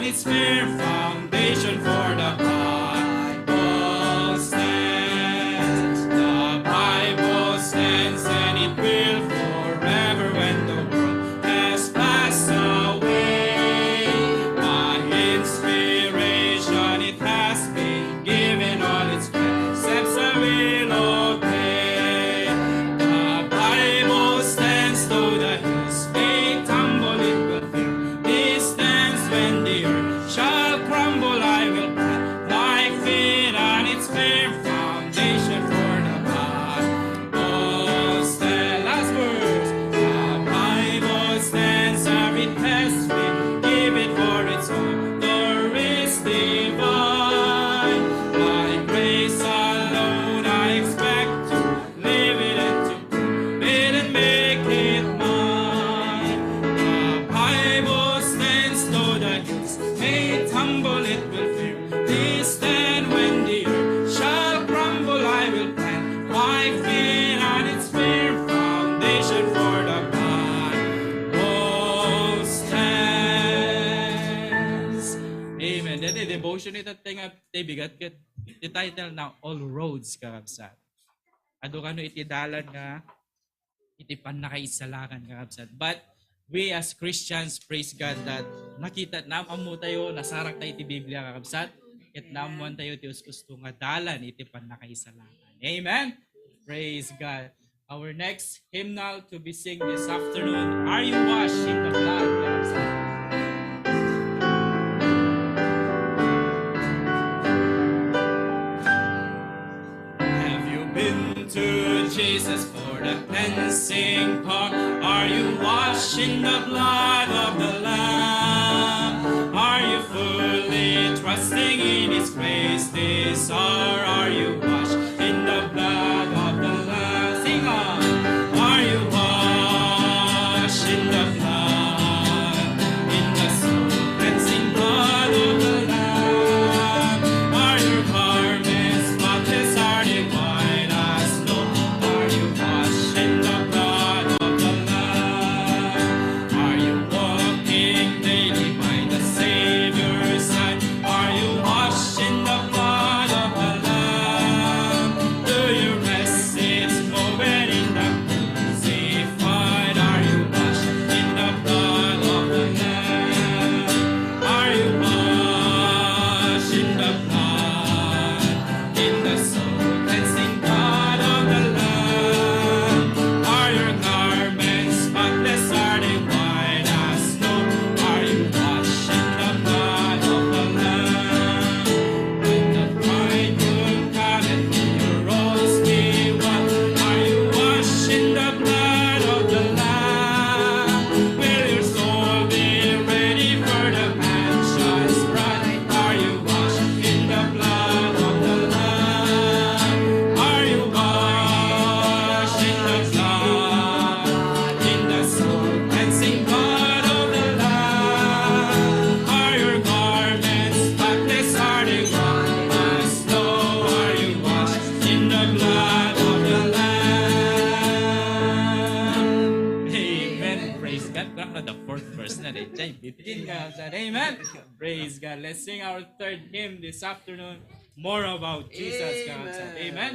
its firm foundation, for the Bible stands. The Bible stands, and it will forever when the world has passed away. By inspiration it has been given, all its precepts I will obey. The Bible stands, though the hills may tumble, it will fear. It stands when the earth shall crumble, I will plant my feet on its firm foundation, for the Bible stands. Last verse. The Bible stands, and it has been given, for its author is divine. By grace alone I expect to live it and to prove it and make it mine. The Bible stands, though the hills may tumble, it will fear. It stand when the earth shall crumble, I will plant my feet on its firm foundation, for the Bible stands. Amen. Dati devotion ito tinga bigat ket the title na All Roads kakabsat. Ado kano iti dalan nga iti panakaisalakan kakabsat. But we as Christians, praise God, that nakita namamo tayo, nasarak tayo iti Biblia kakabsat. Ket namuan tayo ti usto nga dalan iti panakaisalakan. Amen. Praise God. Our next hymnal to be sing this afternoon, Are You Washed in the Blood? Kakabsat. Have you been to Jesus for the cleansing part? Are you washed in the blood of the Lamb? Are you fully trusting in His grace this hour? Are you washed in the blood of the Lamb? Sing on! Are you washed in the blood, in the soul cleansing blood of the Lamb? Are your garments spotless? Are they white as snow? Are you washed in the blood of the Lamb? Are you walking daily by the Savior's side? Are you washed in the blood of the Lamb? Do you rest its moment in the crucified? Are you washed in the blood of the Lamb? Are you washed in the blood, in the soul cleansing blood of the Lamb? Are your garments spotless? Are they white as snow? Are you washed in the blood of the Lamb? When the bridegroom cometh, will your robes be white? Are you washed in the blood of the Lamb? Will your soul be ready for the mansion's bride? Are you washed in the blood of the Lamb? Are you washed in the blood, in the soul cleansing blood of the Lamb? Are your garments spotless? Are they white as snow? Are you washed in the blood of the Lamb? Amen. Praise God. Kurang na the fourth verse na rin. Chay, bitin ka sa amen. Praise God. Let's sing our third hymn this afternoon. More about Jesus. Amen. Amen.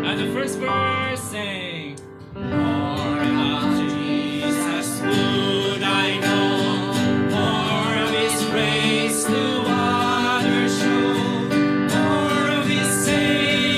And the first verse saying, More of Jesus would I know, more of His grace to others show, more of His saving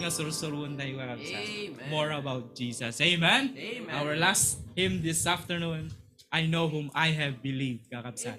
nga sursurun tayo kakabsat. Amen. More about Jesus. Amen? Amen. Our last hymn this afternoon, I know whom I have believed, kakabsat.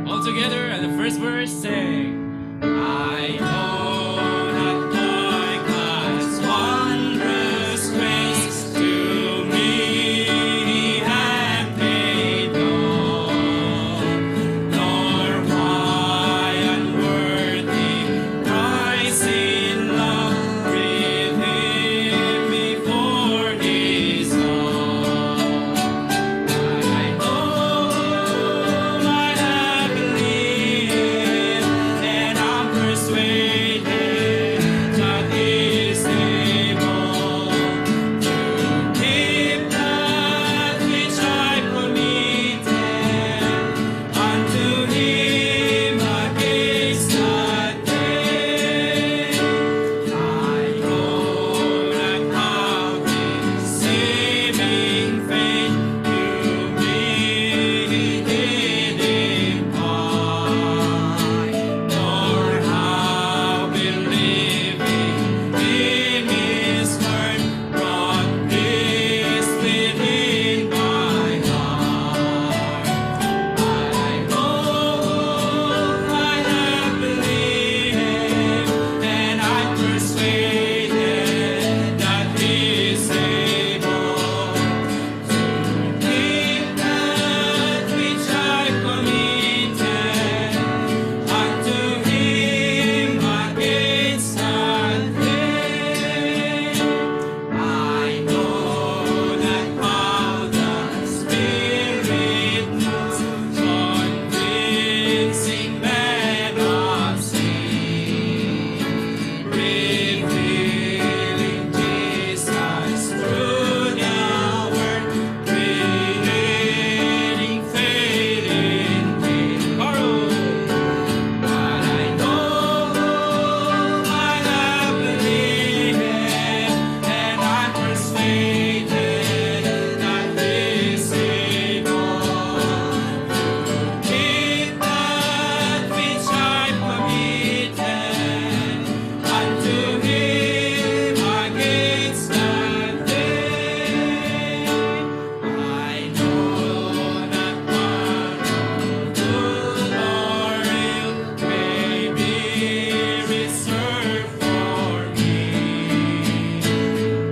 All together at the first verse, sing. I know that by God's wondrous grace to me He hath made known, nor why unworthy Christ in love with Him before His own. I know I have believed, and I'm persuaded that He's able to keep that which I committed unto Him against that day. I know that how His saving faith to me did impart, nor how believing in His word brought peace within my heart. I know I have believed, and I'm persuaded that He's able to keep that which I committed unto Him against that day. I know that how the Spirit moves, convincing men of sin, revealing Jesus through the Word, creating faith in Him. But I know I have believed, and I'm persuaded that He's able to keep that which I committed unto Him against that day. I know that part of good or ill may be reserved for me,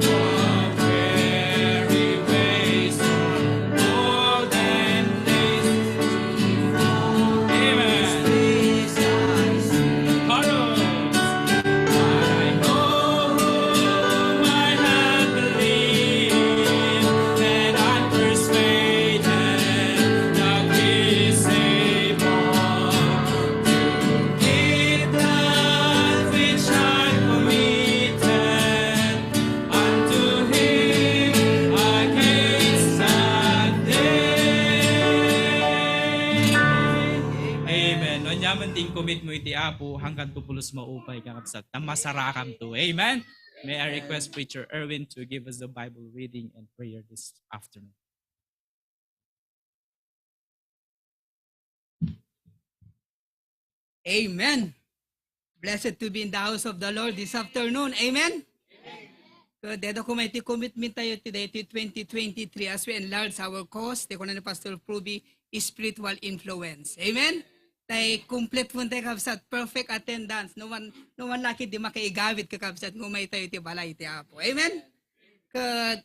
of very ways or golden days to fall. Amen. But I know I have believed, and I'm persuaded that He's able to keep that which I committed unto Him against that day. Amen. No nyaman ting commit mo iti Apo hanggang tupulos maupay kakabsat. Masarakam to. Amen. May I request Preacher Erwin to give us the Bible reading and prayer this afternoon. Amen. Blessed to be in the house of the Lord this afternoon. Amen. Good. Dito ko may commitment tayo today to 2023 as we enlarge our cause. Dito ko na ni Pastor Pruby, spiritual influence. Amen. Tay complete po tayo kapsat, perfect attendance. No one lucky di makaigawit ka kapsat, ngumay tayo ti balay ti Apo. Amen. Kat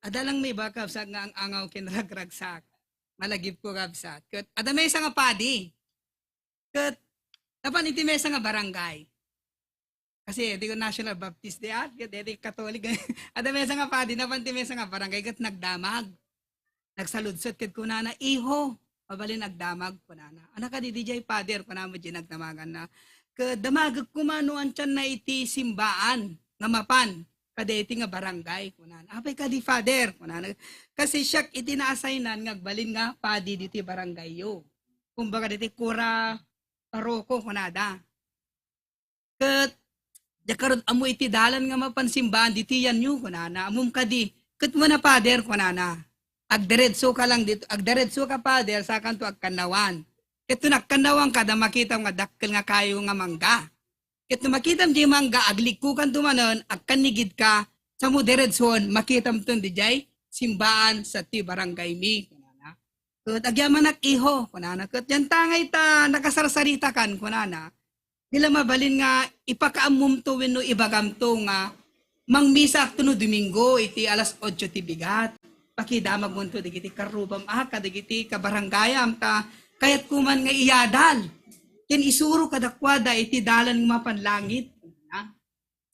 adalang may ba kapsat nga ang angaw kinragragsak. Malagip ko kapsat. Kat ada may isang padi. Kat dapat iti may isang barangay. Kasi di ko National Baptist di at di Catholic. Ada may isang padi na panti may isang barangay kat nagdamag. Nagsaludsot kat kunana iho. Pabalin nagdamag kunana. Anak ka di DJ Father kunana mo di nagdamagan na. Kadamag kumano an tiyan na iti simbaan nga mapan. Kada iti nga barangay kunana. Apay ka di Father kunana. Kasi siya iti na-assignan ngagbalin nga padi diti barangay yo. Kumbaga diti kura paroko kunada. Kat Di karon amo iti dalan nga mapansimbahan, diti yan nyo, kunana, amum ka di. Kat mo na, Father, kunana. Agdiretso ka lang dito, agdiretso ka, Father, sa kanto agkanawan. Ito nakkanawang kada makita nga dakkel nga kayo nga mangga. Ito makitam di mangga, aglikukan tumanon, agkanigid ka, sa mo diretson, makitam tun di jay, simbaan sa ti barangay mi. Kunana. Kat agyaman iho, kunana. Kat yan tangay ta, nakasarsarita kan, kunana. Nila mabalin nga, ipakaamum to wenno ibagam to nga, mangmisa akto no Domingo, iti alas 8 ti bigat. Pakidamag mo to, digiti karubam ka, digiti kabarangayam ta, kayat kuman nga iyadal. Ken isuro kadakwada iti dalan nga mapanlangit.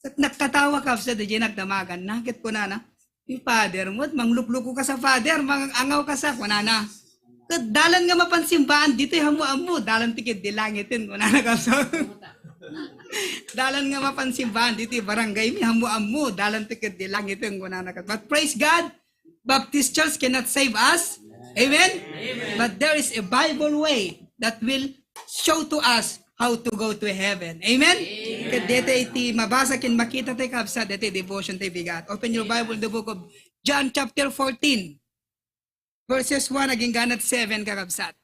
At nakatawa ka sa DJ nagdamagan na. Kit ko na. Yung father mo, manglukluko ka sa father, mangangaw ka sa kunana. Kat dalan nga mapansimbaan, dito hamu-amu, dalan tikid di langitin, kunana ka sa. Dalan nga mapansimbaan, dito barangay mi, hamu-amu, dalan tikid di langitin, kunana ka. But praise God, Baptist Church cannot save us. Amen? Amen? But there is a Bible way that will show to us how to go to heaven. Amen? Amen. Dito iti mabasa kin makita tayo kapsa, dito devotion tayo bigat. Open your Bible, the book of John chapter 14. Verses 1 aging ganat 7 kakabsat.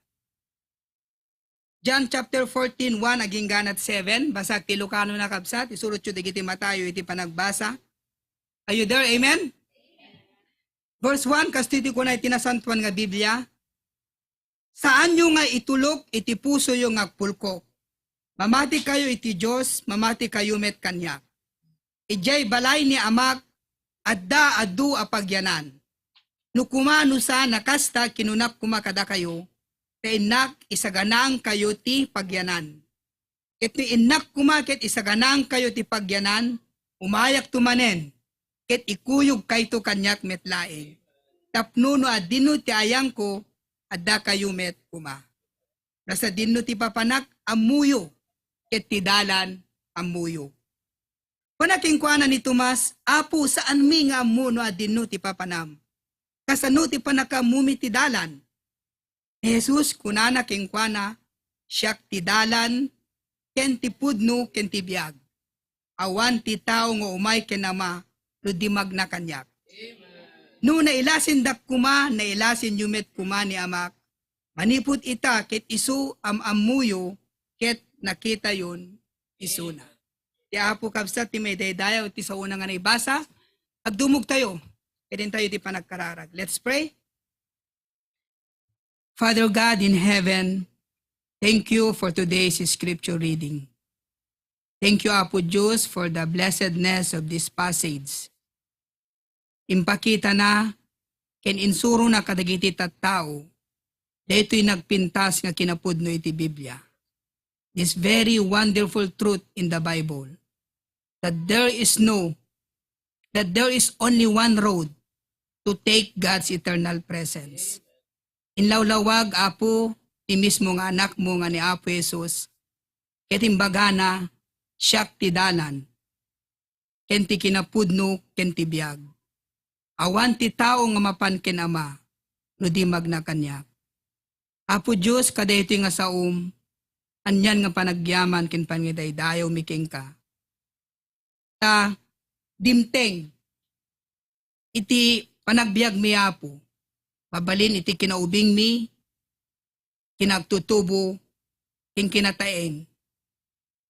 John chapter 14, 1 aging ganat 7. Basa ti Lucano na kapsat. Isurot yun digiti matayo iti panagbasa. Are you there? Amen? Verse 1, kastiti ko na itinasantuan nga Biblia. Saan nyo nga itulok, iti puso yung agpulkok. Mamati kayo iti Diyos, mamati kayo met kanyak. Ijay balay ni amak, adda addu apagyanan. Nukumano sa nakasta kinunak kumakada kayo, kainak isaganang kayo ti pagyanan. Iti inak kumakit isaganang kayo ti pagyanan, umayak tumanen. Ket ikuyog kayto kanyak metlaeng. Tapnuno adino ti ayang ko, adda kayo met kuma. Nasa dino ti papanak, amuyo. Ket ti dalan, amuyo. Panaking kuana ni Tomas, apo saan mi nga amuno adino ti papanam. Kasano ti panakamumi ti dalan. Jesus kunana king kuana, siyak ti dalan, ken ti pudno, ken ti biag. Awan ti tao nga umay kenama, ludimag na kanyak. No nailasin dak kuma, nailasin yumet kuma ni amak, manipot ita ket isu amamuyo, ket nakita yun, isu na. Ti apo kabsat ti may daydayaw ti sa unang nga naibasa, agdumog tayo, kedin tayo ti panagkararag. Let's pray. Father God in heaven, thank you for today's scripture reading. Thank you, Apo Diyos, for the blessedness of this passage. Impakita na, ken insuro na kadagiti tattao, dito'y nagpintas nga kinapudno iti Biblia. This very wonderful truth in the Bible, that there is only one road to take God's eternal presence. Inlawlawag, Apo, ti mismo nga anak mo nga ni Apo Jesus, ketimbaga na, siyak ti dalan, ken ti kinapudno, ken ti biag. Awan ti tao nga mapan ken ama, no di magna kanyak. Apo Diyos, kada ito nga saum, anyan nga panagyaman ken pangidaydayaw miking ka. Ta, dimteng, iti panagbiag mi Apo, mabalin iti kinaubing mi, kinagtutubo, ken kinataeng,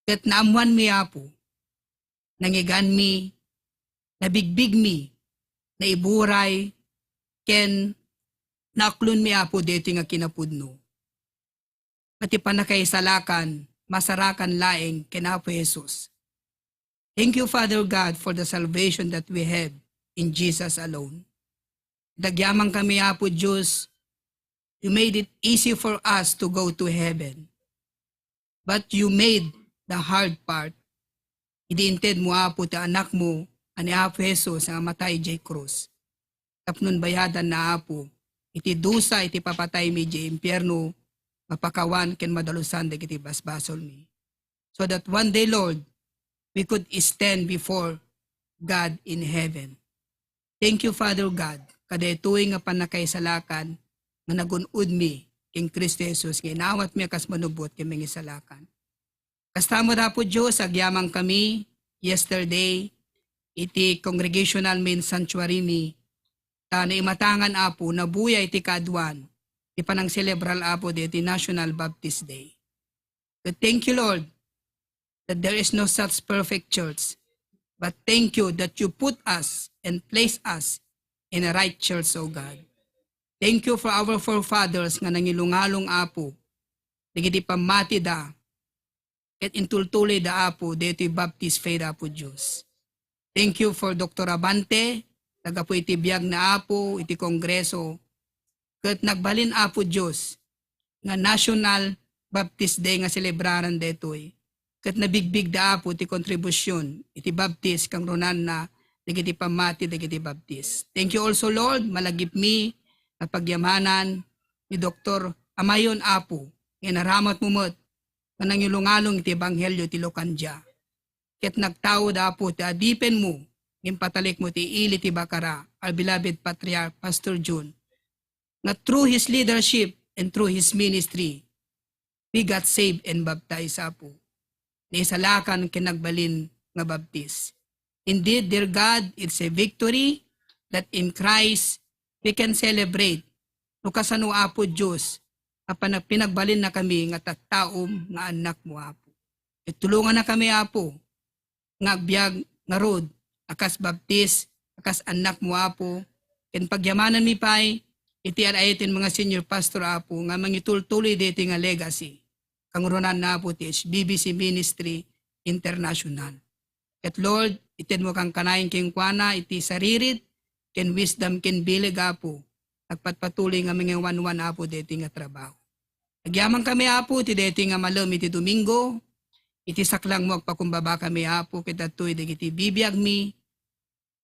ket naamuan mi Apo, nangigan mi, nabigbig mi, naiburay, ken naklon mi Apo dito nga kinapudno. Pati panakaisalakan, masarakan laeng ken Apo Jesus. Thank you, Father God, for the salvation that we have in Jesus alone. Dagyamang kami, Apo Diyos, you made it easy for us to go to heaven. But you made the hard part. Idiinted mo, Apo, ti anak mo, ani Apo Jesus, ang matay jay krus. Tapnon bayadan na Apo, iti dusa, iti papatay mi jay impyerno, mapakawan ken madalusan dagiti basbasol mi. So that one day, Lord, we could stand before God in heaven. Thank you, Father God, kada ituwi nga panakaisalakan, nga nagunod mi, king Kristo Jesus, ginawat mi kas manubot king mga isalakan. Kastamo na po Diyos, agyamang kami, yesterday, iti congregational main sanctuary ni, ta naimatangan apo, nabuya iti kaadwan, iti panang celebral apo di iti National Baptist Day. But thank you, Lord, that there is no such perfect church. But thank you that you put us and place us in a right church, O God. Thank you for our forefathers nga nangilungalong apo, digiti pamati da, ket intultuloy da apo, dito Baptist faith apo Diyos. Thank you for Dr. Abante, taga po iti biyag na apo, iti kongreso, ket nagbalin apo Diyos, nga National Baptist Day nga celebraran detoy. Ket nabigbig da apo iti kontribusyon, iti Baptist kang runan na, digiti pamati, digiti Baptist. Thank you also, Lord, malagip mi, na pagyamanan ni Dr. Amayon apo, nga naramat mumot, nga nangilungalong iti Ebanghelyo ti Locandia. Ket nagtao da po ti adipen mo, impatalik mo ti Ili ti Bakara, our beloved Patriarch Pastor June, na through his leadership and through his ministry, we got saved and baptized apo. Naisalakan kinagbalin nga baptist. Indeed, dear God, it's a victory that in Christ we can celebrate. No kasano apo Diyos, apan pinagbalin na kami nga tattaom nga anak mo apo. Itulungan na kami apo, nga agbyag nga road, akas baptist, akas anak mo apo, ken pagyamanan mi pay, iti arayitin mga senior pastor apo, nga mangitultuloy dito nga legacy, kangurunan na apo ti HBBC Ministry International. At Lord, itin mo kang kanayin king kwana, iti saririt, ken wisdom ken bilig apo, nagpatpatuloy nga mga wanwan apo dito nga trabaho. Nagyamang kami apo, ti dito nga malam iti Domingo, iti saklang mo agpakumbaba kami apo, kita to'y digiti bibiyag mi,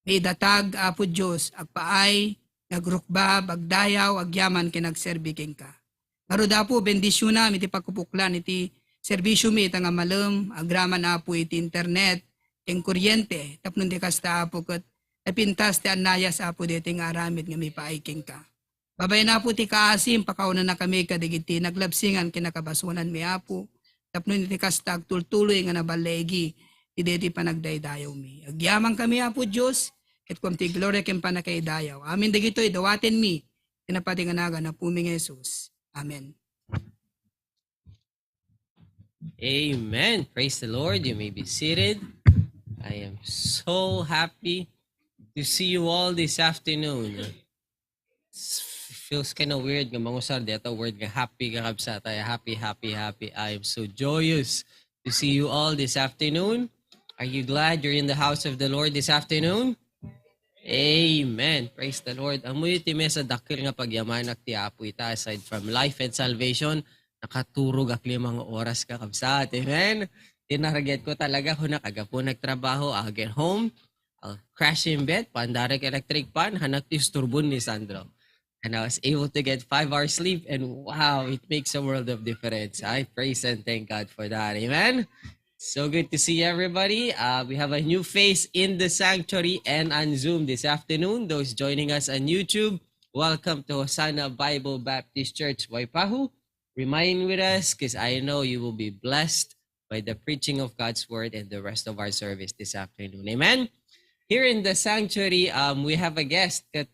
may datag apo Diyos, agpaay, nagrukbab, agdayaw, agyaman, kinagserbi king ka. Narod apo, bendisyon na, iti pagkupuklan, iti serbisyo mi, ita nga malam, agraman apo, iti internet, king kuryente, tapnon di kasta apo, kat napintas ti anayas apo, dito nga aramid nga may paaiking ka. Babay na po ti kaasim, pakaunan na kami kadigiti, naglabsingan, kinakabasunan mi apo, tapnon iti kastag tultuloy nga nabalegi, iti panagdaydayaw mi. Agyamang kami apo Diyos, ket kumti glory ken panakaydayaw. Amin dagitoy dawaten mi, tinapatinganaga na puming Jesus. Amen. Amen. Praise the Lord. You may be seated. I am so happy to see you all this afternoon. Feels kind of weird nga mangusar dito word nga happy ka kabsata. Happy. I am so joyous to see you all this afternoon. Are you glad you're in the house of the Lord this afternoon? Amen. Praise the Lord. Amoy ti mesa dakil nga pagyamanak ti apo ita aside from life and salvation, nakaturog ak 5 oras ka kabsat. Amen. Tinaraget ko talaga kung nakagapo nagtrabaho, I'll get home, I'll crash in bed, pandarek electric pan, hanak ti turbon ni Sandro. And I was able to get 5 hours sleep, and wow, it makes a world of difference. I praise and thank God for that. Amen. So good to see everybody. We have a new face in the sanctuary and on Zoom this afternoon. Those joining us on YouTube, welcome to Hosanna Bible Baptist Church, Waipahu. Remain with us because I know you will be blessed by the preaching of God's word and the rest of our service this afternoon. Amen. Here in the sanctuary, we have a guest that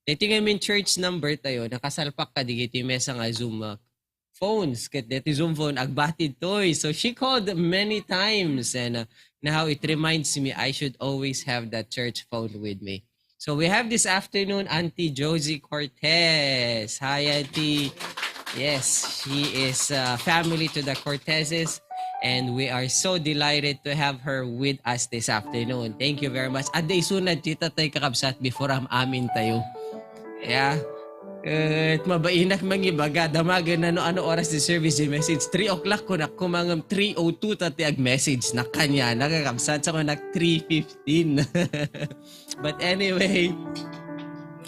titingamin church number tayo, nakasalpak ka digiti mesa nga Zoom phones, ket deti Zoom phone agbatid toy. So she called many times, and now it reminds me I should always have that church phone with me. So we have this afternoon Auntie Josie Cortez. Hi, Auntie. Yes, she is family to the Cortezes, and we are so delighted to have her with us this afternoon. Thank you very much. Aday sunad tita tay kakabsat before amin tayo. Yeah. At mabainak mangibaga, damagan na ano oras di service di message. 3 o'clock ko na kumangam 3:02 tati ag message na kanya. Nakakabsat sa ko na 3:15. But anyway,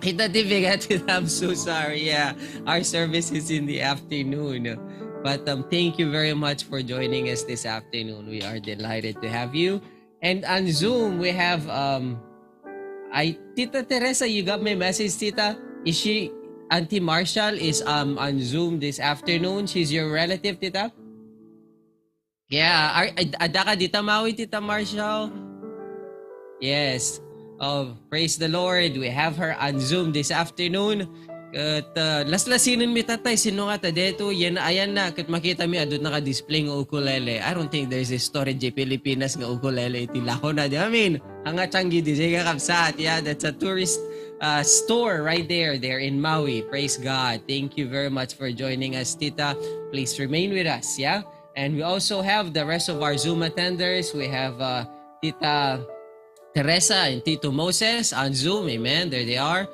I'm so sorry. Yeah, our service is in the afternoon. But thank you very much for joining us this afternoon. We are delighted to have you. And on Zoom, we have Tita Teresa, you got my message, Tita. Is she, Auntie Marshall is on Zoom this afternoon. She's your relative, Tita? Yeah, ada ka dita Maui, Tita Marshall? Yes. Oh, praise the Lord. We have her on Zoom this afternoon. At laslasinan mi tatay, sino nga ta deto, yan ayan na, kat makita mi adot naka-display ng ukulele. I don't think there's a storage in Pilipinas ng ukulele, itilako na. I mean, hanga changi di siya kapsat. Yeah, that's a tourist store right there. They're in Maui. Praise God. Thank you very much for joining us, Tita. Please remain with us, yeah? And we also have the rest of our Zoom attenders. We have Tita Teresa and Tito Moses on Zoom. Amen. There they are.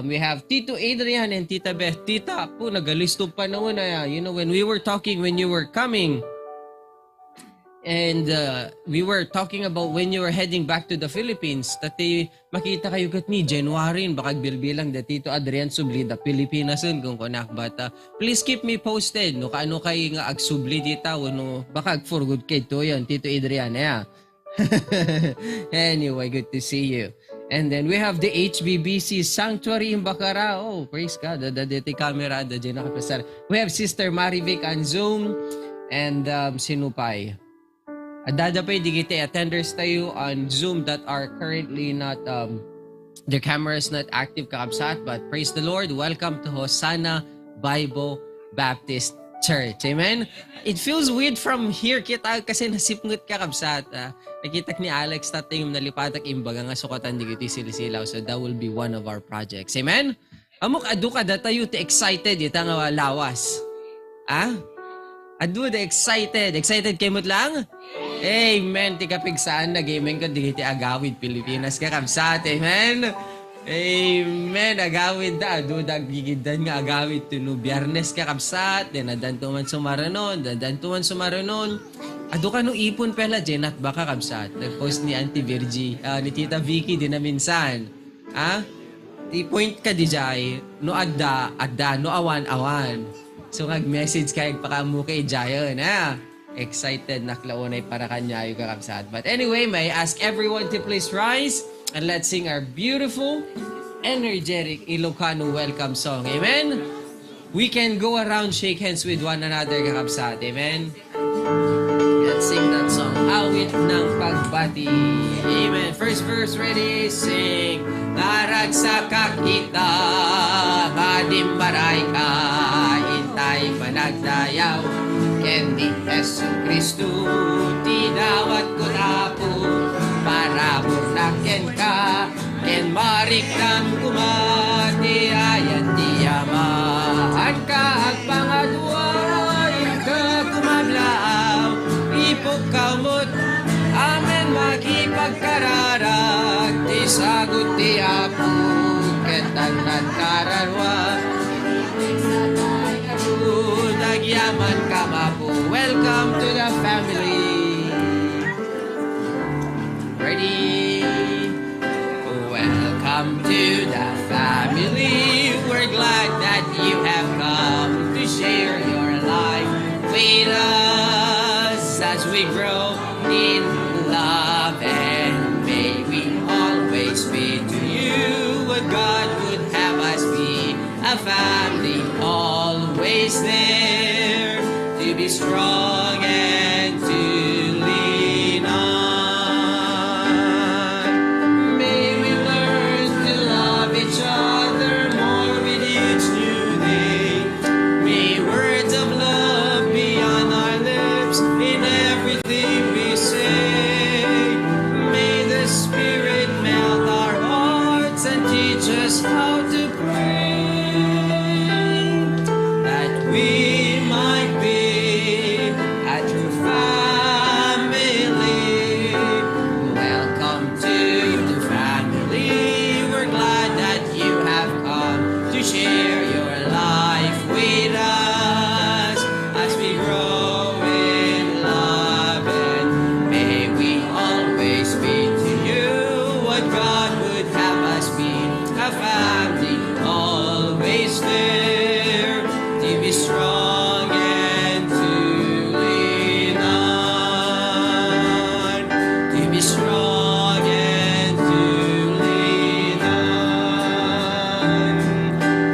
We have Tito Adrian and Tita Beth. Tita, po, nagalisto pa naman na. You know, when we were talking, when you were coming, and we were talking about when you were heading back to the Philippines, tati makita kayo kat ni January, baka bilbilang da Tito Adrian subli da Pilipinas kung konak. But please keep me posted. No, kaano kayo nga agsubli dita, no, baka ag-forgood kay to yan, Tito Adrian. Yeah. Anyway, good to see you. And then we have the HBBC Sanctuary in Bacara. Oh, praise God. The camera, the nakapasar. We have Sister Marivic on Zoom. And sinupay. Adadapay digite attenders tayo on Zoom that are currently not, their camera is not active kakabsat. But praise the Lord. Welcome to Hosanna Bible Baptist Church. Amen? It feels weird from here kita kasi nasipngot ka kabsat. Nakita ni Alex tatay yung nalipatak imbaga nga sukatan di kiti silisilaw. So that will be one of our projects. Amen? Amok adu ka datayo ti excited ita nga lawas. Adu da excited. Excited kayo lang? Amen. Ti kapigsaan na gaming ko di kiti agawid Pilipinas ka kabsat. Amen? Amen. Agawid da. Dudag gigidan nga agawid tuno biyernes ka kapsat. Den adantuman sumaranon. Dadantuman sumaranon. Ado ka no ipon pala, Jenat baka kapsat. Nag-post ni Auntie Virgie, ni Tita Vicky din na minsan. I-point ka di jay. No adda, no awan. So nag-message ka pakamu kay Jayon. Excited na klaunay para kanya yung kakapsat. But anyway, may I ask everyone to please rise. And let's sing our beautiful, energetic Ilocano welcome song. Amen? We can go around, shake hands with one another, kakabsat. Amen? Let's sing that song. Awit ng pagbati. Amen. First verse, ready? Sing. Darag sa kakita, madimbaray ka, intay panagdayaw. Kendi Jesu Kristu, tidawat ko tapo, para burnaken ka, ken marikam kumati ayat tiyamahan ka at pangaduay ka kumablaw, ipog kamot, amen makipagkararag, ti sagot ti apo, ketanan kararwa, nagyaman ka mapo. Welcome to the family. Ready? Welcome to the family. We're glad that you have come to share your life with us as we grow in love, and may we always be to you what God would have us be, a family always there to be strong and to lean on. May we learn to love each other more with each new day. May words of love be on our lips in everything we say. May the Spirit melt our hearts and teach us how to pray, that we might be a true family. Welcome to the family. We're glad that you have come to share your life with us as we grow in love, and may we always be to you what God would have us be, a family always there to be strong and to lean on, to be strong and to lean on,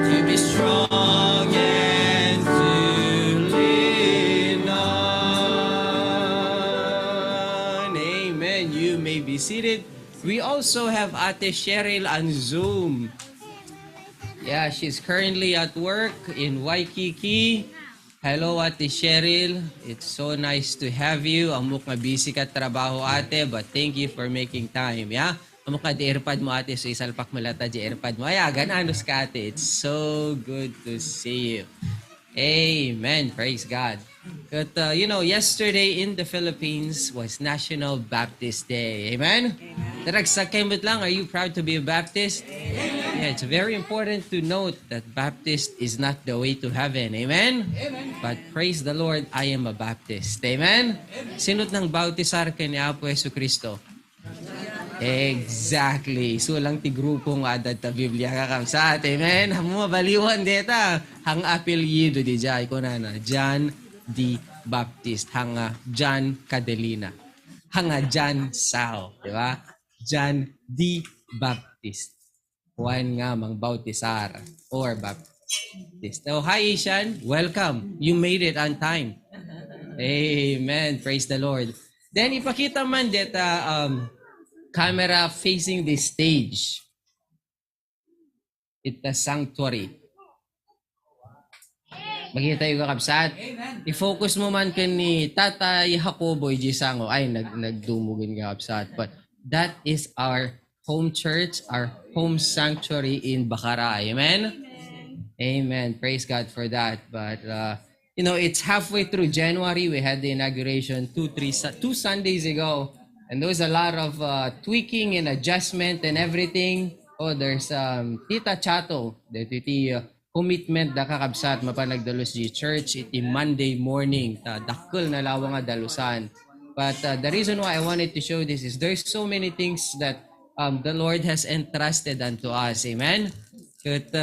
to be strong and to lean on. Amen. You may be seated. We also have Ate Cheryl on Zoom. Yeah, she's currently at work in Waikiki. Hello, Ate Cheryl. It's so nice to have you. Amok nga busy ka trabaho, ate, but thank you for making time, yeah? Amok nga di airpad mo, ate, so isalpak mo lata di airpad mo. Ay, gananos ka, ate. It's so good to see you. Amen. Praise God. But, yesterday in the Philippines was National Baptist Day. Amen? Taragsakay mo't lang, are you proud to be a Baptist? Yeah, it's very important to note that Baptist is not the way to heaven. Amen? But praise the Lord, I am a Baptist. Amen? Sinot ng bautisar ka ni Apo Yesu Cristo? Exactly. So lang ti grupo nga adad ta Biblia kakamsat. Amen? Hamu mabaliwan deta. Hang apelyido di jay ko na John D. Baptist. Hanga John Cadelina. Hanga John Sao. Di ba? John D. Baptist. Juan nga mang bautisar or Baptist. So, hi Ishan. Welcome. You made it on time. Amen. Praise the Lord. Then, ipakita man deta camera facing the stage. It's a sanctuary. Makita yung kakabsat. I-focus mo man kan ni Tatay Jacobo Gisango. Ay, nagdumugin kakabsat. But that is our home church, our home sanctuary in Bacara. Amen? Amen. Praise God for that. But, it's halfway through January. We had the inauguration two Sundays ago. And there was a lot of tweaking and adjustment and everything. Oh, there's Tita Chato, the commitment da kakabsat mapanagdalos di church iti Monday morning. Dakkel na lawang nga dalusan. But the reason why I wanted to show this is there's so many things that the Lord has entrusted unto us. Amen? But,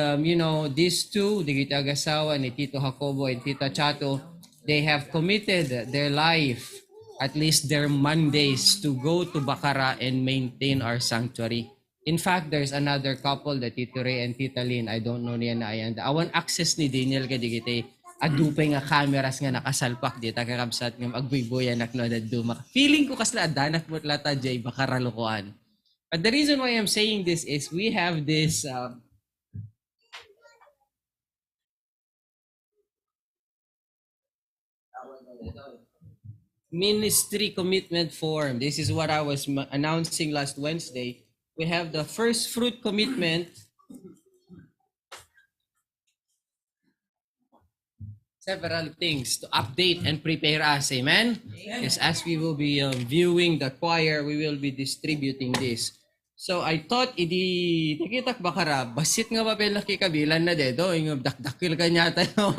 these two, the Gitagasawa ni Tito Jacobo and Tita Chato, they have committed their life, at least their Mondays, to go to Bacara and maintain our sanctuary. In fact, there's another couple, the Tito Ray and Tita Lynn. I don't know niya na ayan. Awan access ni Daniel kadigite. Adupay nga cameras nga nakasalpak di kakabsat nga agbuy-buyan nakno na duma. Feeling ko kasla adanak mo lata jay Bacara lokoan. But the reason why I'm saying this is we have this ministry commitment form. This is what I was announcing last Wednesday. We have the first fruit commitment. Several things to update and prepare us. Amen? Yes, as we will be viewing the choir, we will be distributing this. So I thought, nakitak Bacara, basit nga papel nakikabilan na dedo, yung dakdakil ka niya tayo.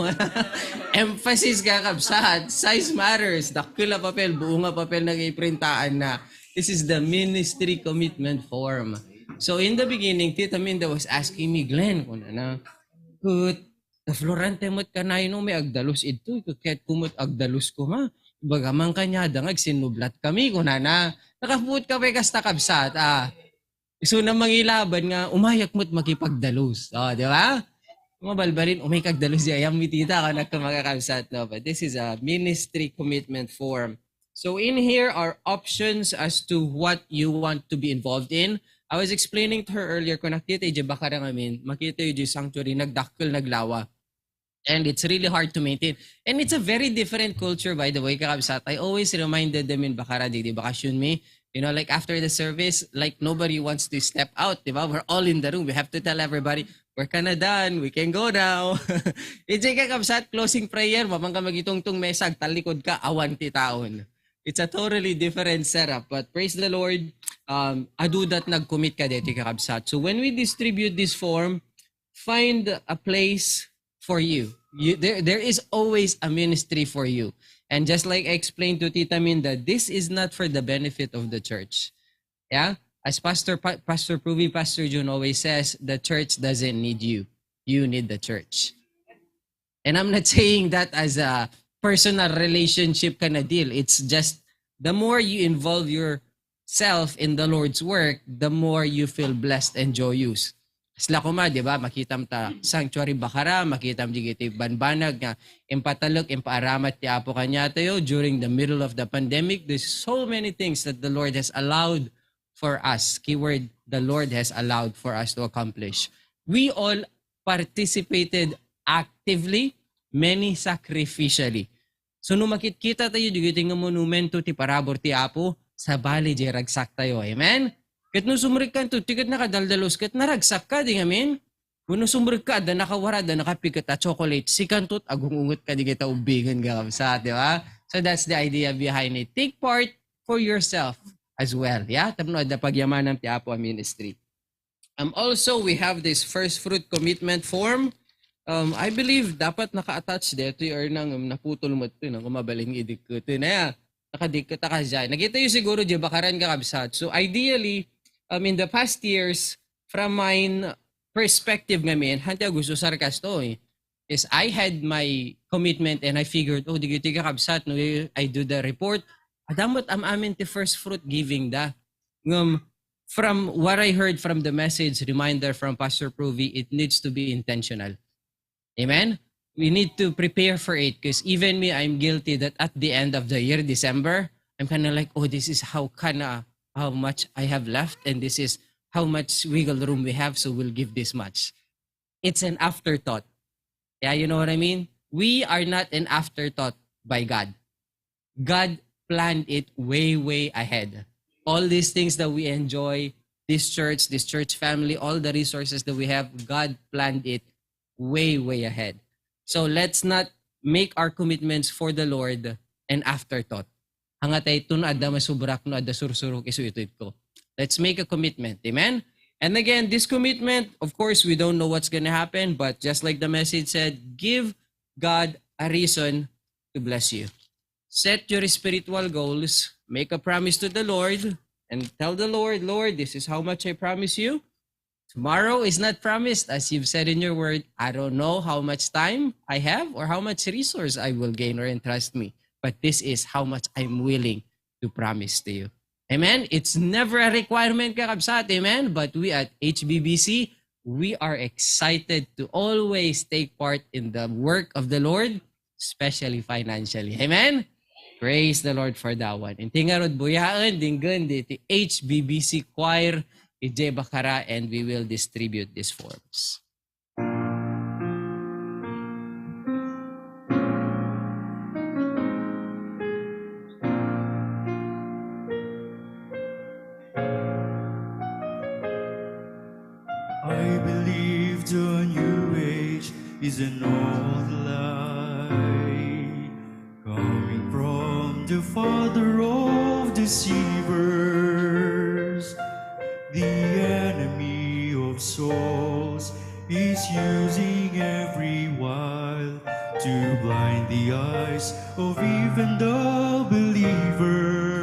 Emphasis ka kapsat, size matters, dakil na papel, buo nga papel nag-iprintaan na. This is the ministry commitment form. So in the beginning, Tita Minda was asking me, Glenn, kung na, good, the Florante mo't kanay no, may agdalus ito, kahit kumot agdalus ko ma. Bagamang kanya, dangag sinublat kami, kung na, nakaput ka pa kasta kapsat, So na mangilaban nga, umayak mo't makipagdalus. Di ba? Mabalbalin, umay kagdalus di ayam mitita ka nagkamakakabsat. No? But this is a ministry commitment form. So in here are options as to what you want to be involved in. I was explaining to her earlier, kung nakita yung Bacara ngamin, makita yung sanctuary, nagdakkel, naglawa. And it's really hard to maintain. And it's a very different culture, by the way, kakabsat. I always reminded them in Bacara, di bakasyon me. Like after the service, like nobody wants to step out, di ba? We're all in the room. We have to tell everybody, we're kinda done. We can go now. Ijay kakabsat, closing prayer, mamang ka magitong mesag, talikod ka, awan ti taon. It's a totally different setup. But praise the Lord, adudat nag-commit ka dito kakabsat. So when we distribute this form, find a place for you. There is always a ministry for you. And just like I explained to Tita Minda, this is not for the benefit of the church. Yeah? As Pastor Pruvi, Pastor June always says, the church doesn't need you. You need the church. And I'm not saying that as a personal relationship kind of deal. It's just the more you involve yourself in the Lord's work, the more you feel blessed and joyous. Sila kuma, di ba? Makitam ta sanctuary Bacara, makitam digiti banbanag nga empatalok, empaaramat ti Apo kanya tayo during the middle of the pandemic. There's so many things that the Lord has allowed for us. Keyword, the Lord has allowed for us to accomplish. We all participated actively, many sacrificially. So nung makikita tayo, di nga monumento ti parabor ti Apo, sa bali di ragsak tayo. Amen? Kat nung sumrik ka to, tikat nakadaldalos, kat naragsak ka, di nga amen? Kung nung sumrik ka, da nakawara, da nakapikat at chocolate, sikantot, agungungot ka, di kita ubigan ka kapsa, di ba? So that's the idea behind it. Take part for yourself as well. Yeah? Tapno, da pagyamanan ti Apo ministry. Also, we have this first fruit commitment form. I believe dapat naka-attach dito or nang naputol mo ito, nang kumabaling idik ko ito na nakadikit ka dyan. Nakita yung siguro di bakaran ka kabsat. So ideally, in the past years, from my perspective ngamin, hanta gusto sarkas to is I had my commitment and I figured, oh, di ka kabsat, no, I do the report. Adamot am amin ti first fruit giving da. From what I heard from the message reminder from Pastor Provy, it needs to be intentional. Amen? We need to prepare for it because even me, I'm guilty that at the end of the year, December, I'm kind of like, oh, this is how much I have left and this is how much wiggle room we have, so we'll give this much. It's an afterthought. Yeah, you know what I mean? We are not an afterthought by God. God planned it way, way ahead. All these things that we enjoy, this church family, all the resources that we have, God planned it way, way ahead. So let's not make our commitments for the Lord an afterthought. Hangatay ito na ada masubrak no ada sursurok isu ito ko. Let's make a commitment. Amen? And again, this commitment, of course, we don't know what's going to happen, but just like the message said, give God a reason to bless you. Set your spiritual goals, make a promise to the Lord, and tell the Lord, Lord, this is how much I promise you. Tomorrow is not promised, as you've said in your word. I don't know how much time I have or how much resource I will gain or entrust me. But this is how much I'm willing to promise to you. Amen? It's never a requirement, kakabsat. Amen? But we at HBBC, we are excited to always take part in the work of the Lord, especially financially. Amen? Praise the Lord for that one. And tingarod buyaan, dinggan, di HBBC Choir, Ije Bakara, and we will distribute these forms. I believe the new age is an old lie, coming from the father of deceivers. The enemy of souls is using every while to blind the eyes of even the believers.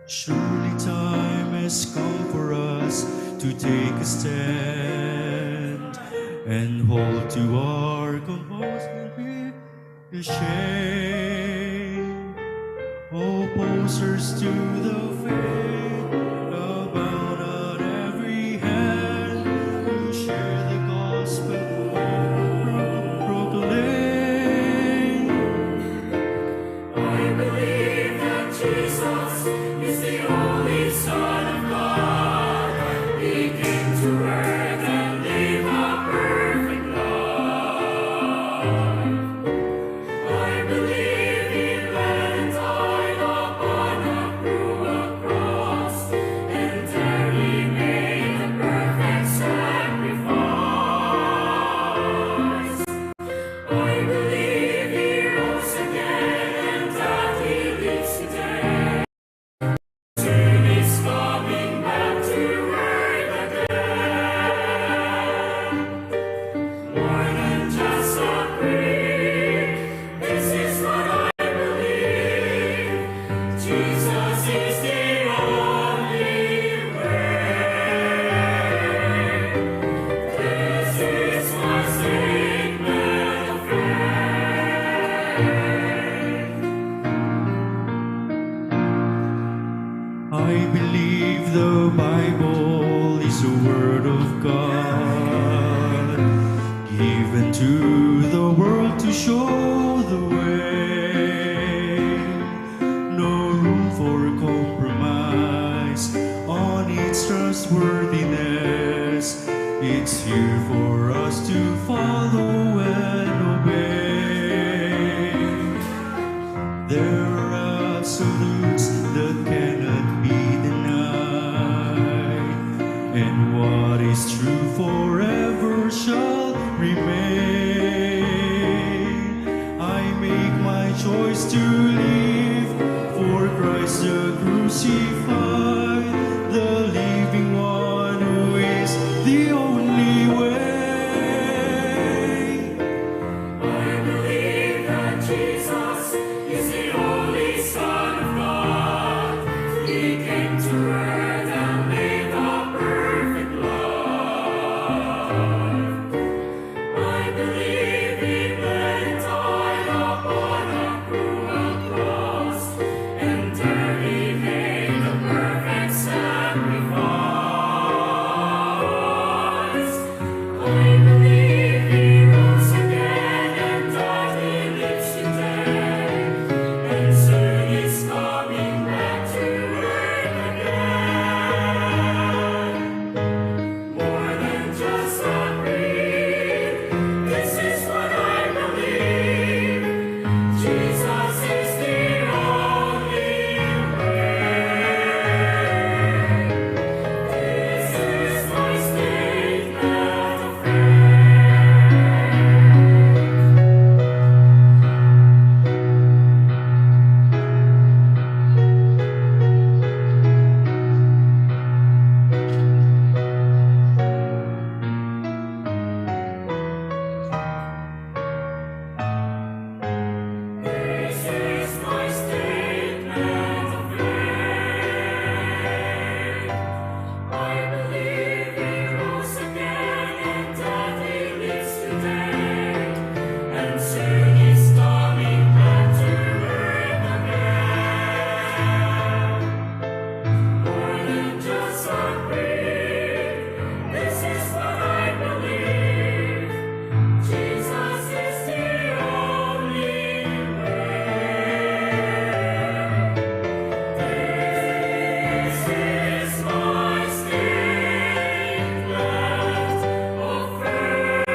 Surely time has come for us to take a stand and hold to our confession with the shame. Opposers to the faith are bound on every hand to share the gospel proclaim. I believe that Jesus is the only Son of God. He came to earth and lived a perfect life. I believe He bled and died upon a cruel cross, and there He made the perfect sacrifice. I believe He rose again and that He lives today. Soon He's coming back to earth again. More than just a prayer, this is what I believe. Jesus is the only way. This is my statement of I believe the Bible is the Word of God, given to the world to show the way. No room for compromise. It's here for us to follow and obey. There are absolutes that cannot be denied, and what is true forever shall remain. I make my choice to live for Christ the crucified, the living one who is the only way. I believe that Jesus is the only Son of God. He came to earth and lived a perfect life. I believe He bled and died upon a cruel cross, and there He made a perfect sacrifice. I believe He rose again, and that He lives today, and soon He's coming back to earth again. More than just a creed, this is what I believe. Jesus is the only way. This is my statement of This is my statement of faith. I believe He rose again, and that He lives today, and soon He's coming back to earth again. More than just a creed, this is what I believe. Jesus is the only way. This is my statement of faith.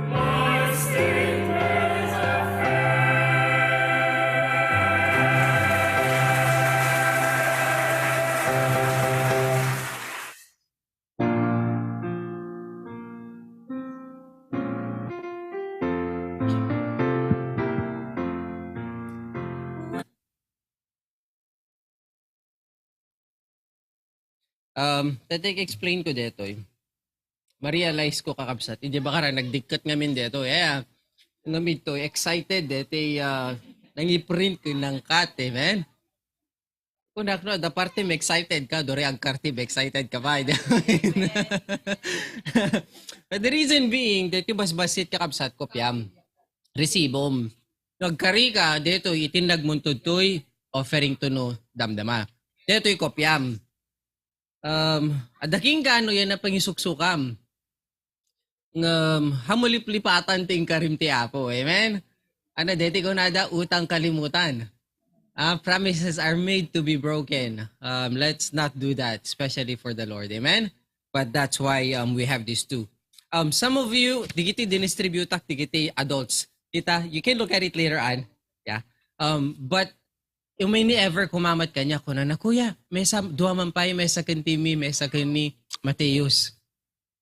My statement of Tatik explain ko dito eh. Ma-realize ko kakabsat. Hindi ba kara nagdikkat ngamin dito. Ngamit to excited dito nangiprint ko ng cut man. Kung nakno, the party me excited ka, dore ang karti me excited ka ba? But the reason being, that yung basbasit kakabsat ko piyam. Resibom. Nagkari ka, dito itinag muntod to'y offering to no damdama. Dito yung kopyam. Adaking ka ano yan na pangisuksukam. Hamulip-lipatan ting karimti apo. Amen? Ano, deti ko nada utang kalimutan. Promises are made to be broken. Let's not do that, especially for the Lord. Amen? But that's why we have these two. Some of you, digiti dinistribute digiti adults. Kita, you can look at it later on. Yeah. But yung may ni ever kumamat kanya ko na kuya, may sa dua man pay, may sa kantimi, may sa kani Mateus.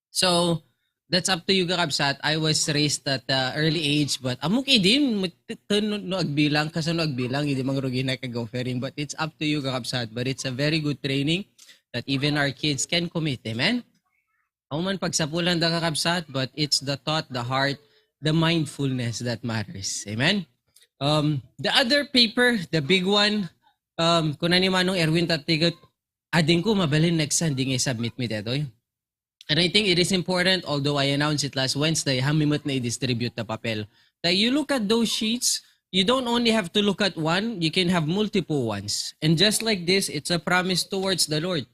So, that's up to you kakabsat. I was raised at early age, but amok din no agbilang kasi no agbilang hindi mangrugi na kag-offering, but it's up to you kakabsat. But it's a very good training that even our kids can commit. Amen? Ako man pagsapulan da kakabsat, but it's the thought, the heart, the mindfulness that matters. Amen? The other paper, the big one, kung na ni Manong Erwin tatigot, ading ko mabalin next Sunday nga submit me dito. And I think it is important, although I announced it last Wednesday, hamimot na i-distribute na papel. That you look at those sheets, you don't only have to look at one, you can have multiple ones. And just like this, it's a promise towards the Lord.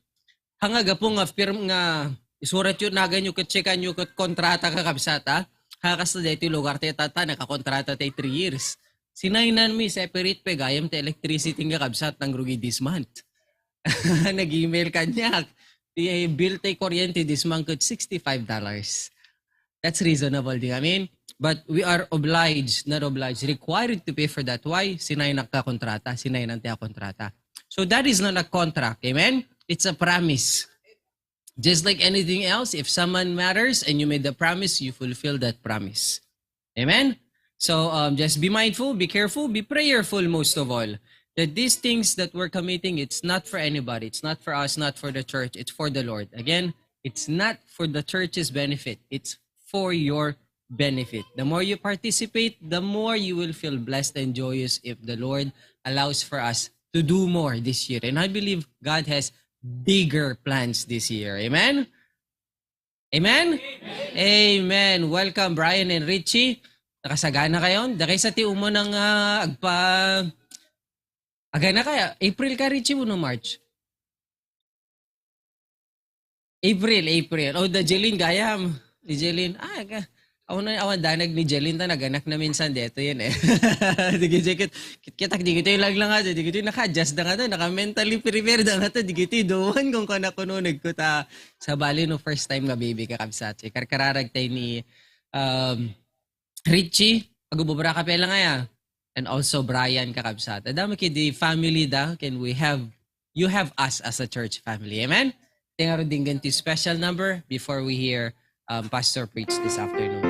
Hangaga po nga firm nga isurat yun na ganyo katsekan nyo kat kontrata kakabsata, hakas na dito lugar tayo tata, nakakontrata tayo 3 years. Sinainan mi separate pe gayam te electricity nga kabsat ng rugi this month. Nag-email kanyak. The bill tay kuryente this month could $65. That's reasonable din. I mean, but we are obliged, not obliged, required to pay for that. Why? Sinay nagkakontrata, sinay nang kontrata. So that is not a contract. Amen? It's a promise. Just like anything else, if someone matters and you made the promise, you fulfill that promise. Amen? So just be mindful, be careful, be prayerful most of all. That these things that we're committing, it's not for anybody. It's not for us, not for the church. It's for the Lord. Again, it's not for the church's benefit. It's for your benefit. The more you participate, the more you will feel blessed and joyous if the Lord allows for us to do more this year. And I believe God has bigger plans this year. Amen? Amen? Amen. Welcome, Brian and Richie. Nakasagana kayo? Dakay sa ti umo ng agana kaya? April ka, Richie, mo no March? April. Oh, the Jeline gayam. Ni Jeline. Awan danag ni Jeline ta naganak na minsan dito yan eh. Kita digito yung lang nga. Digito yung naka-adjust na nga to. Naka-mentally prepared na nga to. Digito yung doon kung kanakununig ko ta sa bali no first time nga baby kakabsat. Karkararag tayo ni Richie. Pagububra ka pala nga ya. And also Brian kakabsat. Adami ki the family da. You have us as a church family. Amen? Tingaro din ganito special number before we hear Pastor preach this afternoon.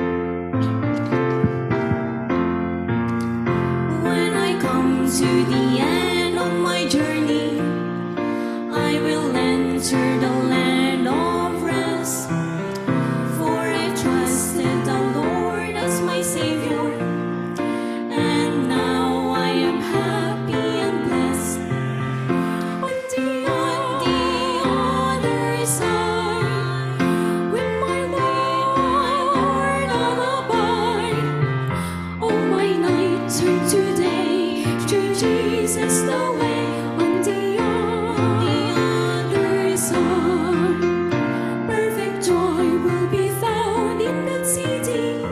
When I come to the end of my journey, I will enter the land of rest. For I trusted the Lord as my Savior, and now I am happy and blessed. On the other side, with my Lord on abide, oh my night turn today to Jesus the way. On the other side, perfect joy will be found in that city,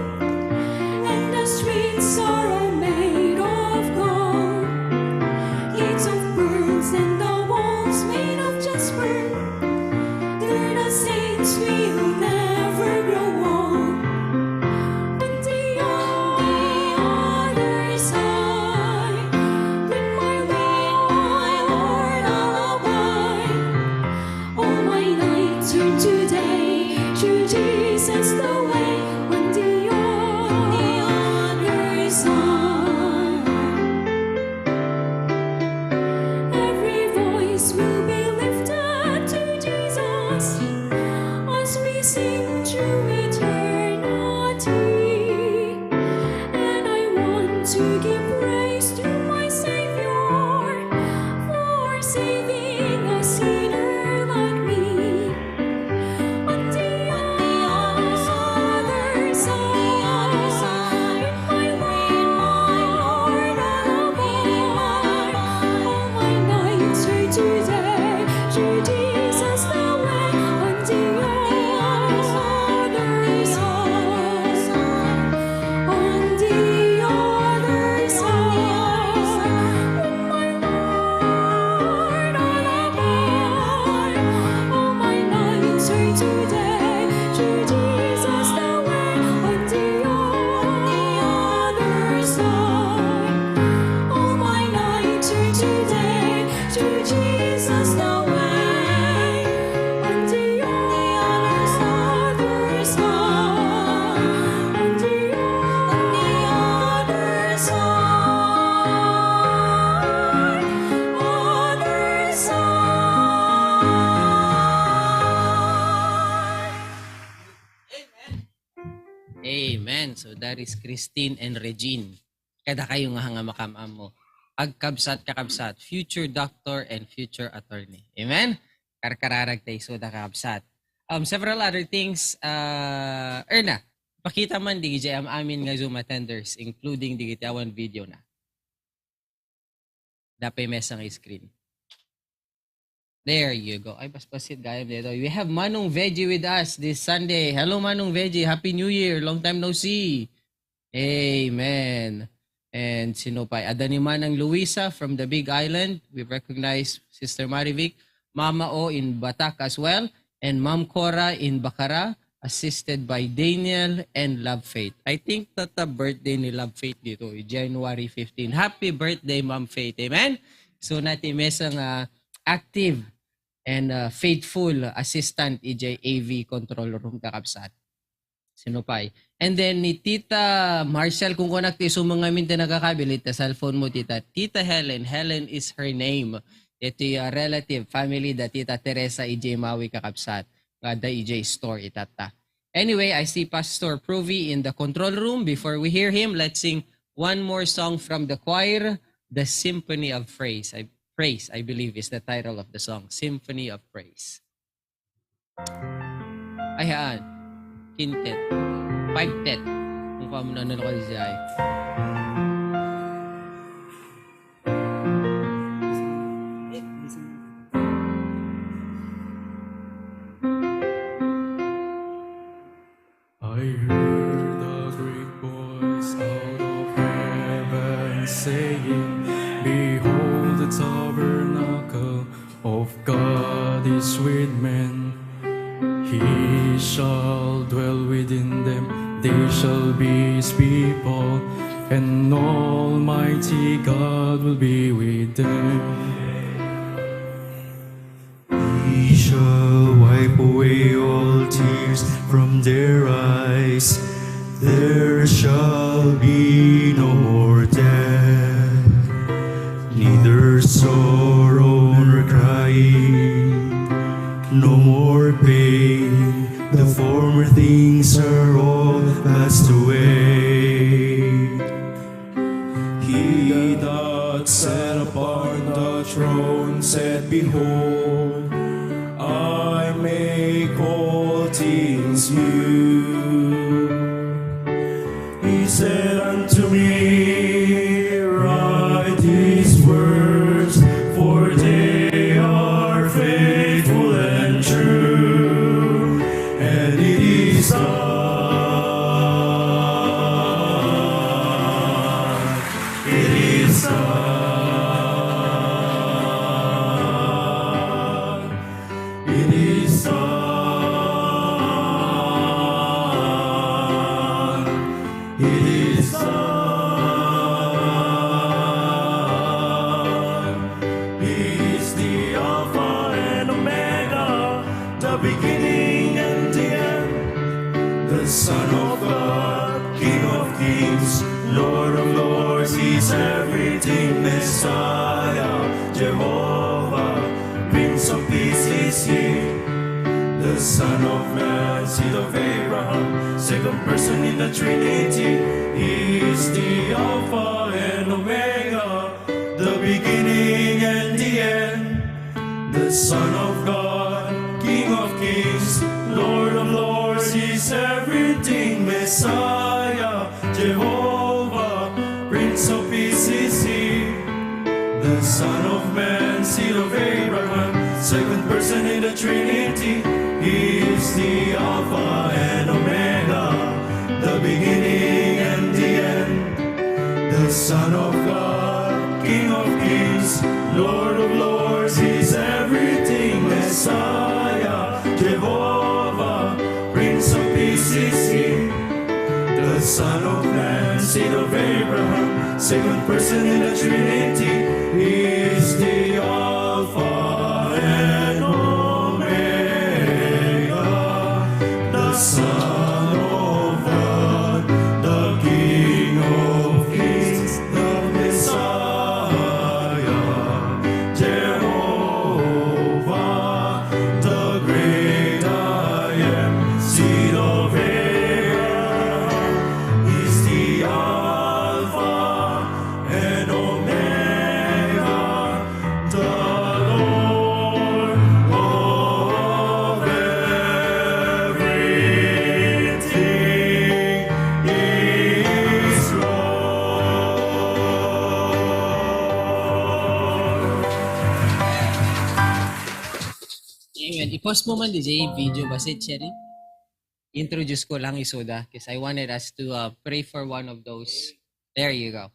and the streets are all made of gold, gates of pearls and the walls made of jasper. There the saints will never grow old. On the other side, with my Lord I'll abide. All my night turn today to Jesus the way. On the other side, every voice will be lifted to Jesus as we sing through eternity. And I want to give praise to my Savior for saving a sinner like me. On the other side, with my Lord I'll abide. All my nights are today to Jesus the way. On the other side, on the other side, with my Lord I'll abide. All my nights are today to Jesus the way. On the other side, all my nights are today to Jesus the way. On the other side, on the other side. Amen. So that is Christine and Regine. Kada kayo nga nga makamam mo. Agkabsat kakabsat. Future doctor and future attorney. Amen? Karkararag tayo so kakabsat. Several other things. Erna, pakita man di am amin nga Zoom attenders including digitawan video na. Dapay mesang screen. There you go. Ay, paspasit gayam dito. We have Manong Veggie with us this Sunday. Hello, Manong Veggie. Happy New Year. Long time no see. Amen. And sino pa? Adani Manang Luisa from the Big Island. We recognize Sister Marivic. Mama O in Batak as well, and Ma'am Cora in Bacara, assisted by Daniel and Love Faith. I think that the birthday ni Love Faith dito, January 15. Happy birthday, Ma'am Faith. Amen? So natin mesang active and faithful assistant EJ AV control room kakabsat. Sinupay. And then ni Tita Marcel, kung konakti sumangamin ta nagakabilit ta cellphone mo, Tita Helen. Helen is her name. Ito yung relative, family da Tita Teresa EJ Maui kakabsat. The EJ store itata. Anyway, I see Pastor Provi in the control room. Before we hear him, let's sing one more song from the choir, The Symphony of Praise. Praise, I believe, is the title of the song, Symphony of Praise. Ayan, quintet, five-tet, kung kamo na nalakal siya ay. I heard a great voice out of heaven saying, Behold, the tabernacle of God is with men. He shall dwell within them, they shall be his people, and Almighty God will be with them. He shall wipe away all tears from their eyes. There shall be no more death, neither sorrow nor crying, no more pain. The former things are all passed away. He that sat upon the throne said, Behold, I make all things new. He said unto me, Write these words, for they are faithful and true. And it is done. It is done. It is done. It is done. He is the Alpha and Omega, the beginning and the end, the Son of God, King of kings, Lord of lords. He's everything, Messiah, Jehovah, Prince of Peace is He, the Son of Man, seed of Abraham, second person in the Trinity. He is the Alpha and Omega, the beginning and the end, the Son of God, King of kings, Lord of lords. He's everything, Messiah, Jehovah, Prince of Peace is He, the Son of Man, seed of Abraham, second person in the Trinity. He is the Alpha and Omega, the beginning and the end, the Son of God, King of kings, Lord of lords. He's everything, Messiah, Jehovah, Prince of Peace is He, the Son of Man, seed of Abraham, second person in the Trinity. He is the Alpha and Omega, the Son of God, the King of kings, the Messiah, Jehovah, the great I am, seed of Abraham. He's the Alpha and Omega, the Lord of everything is Lord. Amen. I-post mo man DJ video basit siya rin. Introduce ko lang isoda because I wanted us to pray for one of those. There you go.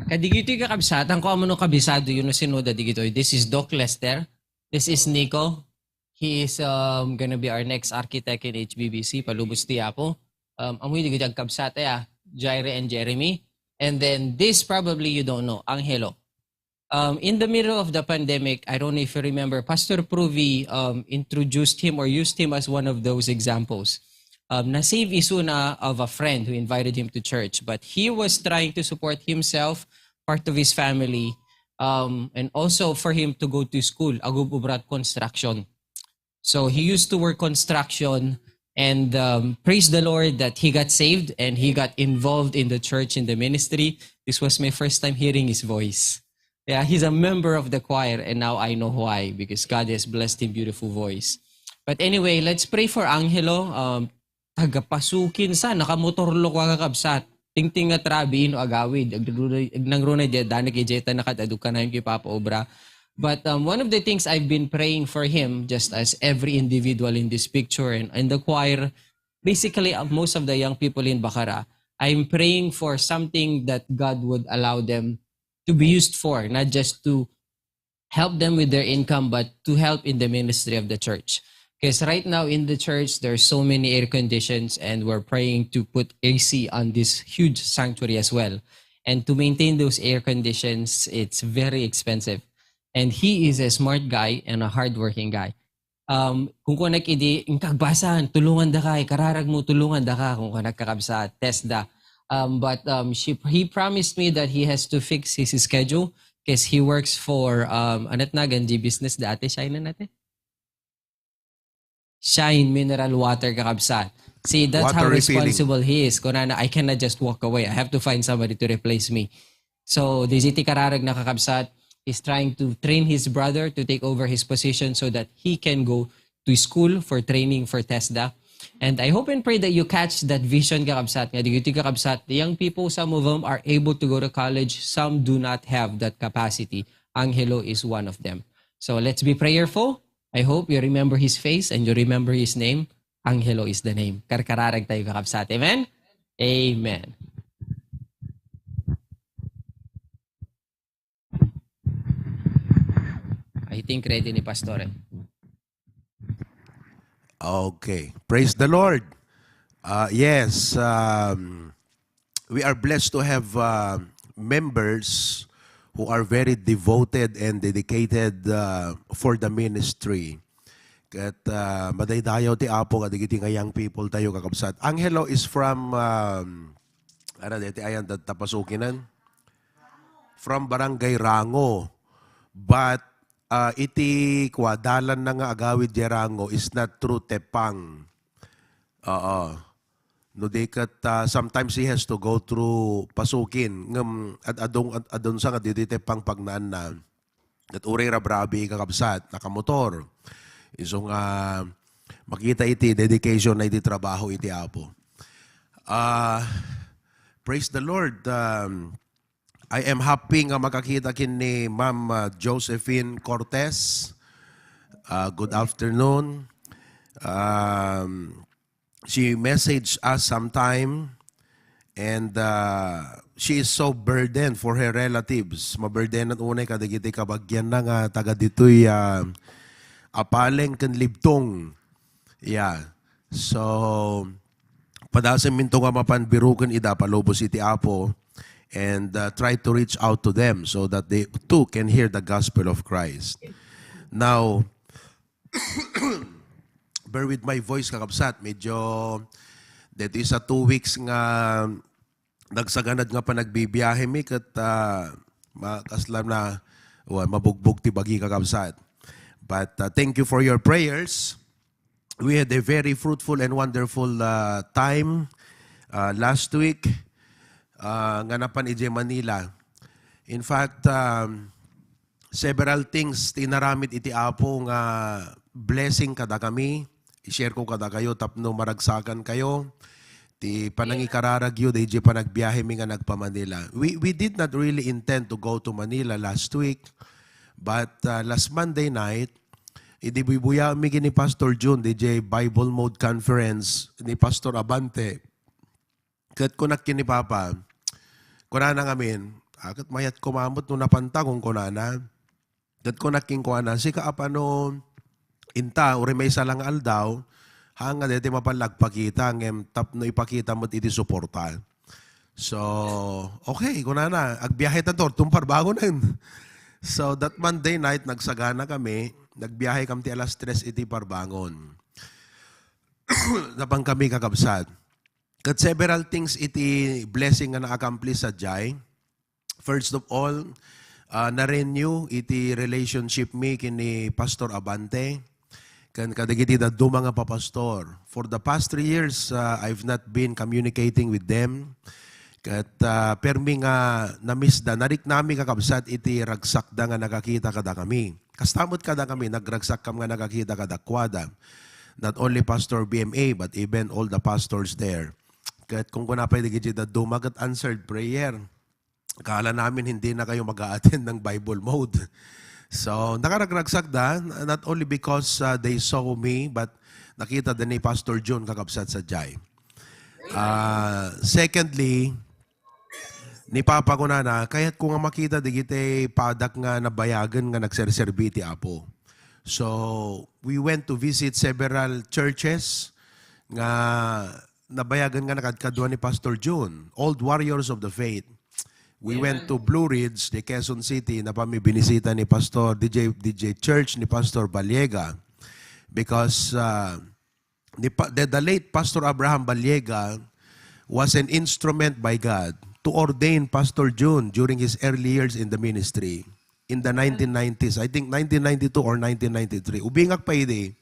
Kadigito yung kakabsatan ko amo no kabisado yun no sinoda digito. This is Doc Lester. This is Nico. He is gonna be our next architect in HBBC, Palubos Tiapo. Amoy di ko kabsate Jaire and Jeremy. And then this probably you don't know, Angelo. In the middle of the pandemic, I don't know if you remember, Pastor Pruvi introduced him or used him as one of those examples. Na-save isuna of a friend who invited him to church, but he was trying to support himself, part of his family, and also for him to go to school, Agub Ubrat Construction. So he used to work construction, and praise the Lord that he got saved and he got involved in the church, in the ministry. This was my first time hearing his voice. Yeah, he's a member of the choir, and now I know why, because God has blessed him beautiful voice. But anyway, let's pray for Angelo. Tagapasukin sa nakamotorlo ka kakabsat. Tingting at rabi ino agawid. Nagrunay diya, dani kay Jeta nakatadukan na yung kay Papa Obra. But one of the things I've been praying for him, just as every individual in this picture and in the choir, basically most of the young people in Bacara, I'm praying for something that God would allow them to be used for, not just to help them with their income, but to help in the ministry of the church. Because right now in the church, there's so many air conditions, and we're praying to put AC on this huge sanctuary as well. And to maintain those air conditions, it's very expensive. And he is a smart guy and a hardworking guy. Kung kunak idi, ingkagbasan, tulungan da ka, kararag mo, tulungan da ka, kung kunak kakabsa, TESDA. But he promised me that he has to fix his schedule because he works for, anat na, ganji business dati, Shine na natin? Shine Mineral Water kakabsat. See, that's Water how refilling. responsible he is. Kunana, I cannot just walk away. I have to find somebody to replace me. So, Diziti Kararag na kakabsat is trying to train his brother to take over his position so that he can go to school for training for TESDA. And I hope and pray that you catch that vision kakabsat. Nga digiti kakabsat, the young people, some of them are able to go to college. Some do not have that capacity. Angelo is one of them. So, let's be prayerful. I hope you remember his face and you remember his name. Angelo is the name. Karkararag tayo kakabsat. Amen? Amen. I think ready ni Pastor. Okay. Praise the Lord. Yes, we are blessed to have members who are very devoted and dedicated for the ministry. Kat madaydayaw ti Apo kadigiti nga young people tayo kakabsat. Angelo is from deti ayan tapasukinan from Barangay Rango. But iti kwadalan na nga agawid di Rango is not through Tepang. No dekat sometimes he has to go through Pasukin ngam adon sa nga diti Tepang pagnaan na at uray rabrabi kakabsat nakamotor. Iso nga makita iti dedication na iti trabaho iti Apo. Praise the Lord. I am happy nga makakita kin ni Ma'am Josephine Cortez. Good afternoon. She messaged us sometime and she is so burdened for her relatives. Maburden at unay kadigiti kabagyan na nga taga ditoy apaleng kan libtong. Yeah. So padasan minto nga mapanbirukan ida palubos iti Apo and try to reach out to them so that they too can hear the gospel of Christ. Now, bear with my voice kakabsat. Medyo dito isa 2 weeks nga nagsaganad nga pa nagbibiyahe mi kat makaslam na mabugbog ti bagi kakabsat. But thank you for your prayers. We had a very fruitful and wonderful time last week nga napan ije Manila. In fact, several things tinaramit iti Apo nga blessing kada kami. I-share ko kada kayo tapno maragsakan kayo. Ti panangikararagyo di ije panagbiyahe mi nga nagpa Manila. We did not really intend to go to Manila last week. But last Monday night, idibubuya mi ni Pastor June, DJ Bible Mode Conference, ni Pastor Abante. Kat kunak ni Papa, kunana ngamin, akat mayat kumamot no napanta kung kunana, kat ko naking kuha na, sika apano, inta, uri may salang aldaw, hanga deti mapalagpakita, ngem tap no ipakita mo iti suporta. So, okay, kuna na, agbiyahe tantor, tumpar bago na yun. So, that Monday night, nagsagana kami, nagbiyahe kami ti alas 3 iti parbangon. Napang kami kakabsat. Kat several things iti blessing nga na-accomplish sa Jai. First of all, na-renew iti relationship mi kini Pastor Abante. Kan kadagiti da mga papastor. For the past 3 years, I've not been communicating with them. Kat permi nga na-miss da, narik nami kakabsat iti ragsak da nga nakakita kada kami. Kastamot kada kami, nagragsak kam nga nakakita kada kwada. Not only Pastor BMA, but even all the pastors there. Kat kung kunapay digiti da dumagat answered prayer, akala namin hindi na kayo mag-a-attend ng Bible mode. So, nakaragragsak da, not only because they saw me, but nakita din ni Pastor John kakabsat sa Jai. Secondly, ni Papa ko na, kaya't kung nga makita digiti padak nga nabayagan nga nagserserbi ti Apo. So, we went to visit several churches nga nabayagan nga nakadkadwa ni Pastor John, Old Warriors of the Faith. We went to Blue Ridge, the Quezon City, na binisita ni Pastor DJ Church ni Pastor Baliega. Because the late Pastor Abraham Baliega was an instrument by God to ordain Pastor John during his early years in the ministry in the 1990s. I think 1992 or 1993. Ubingak pa ide,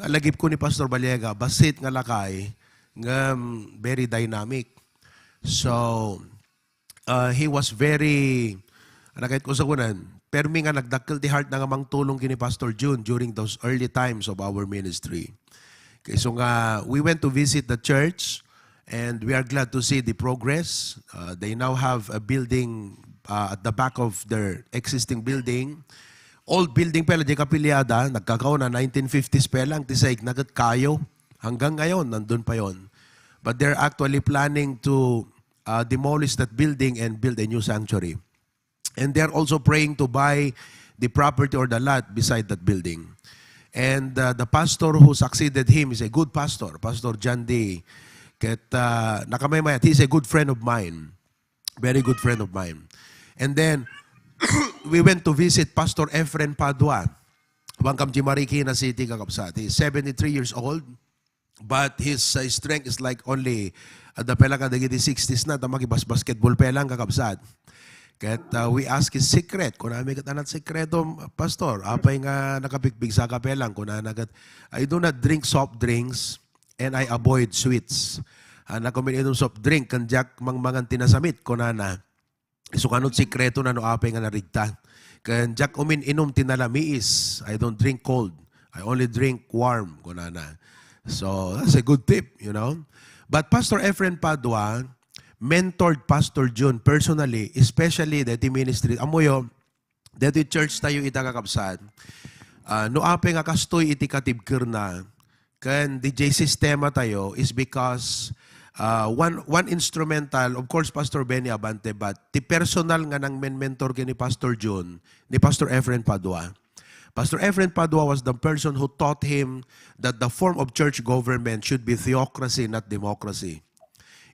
lagip ko ni Pastor Baliega, basit nga lakay, nga very dynamic. So, he was very, nakait ko sa kunan, permi nga nagdakkel ti heart na nga mang tulong kini Pastor June during those early times of our ministry. Okay, so nga, we went to visit the church and we are glad to see the progress. They now have a building at the back of their existing building. Old building pala, di kapilyada, nagkakaon na 1950s pa lang, tisaig nagat kayo. Hanggang ngayon, nandun pa yon. But they're actually planning to demolish that building and build a new sanctuary. And they're also praying to buy the property or the lot beside that building. And the pastor who succeeded him is a good pastor, Pastor John D. Nakamaymay, he's a good friend of mine. Very good friend of mine. And then, we went to visit Pastor Efren Padua. Bangkam Marikina City, kakapsat. He's 73 years old, but his strength is like only the pela kadagiti 60s na, tamagibas basketball pelang kakapsat. Kaya we ask his secret. Kung namin katanat sekreto, Pastor, apay nga nakapikbig sa kapelang. Kung nagat, I do not drink soft drinks and I avoid sweets. Nakumin soft drink, kanjak mangan tinasamit. Kung na, so kanot sekreto na no apay nga narigta. Kanjak inom tinalamiis. I don't drink cold. I only drink warm. Kung na. So that's a good tip, you know. But Pastor Efren Padua mentored Pastor John personally, especially dati ministry. Amoyo, dati church tayo itakakapsat. No ape nga kastoy iti katibkir na, kan DJ sistema tayo is because one instrumental, of course, Pastor Benny Abante, but ti personal nga nang mentor ni Pastor John, ni Pastor Efren Padua. Pastor Efren Padua was the person who taught him that the form of church government should be theocracy, not democracy.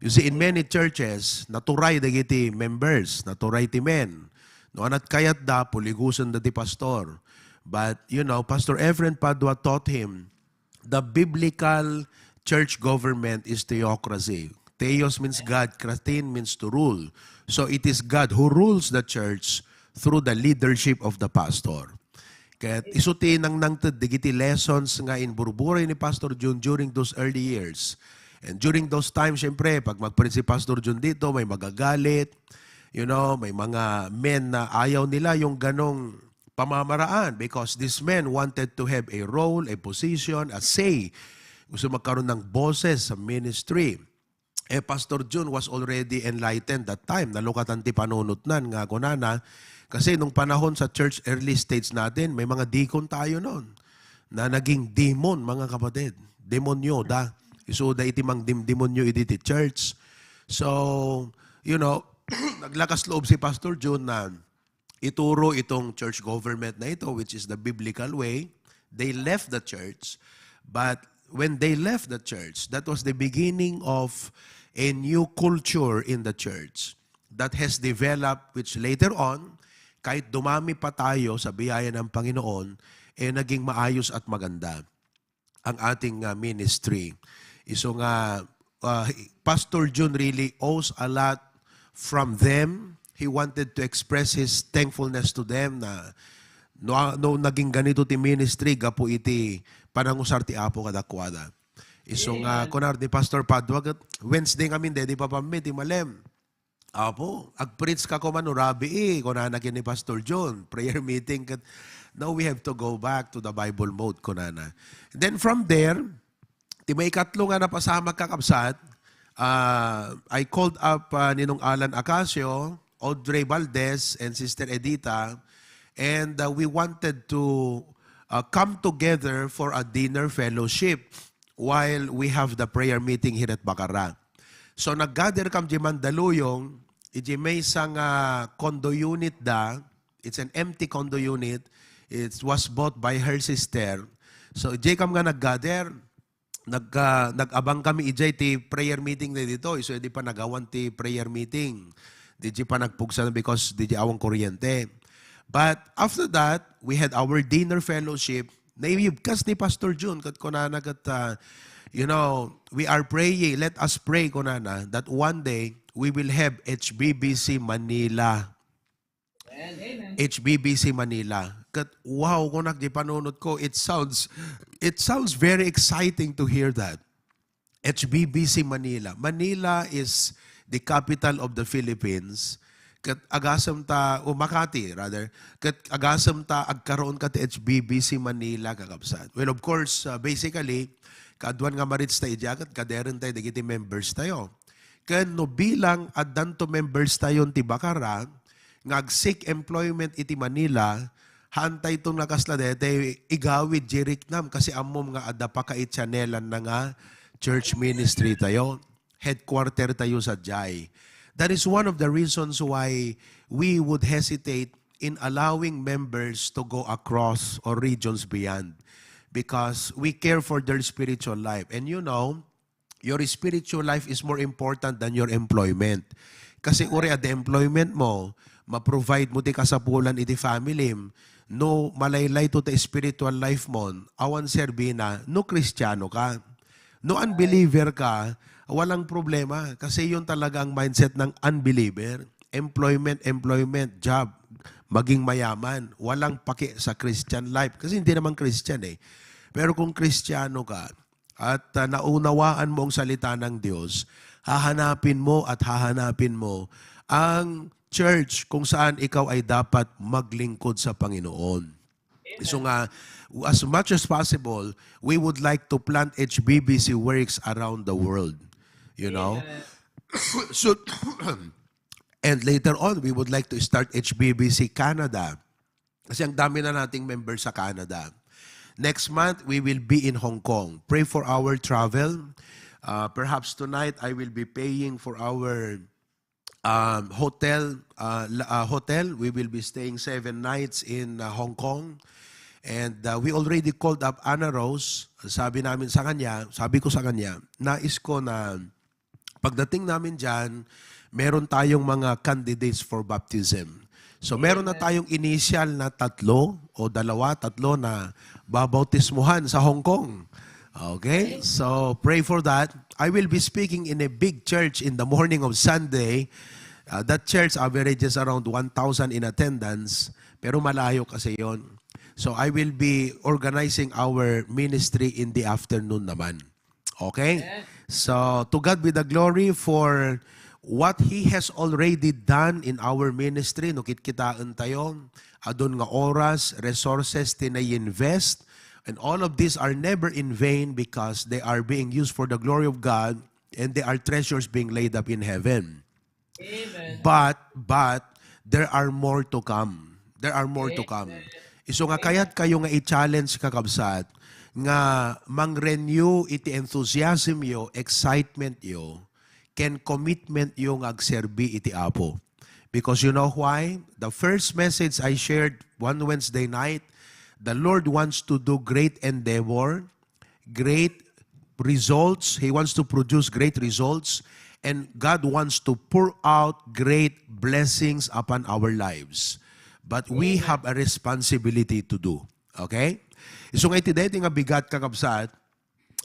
You see, in many churches, naturay dagiti members, naturay ti men. No anat kayat da, puligusan da ti pastor. But, you know, Pastor Efren Padua taught him the biblical church government is theocracy. Theos means God, kratin means to rule. So it is God who rules the church through the leadership of the pastor. Kaya isuti nang digiti lessons nga in burburay ni Pastor June during those early years. And during those times, syempre, pag magpalit si Pastor June dito, may magagalit, you know, may mga men na ayaw nila yung ganong pamamaraan because these men wanted to have a role, a position, a say. Gusto magkaroon ng boses sa ministry. Pastor June was already enlightened that time. Nalukatan ti panunutnan nga kunana. Kasi nung panahon sa church early stage natin, may mga deacon tayo noon na naging demon, mga kapatid. Demonyo, da. So, da iti mang demonyo iti church. So, you know, naglakas loob si Pastor June na ituro itong church government na ito, which is the biblical way. They left the church, but when they left the church, that was the beginning of a new culture in the church that has developed, which later on, kahit dumami pa tayo sa biyaya ng Panginoon, naging maayos at maganda ang ating ministry. So nga, Pastor June really owes a lot from them. He wanted to express his thankfulness to them na no naging ganito ti ministry, gapo iti panangusar ti Apo kadakwada. So nga, kunar ni Pastor Padwag, Wednesday kami, di pa pamit, malem. Apo, ag-preach ka ko man, rabi kunana ni Pastor John, prayer meeting. Now we have to go back to the Bible mode, kunana. Then from there, ti may katlo nga napasama kakabsat, I called up Ninong Alan Acacio, Audrey Valdez, and Sister Edita, and we wanted to come together for a dinner fellowship while we have the prayer meeting here at Bacara. So nag-gather kam di Mandaluyong, iti may isang condo unit da, it's an empty condo unit, it was bought by her sister. So iti kam nga nag-gather, nag-abang kami iti ti prayer meeting na dito, so di pa nagawan ti prayer meeting, di pa nagpugsa because di awang kuryente. But after that, we had our dinner fellowship, naibigkas ni Pastor June, kat kunana kat, we are praying, let us pray kunana, that one day, we will have HBBC Manila. Amen. HBBC Manila. Kat, wow, kung di panunod ko, it sounds very exciting to hear that. HBBC Manila. Manila is the capital of the Philippines. Kat agasam ta, o Makati rather, kat agasam ta agkaroon ka ti HBBC Manila kakabsat. Well, of course, basically, kaadwan nga marits tayo diyagat, kaderin tayo, digiti members tayo. Kan no bilang addanto members tayo ti Bacara, ngag-seek employment iti Manila, hantay itong nakaslade, igawid jiriknam, kasi amom nga adda pa ka itchanelan na nga church ministry tayo. Headquarter tayo sa Jai. That is one of the reasons why we would hesitate in allowing members to go across or regions beyond, because we care for their spiritual life. And your spiritual life is more important than your employment. Kasi uri at the employment mo, ma-provide mo ti kasapulan iti family, no malaylay to the spiritual life mo, awan serbi na, no Kristiyano ka, no unbeliever ka, walang problema. Kasi yun talaga ang mindset ng unbeliever. Employment, job, maging mayaman. Walang paki sa Christian life. Kasi hindi naman Christian eh. Pero kung Kristiyano ka at naunawaan mo ang salita ng Diyos, hahanapin mo ang church kung saan ikaw ay dapat maglingkod sa Panginoon. Amen. So nga, as much as possible, we would like to plant HBBC works around the world. So, and later on, we would like to start HBBC Canada. Kasi ang dami na nating members sa Canada. Next month, we will be in Hong Kong. Pray for our travel. Perhaps tonight, I will be paying for our hotel. We will be staying 7 nights in Hong Kong. And we already called up Anna Rose. Sabi ko sa kanya, nais ko na pagdating namin dyan, meron tayong mga candidates for baptism. So meron na tayong initial na 3 o 2, 3 na babautismuhan sa Hong Kong. Okay? So pray for that. I will be speaking in a big church in the morning of Sunday. That church averages around 1,000 in attendance, pero malayo kasi yon. So I will be organizing our ministry in the afternoon naman. Okay? So to God be the glory for what He has already done in our ministry. Nukit-kitaan tayo. Adon nga oras, resources, tinay-invest. And all of these are never in vain because they are being used for the glory of God and they are treasures being laid up in heaven. Amen. But there are more to come. There are more to come. So nga kaya't kayo nga i-challenge kakabsat nga mang-renew iti enthusiasm yo, excitement yo, ken commitment yo nga agserbi iti Apo. Because you know why? The first message I shared one Wednesday night, the Lord wants to do great endeavor, great results. He wants to produce great results. And God wants to pour out great blessings upon our lives. But we have a responsibility to do. Okay? So ngayon today, nga bigat kakabsat,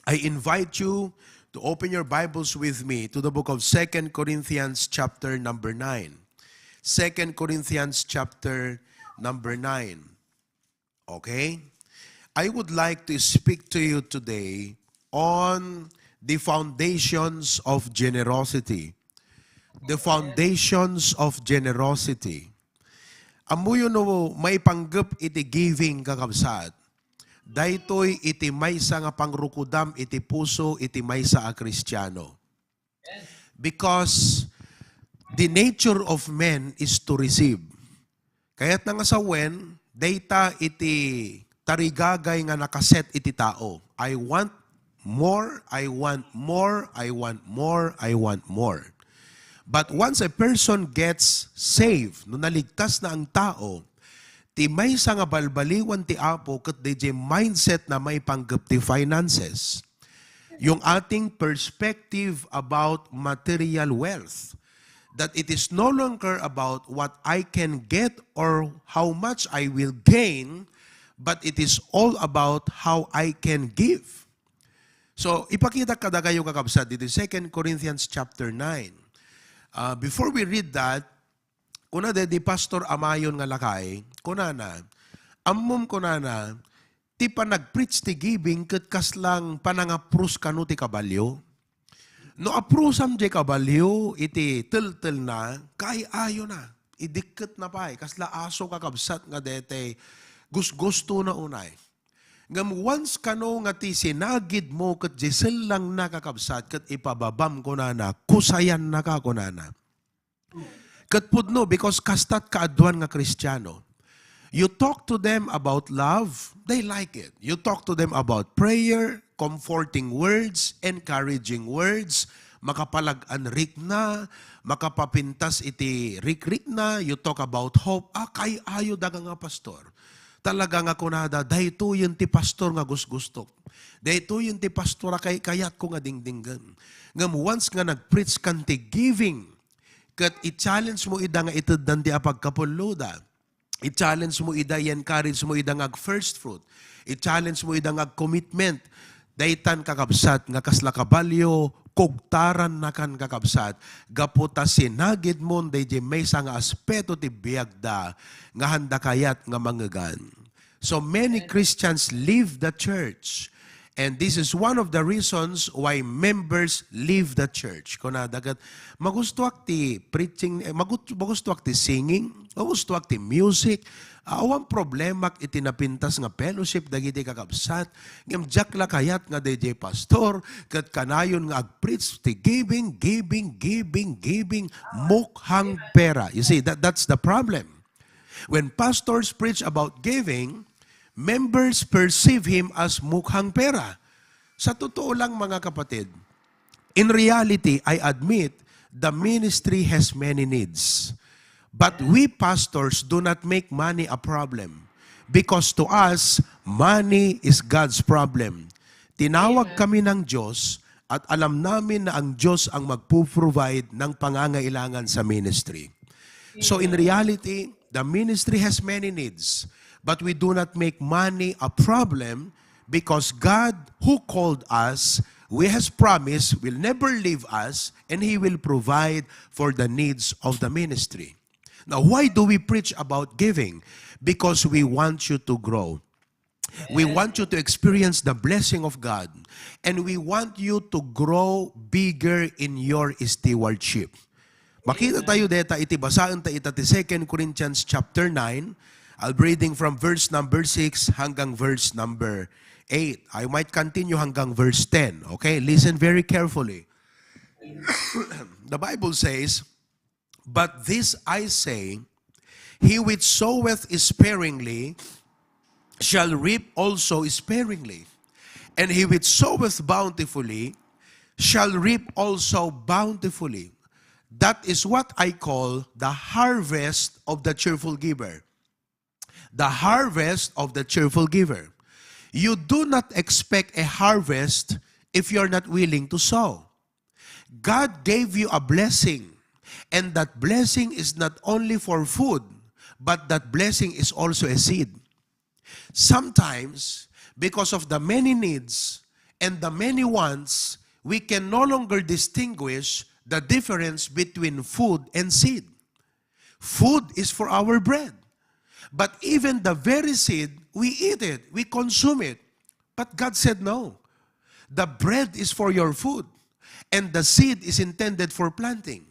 I invite you to open your Bibles with me to the book of 2 Corinthians chapter number 9. 2 Corinthians chapter number 9. Okay? I would like to speak to you today on the foundations of generosity. The foundations of generosity. Amuyo no may panggap iti giving kakabsat. Daytoy iti maysa nga pangrukudam iti puso iti maysa a Kristiyano. Because the nature of men is to receive. Kaya't nga sa wen, data iti tarigagay nga nakaset iti tao. I want more, I want more, I want more, I want more. But once a person gets saved, no naligtas na ang tao, ti may nga balbaliwan ti Apo kat DJ mindset na may panggap ti finances. Yung ating perspective about material wealth. That it is no longer about what I can get or how much I will gain, but it is all about how I can give. So, ipakita kada kayo kakabsat dito 2 Corinthians chapter 9. Before we read that, kuna di Pastor Amayon nga lakay, kuna na, ammom kuna na, ti pa nag-preach ti giving kat kaslang panangaprus kanu ti kabalyo. No aprusam di kabalyo, iti tel-tel na, kay ayo na, idikit na pa kasla aso kakabsat nga dete, gusto na unay. Ngam once kano nga ti sinagid mo kat jisel lang nakakabsat kat ipababam ko na kusayan na ka ko na. Kat pudno, because kastat kaadwan nga Kristiyano. You talk to them about love, they like it. You talk to them about prayer, comforting words, encouraging words, makapalag-an rik na, makapapintas iti rik-rik na, you talk about hope, kay ayo daga nga pastor. Talaga nga kunada, dahito yun ti pastor nga gusto. Dahito yun ti pastor kay kayat ko nga dingdinggan. Ngam once nga nag-preach kan ti giving, kat i-challenge mo ida nga itid danti apagkapuluda. I-challenge mo ida, i-encourage mo ida nga first fruit. I-challenge mo ida nga commitment. Daytan kakabsat nga kasla kabalyo, kugtaran na kan kakabsat. Gaputa sinagid mo, daydi may nga aspeto ti biyagda, nga handa kayat nga mangagan. So many Christians leave the church. And this is one of the reasons why members leave the church. Kuna dagat magustuak ti preaching, magustuak ti singing, magustuak ti music. Awan problema iti napintas nga fellowship dagiti kakabsat. Ngem jak la kayat nga DJ pastor ket kanayon nga agpreach ti giving, mukhang pera. You see, that's the problem. When pastors preach about giving, members perceive him as mukhang pera. Sa totoo lang mga kapatid, in reality, I admit, the ministry has many needs. But we pastors do not make money a problem. Because to us, money is God's problem. Tinawag kami ng Diyos at alam namin na ang Diyos ang magpo-provide ng pangangailangan sa ministry. So in reality, the ministry has many needs. But we do not make money a problem because God who called us, we has promised, will never leave us and He will provide for the needs of the ministry. Now, why do we preach about giving? Because we want you to grow. We want you to experience the blessing of God. And we want you to grow bigger in your stewardship. Makita tayo deta, iti basaan ta ita ti 2 Corinthians chapter 9. I'll be reading from verse number 6 hanggang verse number 8. I might continue hanggang verse 10. Okay? Listen very carefully. The Bible says, "But this I say, he which soweth sparingly shall reap also sparingly, and he which soweth bountifully shall reap also bountifully. That is what I call the harvest of the cheerful giver. The harvest of the cheerful giver. You do not expect a harvest if you're not willing to sow. God gave you a blessing, and that blessing is not only for food, but that blessing is also a seed. Sometimes, because of the many needs and the many wants, we can no longer distinguish the difference between food and seed. Food is for our bread. But even the very seed, we eat it, we consume it. But God said no. The bread is for your food, and the seed is intended for planting.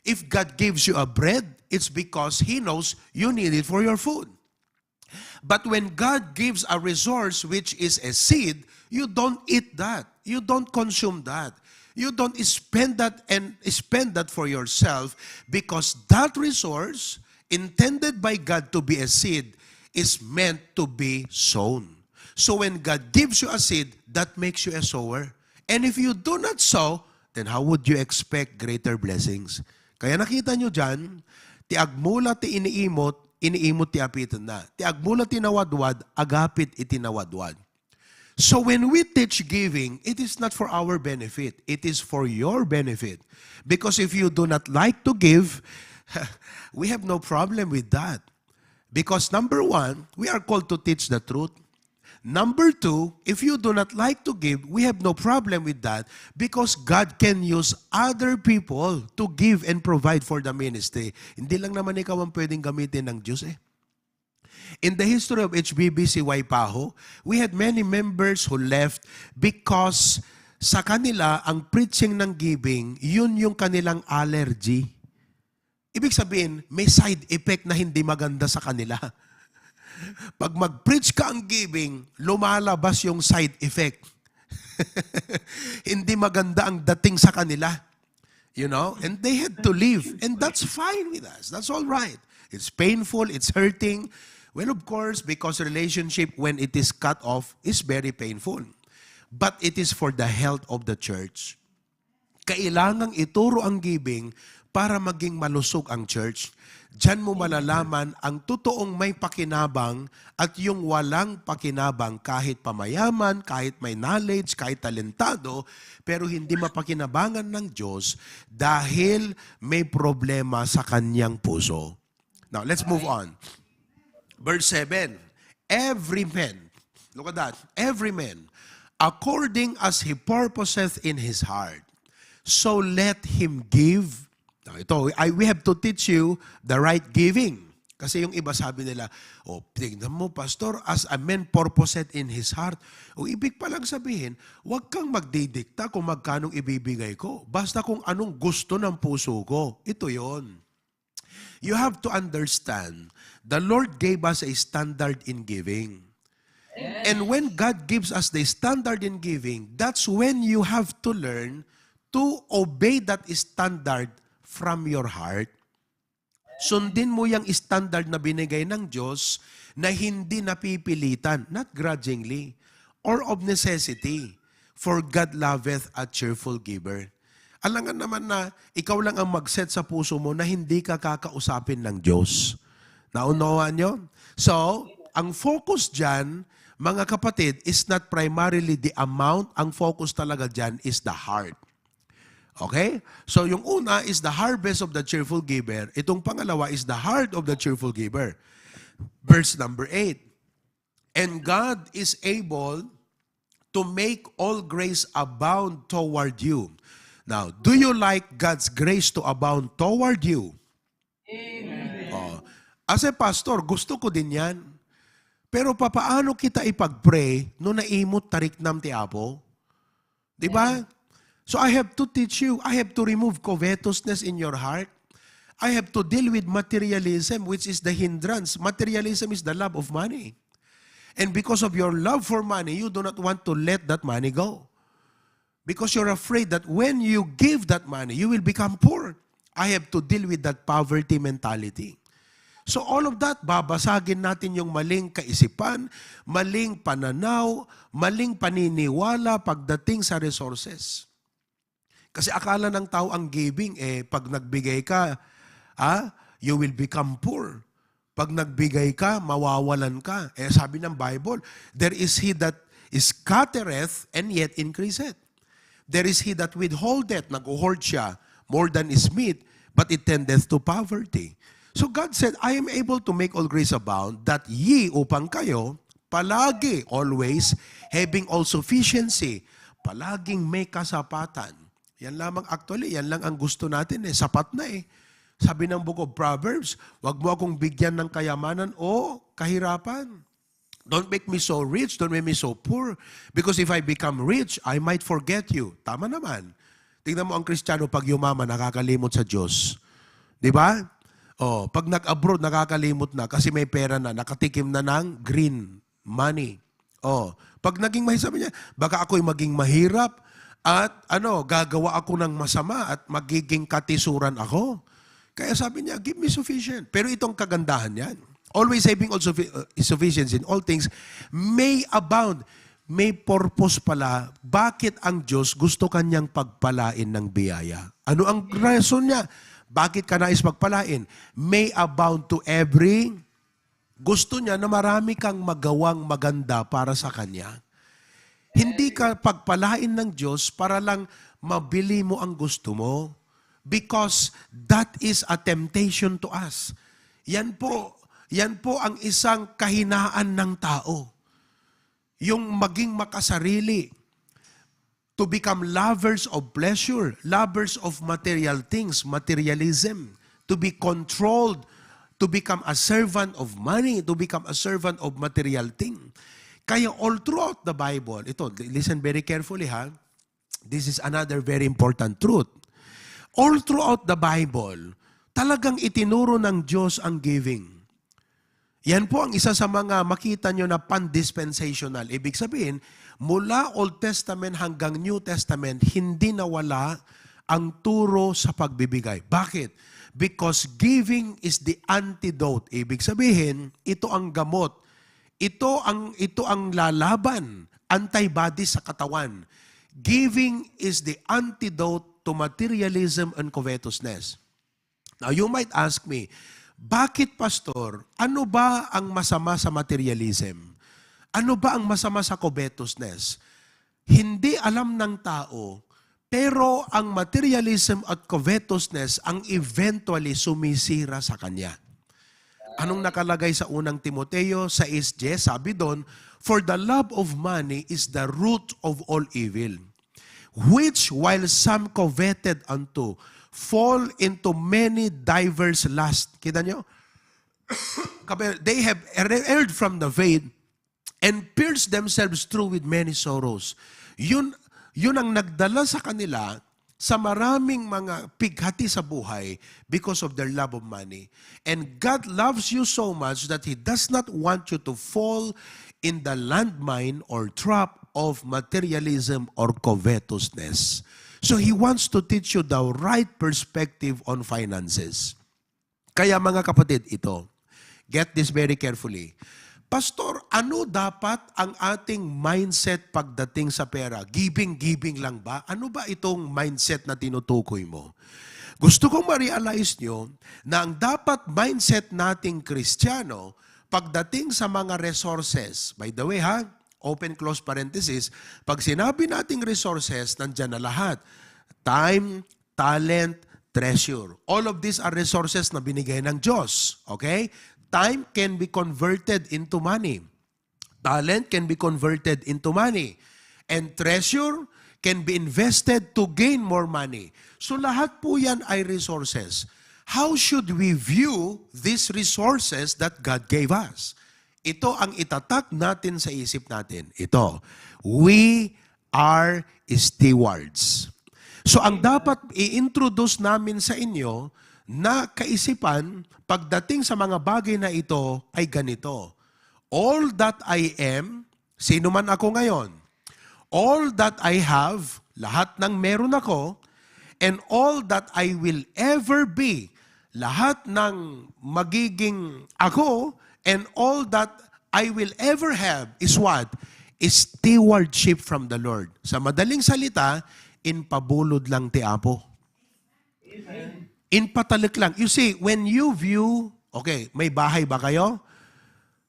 If God gives you a bread, it's because He knows you need it for your food. But when God gives a resource which is a seed, you don't eat that. You don't consume that. You don't spend that and spend that for yourself, because that resource intended by God to be a seed is meant to be sown. So when God gives you a seed, that makes you a sower. And if you do not sow, then how would you expect greater blessings? Kaya nakita nyo dyan, ti agmula ti iniimot ti apitan na. Ti agmula ti nawadwad, agapit iti nawadwad. So when we teach giving, it is not for our benefit. It is for your benefit. Because if you do not like to give, we have no problem with that. Because number one, we are called to teach the truth. Number two, if you do not like to give, we have no problem with that, because God can use other people to give and provide for the ministry. Hindi lang naman ikaw ang pwedeng gamitin ng Diyos eh. In the history of HBBC Waipaho, we had many members who left because sa kanila, ang preaching ng giving, yun yung kanilang allergy. Ibig sabihin, may side effect na hindi maganda sa kanila. Pag mag-preach ka ang giving, lumalabas yung side effect. Hindi maganda ang dating sa kanila. You know? And they had to leave. And that's fine with us. That's all right. It's painful. It's hurting. Well, of course, because relationship, when it is cut off, is very painful. But it is for the health of the church. Kailangang ituro ang giving para maging malusog ang church. Diyan mo malalaman ang totoong may pakinabang at yung walang pakinabang, kahit pamayaman, kahit may knowledge, kahit talentado, pero hindi mapakinabangan ng Diyos dahil may problema sa kanyang puso. Now, let's move on. Verse 7, every man, look at that, every man, according as he purposeth in his heart, so let him give. Now, we have to teach you the right giving. Kasi yung iba sabi nila, tingnan mo, Pastor, as a man purposeth in his heart. O ibig palang sabihin, huwag kang magdidikta kung magkanong ibibigay ko. Basta kung anong gusto ng puso ko. Ito yon. You have to understand, the Lord gave us a standard in giving. And when God gives us the standard in giving, that's when you have to learn to obey that standard from your heart. Sundin mo yung standard na binigay ng Diyos na hindi napipilitan, not grudgingly, or of necessity, for God loveth a cheerful giver. Alangan naman na ikaw lang ang mag-set sa puso mo na hindi ka kakausapin ng Diyos. Naunawaan nyo? So, ang focus dyan, mga kapatid, is not primarily the amount. Ang focus talaga dyan is the heart. Okay? So yung una is the harvest of the cheerful giver. Itong pangalawa is the heart of the cheerful giver. Verse number 8. And God is able to make all grace abound toward you. Now, do you like God's grace to abound toward you? Amen. As a pastor, gusto ko din yan. Pero papaano kita ipag-pray no naimot tarik nam ti Apo? Diba? So I have to teach you. I have to remove covetousness in your heart. I have to deal with materialism, which is the hindrance. Materialism is the love of money. And because of your love for money, you do not want to let that money go. Because you're afraid that when you give that money, you will become poor. I have to deal with that poverty mentality. So all of that, babasagin natin yung maling kaisipan, maling pananaw, maling paniniwala pagdating sa resources. Kasi akala ng tao ang giving, pag nagbigay ka, you will become poor. Pag nagbigay ka, mawawalan ka. Sabi ng Bible, there is he that scattereth and yet increaseth. There is he that withholdeth, nag-hoard siya, more than is meet, but it tendeth to poverty. So God said, I am able to make all grace abound, that ye, upang kayo, palagi, always, having all sufficiency, palaging may kasapatan. Yan lamang actually, yan lang ang gusto natin sapat na Sabi ng Book of Proverbs, wag mo akong bigyan ng kayamanan o kahirapan. Don't make me so rich, don't make me so poor. Because if I become rich, I might forget you. Tama naman. Tingnan mo ang Kristiyano, pag yumaman, nakakalimot sa Diyos. Di ba? Pag nag-abroad, nakakalimot na kasi may pera na, nakatikim na ng green money. Pag naging sabi niya, baka ako'y maging mahirap at gagawa ako ng masama at magiging katisuran ako. Kaya sabi niya, give me sufficient. Pero itong kagandahan yan, always having all sufficiency in all things, may abound. May purpose pala, bakit ang Diyos gusto kanyang pagpalain ng biyaya? Ano ang reason niya? Bakit ka nais pagpalain? May abound to every. Gusto niya na marami kang magawang maganda para sa Kanya. Hindi ka pagpalain ng Diyos para lang mabili mo ang gusto mo. Because that is a temptation to us. Yan po ang isang kahinaan ng tao. Yung maging makasarili. To become lovers of pleasure, lovers of material things, materialism. To be controlled, to become a servant of money, to become a servant of material thing. Kaya all throughout the Bible, ito, listen very carefully ha, this is another very important truth. All throughout the Bible, talagang itinuro ng Diyos ang giving. Yan po ang isa sa mga makita nyo na pan-dispensational. Ibig sabihin, mula Old Testament hanggang New Testament, hindi nawala ang turo sa pagbibigay. Bakit? Because giving is the antidote. Ibig sabihin, ito ang gamot. Ito ang lalaban, antibody sa katawan. Giving is the antidote to materialism and covetousness. Now, you might ask me, bakit, Pastor, ano ba ang masama sa materialism? Ano ba ang masama sa covetousness? Hindi alam ng tao, pero ang materialism at covetousness ang eventually sumisira sa kanya. Anong nakalagay sa unang Timoteo 6:10? Sabi doon, for the love of money is the root of all evil, which while some coveted unto, fall into many diverse lusts. Kita nyo? They have erred from the faith and pierced themselves through with many sorrows. Yun ang nagdala sa kanila sa maraming mga pighati sa buhay because of their love of money. And God loves you so much that He does not want you to fall in the landmine or trap of materialism or covetousness. So He wants to teach you the right perspective on finances. Kaya mga kapatid, ito, get this very carefully. Pastor, ano dapat ang ating mindset pagdating sa pera? Giving lang ba? Ano ba itong mindset na tinutukoy mo? Gusto kong ma-realize nyo na ang dapat mindset nating Kristiyano pagdating sa mga resources. By the way ha, open close parenthesis, pag sinabi nating resources, nandyan na lahat. Time, talent, treasure. All of these are resources na binigay ng Diyos. Okay? Time can be converted into money. Talent can be converted into money. And treasure can be invested to gain more money. So lahat po yan ay resources. How should we view these resources that God gave us? Ito ang itatak natin sa isip natin. Ito, we are stewards. So ang dapat i-introduce namin sa inyo na kaisipan pagdating sa mga bagay na ito ay ganito. All that I am, sino man ako ngayon, all that I have, lahat ng meron ako, and all that I will ever be, lahat ng magiging ako, and all that I will ever have is what? Is stewardship from the Lord. Sa madaling salita, inpabulod lang ti Apo. Inpatalik lang. You see, when you view, okay, may bahay ba kayo?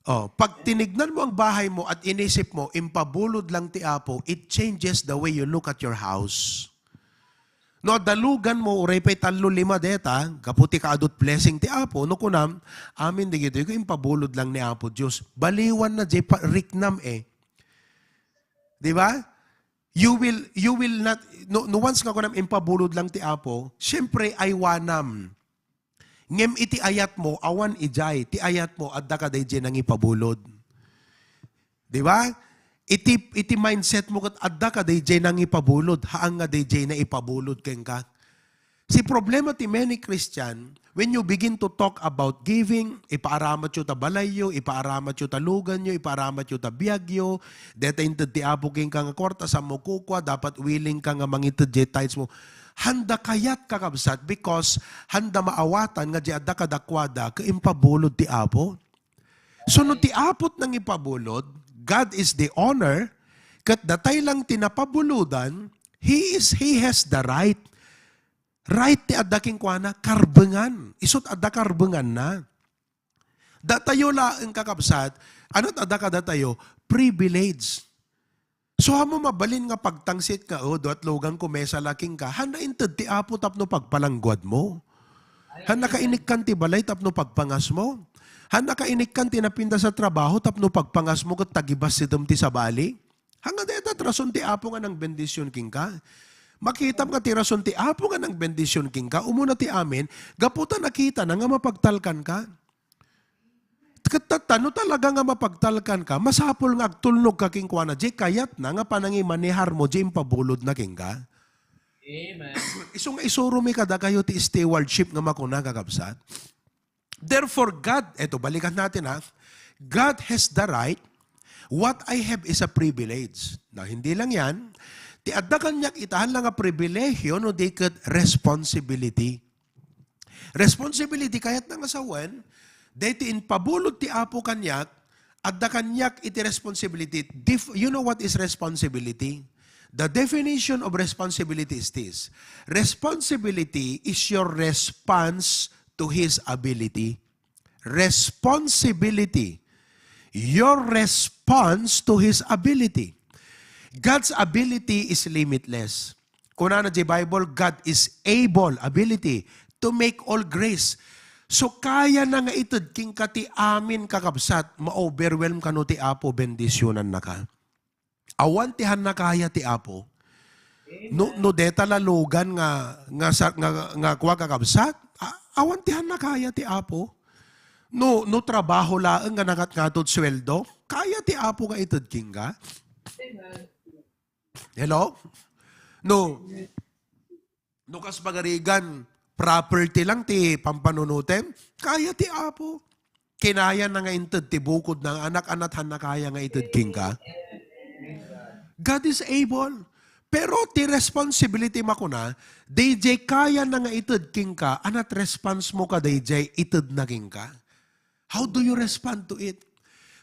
Oh, pag tinignan mo ang bahay mo at inisip mo, impabulod lang ti Apo, it changes the way you look at your house. No, dalugan mo, urepay 3-5 deta, kaputi ka adot blessing ti Apo, no kunam, amin di gito, impabulod lang ni Apo Diyos. Baliwan na di pa, riknam eh. Di ba? You will not, no once nga kunam impabulod lang ti Apo, syempre ay wanam. Ngem iti ayat mo, awan ijay, ti ayat mo, adda ka day nang ipabulod. Di ba? Iti mindset mo kat adda ka day nang ipabulod, haang nga day na ipabulod keng ka. Si problema ti many Christian, when you begin to talk about giving, ipaaramat yu ta balayyo, ipaaramat yu ta lugan nyo, ipaaramat yu ta biyagyo, deta inted ti Apo keng ka nga kwarta sa mo kukwa, dapat willing ka nga mangited je tithes mo. Handa kayat kakabsat because handa maawatan nga di adda kadakwada kaimpabulod ti Apo. So no ti Apot nang ipabulod, God is the owner, kat datay lang tinapabuludan, He has the right. Right ti adda king kuana, karbengan. Isot adda karbengan na. Datayo laeng kakabsat, ano't adda ka datayo? Privilege. So hamo mabalin nga pagtangsit ka, doat logang kumesa laking ka, handa inted ti Apo tapno pagpalanggwad mo. Handa ka inikkan ti balay tapno pagpangas mo. Handa ka inikkan ti napinda sa trabaho tapno pagpangas mo kat tagibas sitem ti sabali. Hanga deta rason ti Apo nga ng bendisyon king ka. Makitam nga ti rason ti Apo nga ng bendisyon king ka, umuna ti amin, gaputa nakita na nga mapagtalkan ka. Katano talaga nga mapagtalkan ka, masapol nga agtulnog ka king kuana, di kayat na nga panangi manihar mo, di impabulod na king ka. Amen. Isong isuro mi kada kayo ti stewardship nga makuna kakabsat. Therefore, God, eto balikan natin ha, God has the right, what I have is a privilege. Na hindi lang yan, ti adda kanyak itahan lang nga pribilehyo no di ket responsibility. Responsibility kayat na nga sawen, dahil inpabulod ti Apo kanyak, adda kanyak iti responsibility. You know what is responsibility? The definition of responsibility is this. Responsibility is your response to His ability. Responsibility. Your response to His ability. God's ability is limitless. Kuna na di Bible, God is able, ability, to make all grace. So kaya na nga itod king kati amin kakabsat, ma-overwhelm ka no ti Apo, bendisyonan na ka. Awantihan na kaya ti Apo. No deta lalugan nga kuwa kakabsat, awantihan na kaya ti Apo. No trabaho laeng nga nakatngatod sweldo, kaya ti Apo nga itod king ka. Hello? No kas pagarigan, property lang ti pampanunutem, kaya ti Apo. Kinaya na nga inted ti bukod ng anak-anathan na kaya nga ited king ka. God is able. Pero ti responsibility makuna, DJ kaya na nga ited king ka, anat response mo ka DJ ited na king ka. How do you respond to it?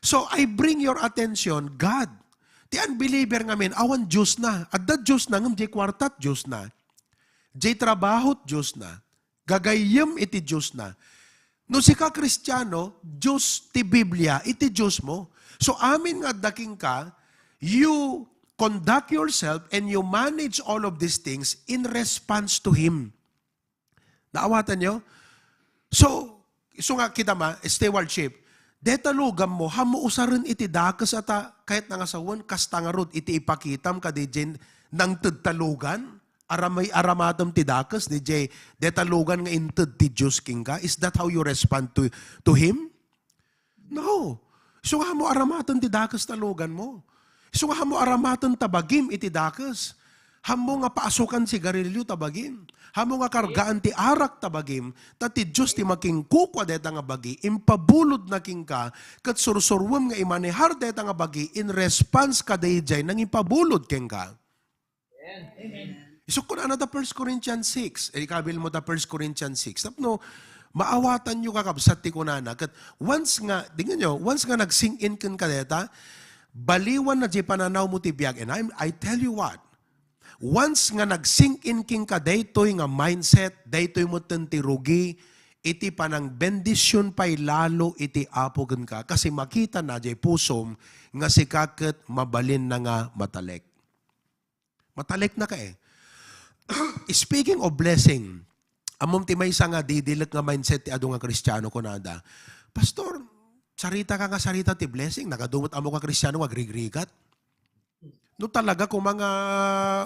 So I bring your attention, God. Ti unbeliever ngamin, awan Diyos na. At that Diyos na, ngam di kwartat Diyos na. Di trabahot Diyos na. Gagayem iti Diyos na. No si ka Kristiyano, Diyos ti Biblia, iti Diyos mo. So amin nga daking ka, you conduct yourself and you manage all of these things in response to Him. Naawatan nyo? So nga kita ma, stewardship, deta lugam mo, hamo usarin iti dakas ata, kahit nangasawan, kastangarod, iti ipakitam ka di jen, nang tagtalugan, aramatam ti dakas, di jay, detalugan nga inted ti Diyos king ka. Is that how you respond to Him? No. So nga mo aramatan ti dakas talugan mo. So nga mo aramatan tabagim iti dakas. Hamo nga paasukan sigarilyo tabagim. Hamo nga kargaan ti arak tabagim. Tati Diyos ti making kukwa deta nga bagi. Impabulod na king ka. Kat sursurwam nga imanihar deta nga bagi. In response ka dayjay nang impabulod king ka. Amen. So kung ano ta 1 Corinthians 6, ikabil mo ta 1 Corinthians 6, tapno, maawatan nyo kakabsat ti kunana. Kat once nga, tingnan nyo, once nga nag-sink in kun kadeta, baliwan na di pananaw mo ti biyag. And I tell you what, once nga nag-sink in king ka, daytoy nga mindset, daytoy mo rugi, iti panang bendisyon pa'y lalo iti apogan ka. Kasi makita na jay pusom nga si kaket mabalin na nga matalek. Matalek na ka eh. Speaking of blessing, amom ti may nga didilit nga mindset ti adu nga Kristiyano ko nada. Pastor, sarita ka nga sarita ti blessing, nagadumot amo ka Kristiyano nga grigrigat. No talaga kung mga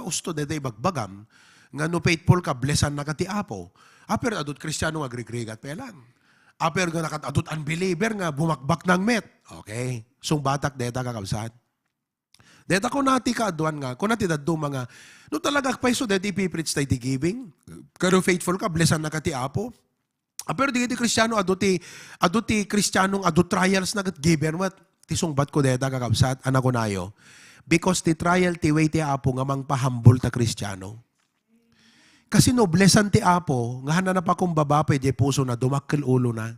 usto dede bagbagam, nga no faithful ka, blessan na ka ti Apo. Aper adot Kristiyano nga grigrigat pelang. Aper nga nakat adot unbeliever nga bumakbak ng met. Okay. So batak deta kakabsat. Deta ko nati kaaduan nga, kung nati daddo mga, no talaga paiso deti ipipreach tayo ti giving. Karo faithful ka, blessan na ka ti Apo. Aper di Kristiyano adot ti Kristiyanong adot trials na kat giver mat. Ti sungbat ko deta kakabsat, anak ko nayo. Because the trial ti way ti Apo nga mangpahambol ta Kristiyano. Kasi no, blessan ti Apo, nga hana na pa kong babapay, di puso na, dumakkel ulo na.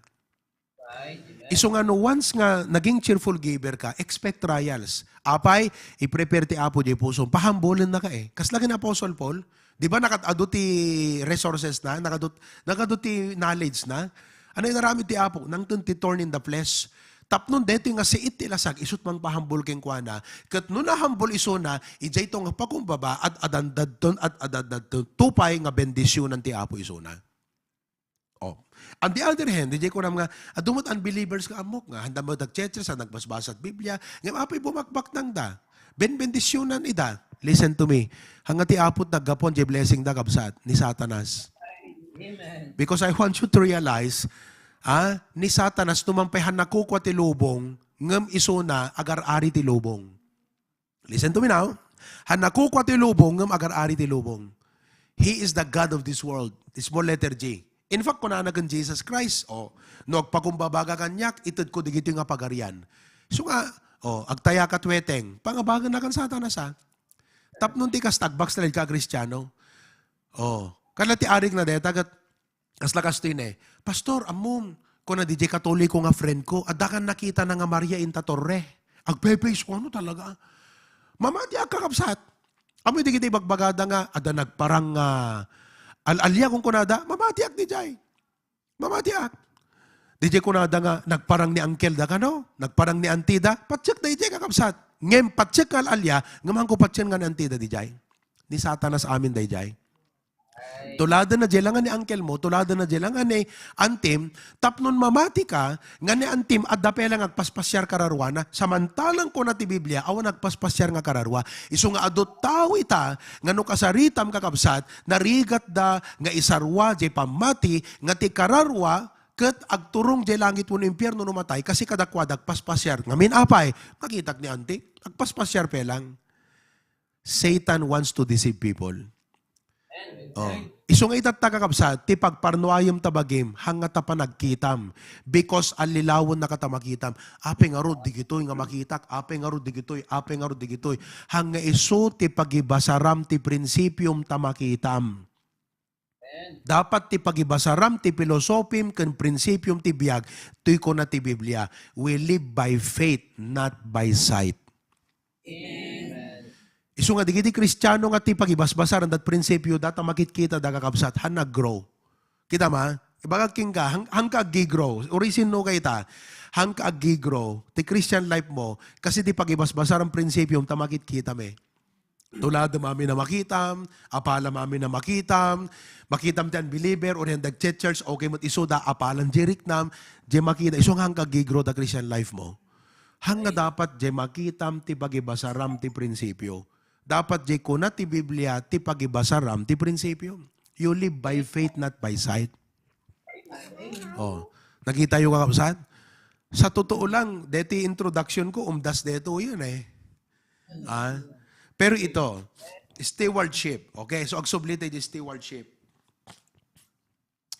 Iso nga no, once nga naging cheerful giver ka, expect trials. Apay, i-prepare ti Apo, di puso, pahambolin na ka eh. Kas lagi na Apostle Paul, di ba nakadado ti resources na, nakadado ti knowledge na, ano yung narami ti Apo, nang ti torn in the flesh, tapnon dito nga si iti lasag, isut mang pahambol keng kuana. Kat no nahambol iso na, ijay to nga pakumbaba at adandadton at adandadton. Tupay nga bendisyon ng ti Apo iso na. Oh. On the other hand, ijay ko na nga, adumot unbelievers ka amok nga, handa mo nagchetcher sa nagbasbasat Biblia, nga apoy bumakbak nang da. Bendisyonan ida. Listen to me. Hanga ti Apot naggapon, jay blessing da kabsat ni Satanas. Amen. Because I want you to realize, ni Satanas tumampayhan na kukwa ti lubong, ngam iso na agar-ari ti lubong. Listen to me now. Han nakukwa ti lubong, ngam agar-ari ti lubong. He is the God of this world. This small letter J. In fact, kung nanagan Jesus Christ, no agpakumbabaga kanyak, itad ko digito nga pagarian. So nga, agtaya katweteng, pangabagan na kan Satanas Tapnon ti kas tagbaks na ka Kristiyano. Kala ti arig na deta, kaslakas tin Pastor, amom, kung na DJ Katoliko nga friend ko, adakan nakita na nga Maria Inta Torre. Agpepeis ko, ano talaga? Mamati kakapsat. Amoy di kita ibagbagada nga, ada nagparang alalya kung kunada, mamatiak di jay. Mamatiak. DJ kunada nga, nagparang ni Uncle da kano, nagparang ni Antida, patsyak da ijay kakapsat. Ngem, patsyak ka alalya, ngamang ko patsyan nga ni Antida di jay. Ni Satanas amin da jay. Tulada na jelangan ni uncle mo, tulada na jelangan ni antim, tapnon mamati ka, nga ni antim, at dapelang agpaspasyar kararwana, samantalang ko na ti Biblia, awan agpaspasyar nga kararwa, iso nga adot tao ita, nga no kasaritam kakabsat, narigat da, nga isarwa, jay pamati, nga ti kararwa, ket agturong jay langit mo no impyerno numatay, kasi kadakwad agpaspasyar, nga minapay, kakitak ni antim, agpaspasyar pelang. Satan wants to deceive people. Isong itatagakabsat, ti pagparnuayam tabagim, hanga ta pa nagkitam. Because alilawon na katamakitam. Ape nga ro, digitoy nga makitak. Ape nga ro, digitoy. Ape nga ro, digitoy. Hanga iso ti pagibasaram ti prinsipyum tamakitam. Dapat ti pagibasaram ti filosofim ken prinsipyum ti biag. Tuy ko na ti Biblia. We live by faith, not by sight. Isu nga digiti Kristiyano nga ti pagibasbasaran dat prinsipyo data makitkita da kakabsat han nag-grow. Kita ma? Ibagag king ka, hang ka agi-grow. Orisin no kay ta, hang ka agi-grow. Ti Christian life mo, kasi ti pagibasbasaran prinsipyo ta makitkita me. Tulad mami na makitam, apala mami na makitam ti unbeliever, or yung dag-church, okay mo't iso da, apalan jiriknam, di makita, iso hang ka agi-grow da Christian life mo. Hang nga dapat di makitam ti pagibasaram ti prinsipyo. Dapat di ko na ti Biblia, ti pagibasaram, ti prinsipyo. You live by faith, not by sight. Nakita yung kakapsat? Sa totoo lang, deti introduction ko, umdas deto yun Pero ito, stewardship. Okay, so agsublite di stewardship.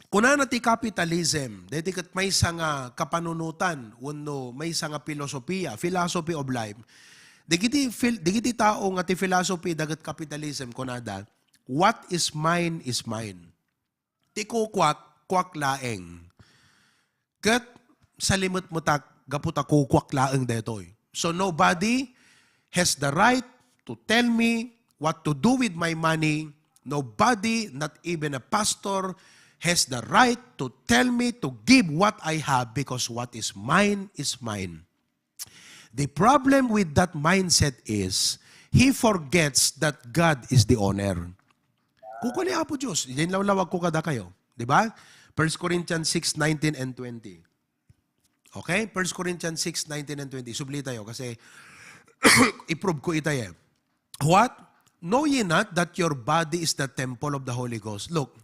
Kuna na ti capitalism, deti kat may nga kapanunutan, uno, may nga filosofiya, philosophy of life. Digiti tao nga ti philosophy dagat capitalism kunada, what is mine is mine. Ti kukwak laeng. Kat salimot mo tak gaputa kukwak laeng detoy. So nobody has the right to tell me what to do with my money. Nobody, not even a pastor, has the right to tell me to give what I have because what is mine is mine. The problem with that mindset is, he forgets that God is the owner. Kuko ni Apo Diyos, yan lawag ko kada kayo. Di ba? 1 Corinthians 6:19 and 20. Okay? 1 Corinthians 6:19 and 20. Subli tayo kasi i-prove ko itay. What? Know ye not that your body is the temple of the Holy Ghost? Look,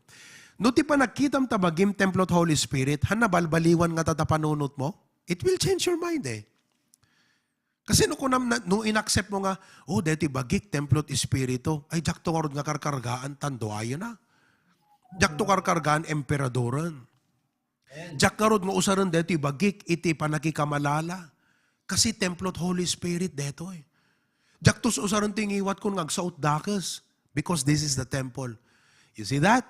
no ti pa nakitam tabagim temple of Holy Spirit, hanabalbaliwan nga tatapanunot mo, it will change your mind eh. Kasi no inaccept mo nga, oh, deti bagik, templot espiritu, ay jak to nga karkargaan, tando ayo na. Jak to karkargaan, emperadoran. Jak karod nga usaran deti bagik, iti panakikamalala. Kasi templot Holy Spirit deto eh. Jak to usaran tingiwat kun ngagsaot dakas, because this is the temple. You see that?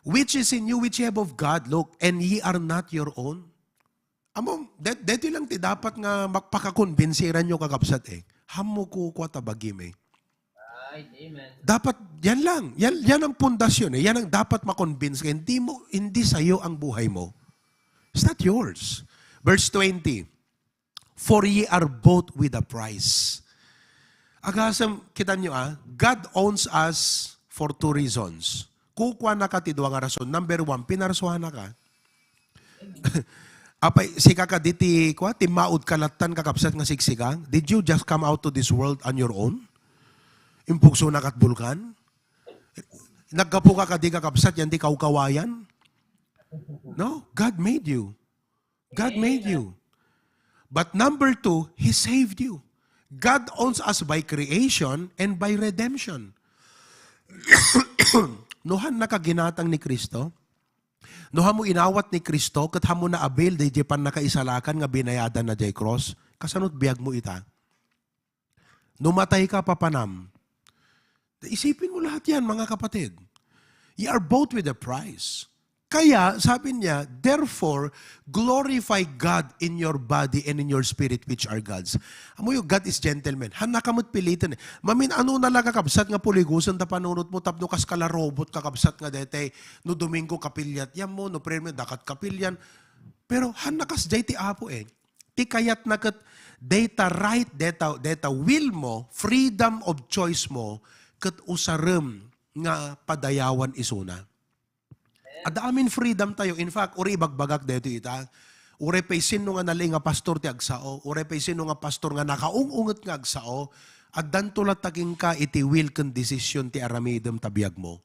Which is in you, which you have of God, look, and ye are not your own. Amo, dito lang ti dapat nga magpakakonbinsiran nyo kakapsat eh. Hamo ko tabagim eh. Right, amen. Dapat, yan lang. Yan ang pundasyon eh. Yan ang dapat makonvince ka. Hindi sa'yo ang buhay mo. It's not yours. Verse 20. For ye are bought with a price. Agasam, kita nyo God owns us for two reasons. Kukwa na ka ti duwa nga rason. Number one, pinarsuhan na ka. Apay, sika ka diti, timaud kalatan kakapsat nga siksigang. Did you just come out to this world on your own? Impugso na kat bulkan? Nagkapo ka di kakapsat, yan di kaukawayan? No, God made you. God made you. But number two, He saved you. God owns us by creation and by redemption. Nuhan nakaginatang ni Kristo, nuhan mo inawat ni Kristo, kat hamo na abil, di jepan nakaisalakan nga binayadan na jay cross, kasanot biyag mo ita. Numatay ka papanam. Isipin mo lahat yan, mga kapatid. You are bought with a price. Kaya, sabi niya, therefore, glorify God in your body and in your spirit which are God's. Amo yung God is gentleman. Hanakamot pilitan. Mamin, ano na lang kakabsat nga puligusan ta panunot mo, tapno kas kala robot kakabsat nga dete, no Domingo kapilyat yan mo, no prayer mo, dakat kapilyan. Pero hanakas jay ti apo eh. Ti kayat na kat, data right, data will mo, freedom of choice mo, kat usarem nga padayawan isuna. At amin freedom tayo. In fact, uri ibagbagak dito ita. Uri pay sino nga nali nga pastor ti agsao. Uri pay sino nga pastor nga nakaungungot nga agsao. At dantulat taking ka iti will kan decision ti aramidem tabiyag mo.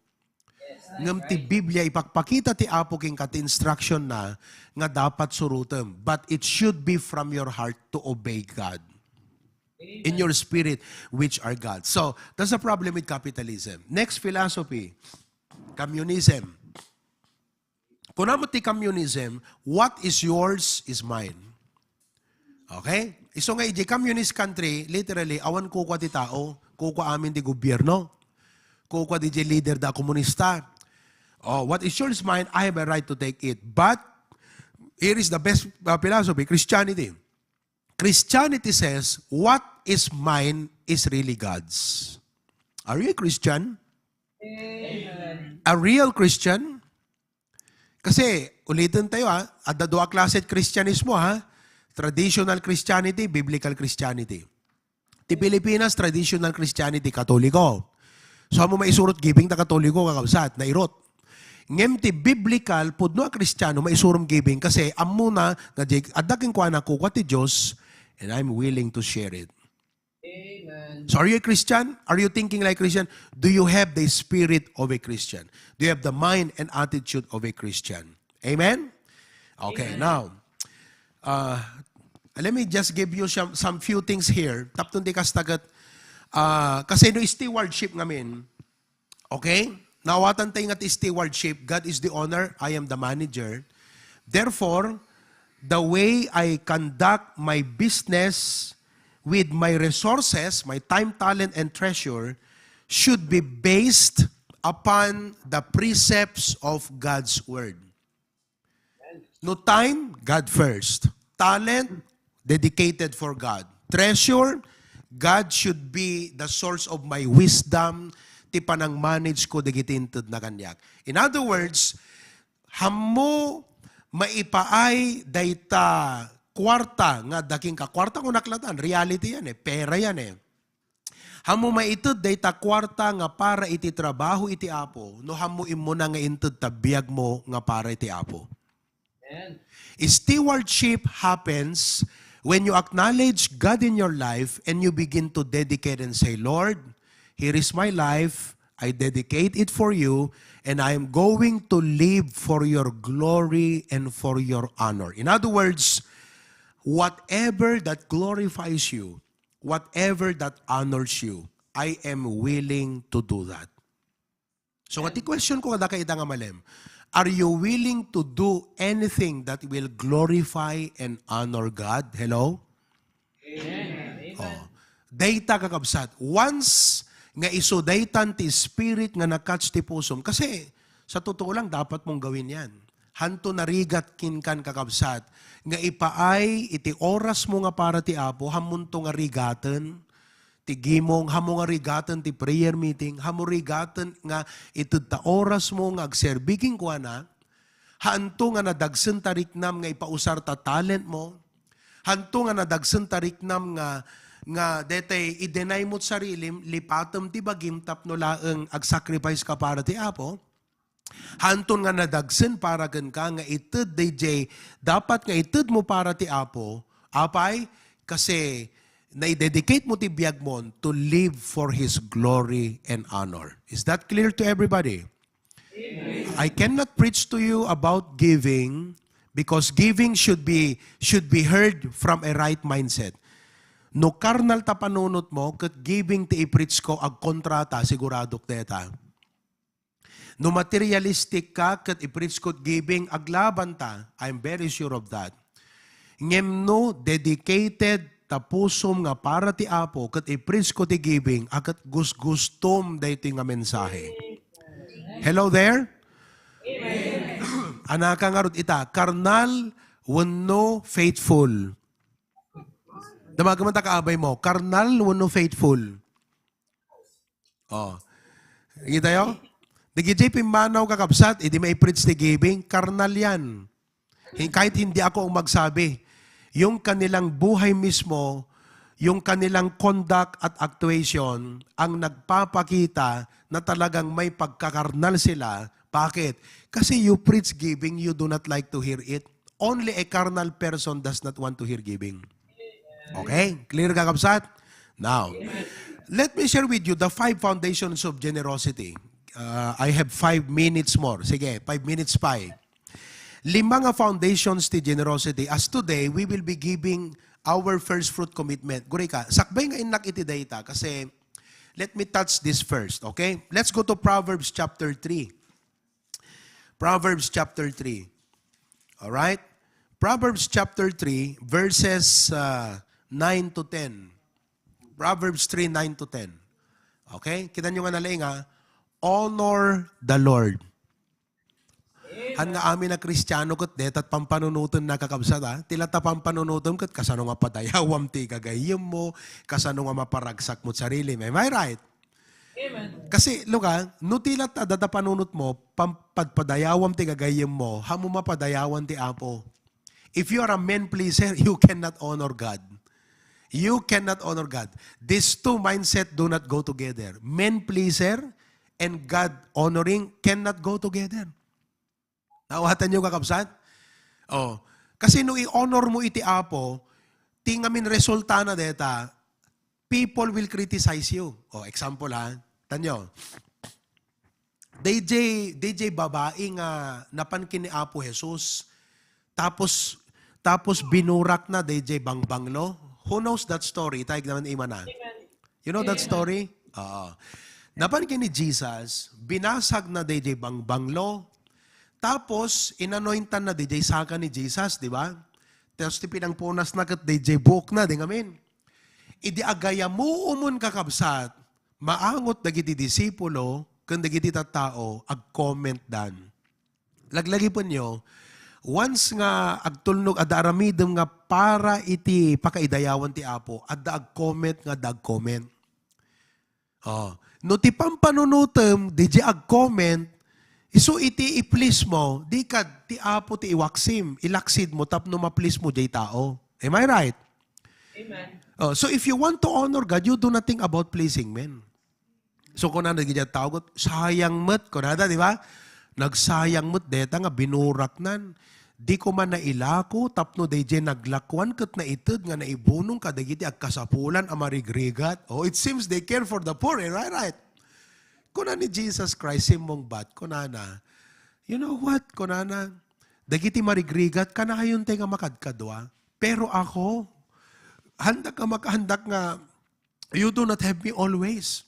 Ngam ti Biblia ipakpakita ti apo king kat instruction na nga dapat surutem. But it should be from your heart to obey God. In your spirit, which are God. So, that's the problem with capitalism. Next philosophy, communism. Kung naman ti communism, what is yours is mine. Okay? So nga, di communist country, literally, awan kukwa ti tao, kukwa amin di gobyerno, kukwa di leader da komunista. Oh, what is yours is mine, I have a right to take it. But, here is the best philosophy, Christianity. Christianity says, what is mine is really God's. Are you a Christian? Amen. A real Christian? Kasi, ulitin tayo ada dua klase Kristyanismo Traditional Christianity, Biblical Christianity. Ti Pilipinas, Traditional Christianity, Katoliko. So, mo maisurot giving ta Katoliko, kakabsat, nairot. Ngem ti Biblical, pudno a Kristiyano, maisurom giving, kasi amuna, adaking kwa na kukwat ti Diyos, and I'm willing to share it. Amen. So are you a Christian? Are you thinking like Christian? Do you have the spirit of a Christian? Do you have the mind and attitude of a Christian? Amen? Okay, Amen. now, let me just give you some few things here. Tapos di kastagat, kasi no stewardship ngamin, okay? Nawatan tayo nga ti stewardship. God is the owner, I am the manager. Therefore, the way I conduct my business with my resources, my time, talent, and treasure should be based upon the precepts of God's Word. No time, God first. Talent, dedicated for God. Treasure, God should be the source of my wisdom, ti panang manage ko digitintod na kanyak. In other words, hamo maipaay dayta kwarta nga daking ka kwarta ko naklatan, reality yan pera yan Hamo maitud dayta kwarta nga para iti trabaho iti apo, no hamo imo na nga intud tabiyag mo nga para iti apo. Stewardship happens when you acknowledge God in your life and you begin to dedicate and say, Lord, here is my life, I dedicate it for you, and I am going to live for your glory and for your honor. In other words, whatever that glorifies you, whatever that honors you, I am willing to do that. So, the question ko kada kaita nga malem, are you willing to do anything that will glorify and honor God? Hello? Amen. Oh. Data kakabsat. Once nga isudaytan ti spirit nga nakatch ti pusom, kasi sa totoo lang dapat mong gawin yan. Hanto narigat kinkan kakabsat, nga ipaay iti oras mo nga para ti apo, hamunto nga rigaten, ti gimong, hamo nga rigaten ti prayer meeting, hamo rigaten nga itud ta oras mo nga agserbiking kwa na, hanto nga nadagsen tariknam nga ipausar ta talent mo, hanto nga nadagsen tariknam nga detay i-deny mo't sarili, lipatem ti bagim tapno laeng ag-sacrifice ka para ti apo, hanton nga nadagsen para gan ka nga itud DJ, dapat nga itud mo para ti apo, apay, kasi na-dedicate mo ti biyag mo to live for His glory and honor. Is that clear to everybody? Amen. I cannot preach to you about giving because giving should be heard from a right mindset. No karnal ta panunot mo, kat giving ti i-preach ko ag kontrata, siguradok deta. No materialistic ka, kat i-preach ko giving, aglaban ta, I'm very sure of that. Ngem no, dedicated, tapusom nga para ti apo, kat i-preach ko ti giving, akat gustom dahito nga mensahe. Hello there? Amen. Anaka nga rod ita, karnal, wano faithful. Damagaman ta kaabay mo, karnal, wano faithful. Oh. Kita yo? Digijay pimanaw kakabsat, hindi may preach ti giving, karnal yan. Kahit hindi ako ang magsabi, yung kanilang buhay mismo, yung kanilang conduct at actuation, ang nagpapakita na talagang may pagkakarnal sila. Bakit? Kasi you preach giving, you do not like to hear it. Only a carnal person does not want to hear giving. Okay? Clear kakabsat? Now, let me share with you the 5 foundations of generosity. I have 5 minutes more. Sige, 5 minutes pa 5 nga foundations ti generosity. As today, we will be giving our first fruit commitment. Guri ka, sakbay nga inak iti data kasi let me touch this first, okay? Let's go to Proverbs chapter 3. Proverbs chapter 3. All right? Proverbs chapter 3, verses 9 to 10. Proverbs 3, 9 to 10. Okay? Kita nyo nga nalaing ha? Honor the Lord. Han nga amin na Kristiyano kat detat pampanunutan na kakabsat ha. Tila ta pampanunutan kat kasano nga padayawam ti kagayim mo, kasano nga maparagsak mo sarili. Am I right? Amen. Kasi luka, no tila ta data panunot mo, padayawam ti kagayim mo, hamo mapadayawan ti apo. If you are a man pleaser, you cannot honor God. You cannot honor God. These two mindset do not go together. Man pleaser and God honoring cannot go together. Nawatan niyo kakabsat? Oh. Kasi nung i-honor mo iti apo, tingamin resulta na deta, people will criticize you. Oh, example ha, tanyo. DJ babae nga napankin ni Apo Jesus, tapos binurak na DJ Bangbanglo. Who knows that story? Taig naman ima na. You know that story? Napankin ni Jesus, binasag na DJ Bangbanglo, tapos, inanointan na DJ Saka ni Jesus, di ba? Tapos, pinangpunas na kat DJ Book na, di ngamin. Idi agaya mo umon kakabsat, maangot dagiti disipulo, kung dagiti tao, ag-comment dan. Laglagi po nyo, once nga agtulnog ada aramidem nga para iti pakaidayawan ti Apo, adda ag-comment nga dag-comment. Oh, no ti pampanunutem di ag-comment, iso iti i-please mo, di kad ti Apo ti iwaksim, ilaksid mo tapno ma-please mo di tao. Am I right? Amen. Oh, so if you want to honor God, you do not think about pleasing men. So kung na nagiging tawag, sayang mat, kung nada, di ba? Nagsayang mat, deta nga binurak nan. Di ko man nailako, tapno DJ naglakwan kat na itid nga naibunong ka, dagiti agkasapulan, amarigrigat. Oh, it seems they care for the poor, eh? Right? Kung na ni Jesus Christ, simong bat, kung na, you know what, kung na, dagiti marigrigat, kanahayon tayo nga makadkadwa. Pero ako, handak ka makahandak nga, you do not have me always.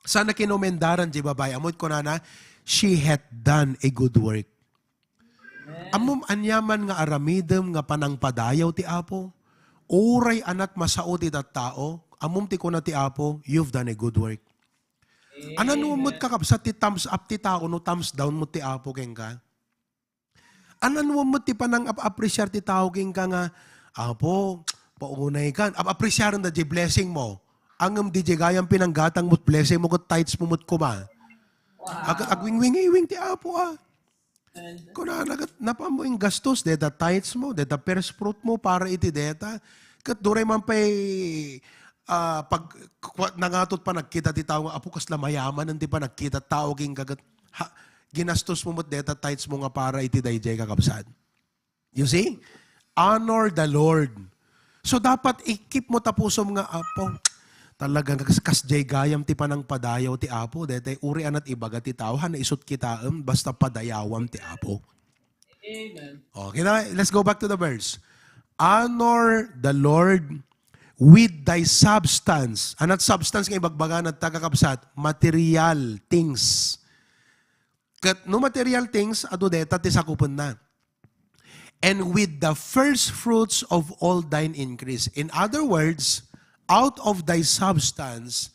Sana kinomendaran, di babay, amot ko na, she hath done a good work. Amom anyaman nga aramidem nga panangpadayaw ti Apo, uray anak masao ti tao, amom ti ko na ti Apo, you've done a good work. Anan mo mo't kakabsat ti thumbs up ti tao, no thumbs down mo ti Apo keng ka? Anan mo mo't ti panang appreciate ti tao keng ka nga, Apo, paunay ka, appreciaran da di blessing mo. Angam di gayang pinanggatang mo't blessing mo kat tights mo mo't kuma. Agwing-wing-iwing ti Apo Kung napamo yung gastos, deta tithes mo, deta first fruit mo para iti deta. Kat duray man pa'y pag nangatot pa nagkita ti tao nga, Apo kasla mayaman, hindi pa nagkita tao king kagat, ginastos mo mo't deta tithes mo nga para iti dayjay kakabsad. You see? Honor the Lord. So dapat i-keep mo tapusom nga, Apo, talagang kasjay gayam ti panang padayaw ti Apo, dete uri anat ibaga ti tao, na isut kita basta padayawam ti Apo. Amen. Okay na, let's go back to the verse. Honor the Lord with thy substance. Anat substance nga ibagbaga at tagakapsat, material things. Kat no material things, ado deta ti sakupon na. And with the first fruits of all thine increase. In other words, out of thy substance,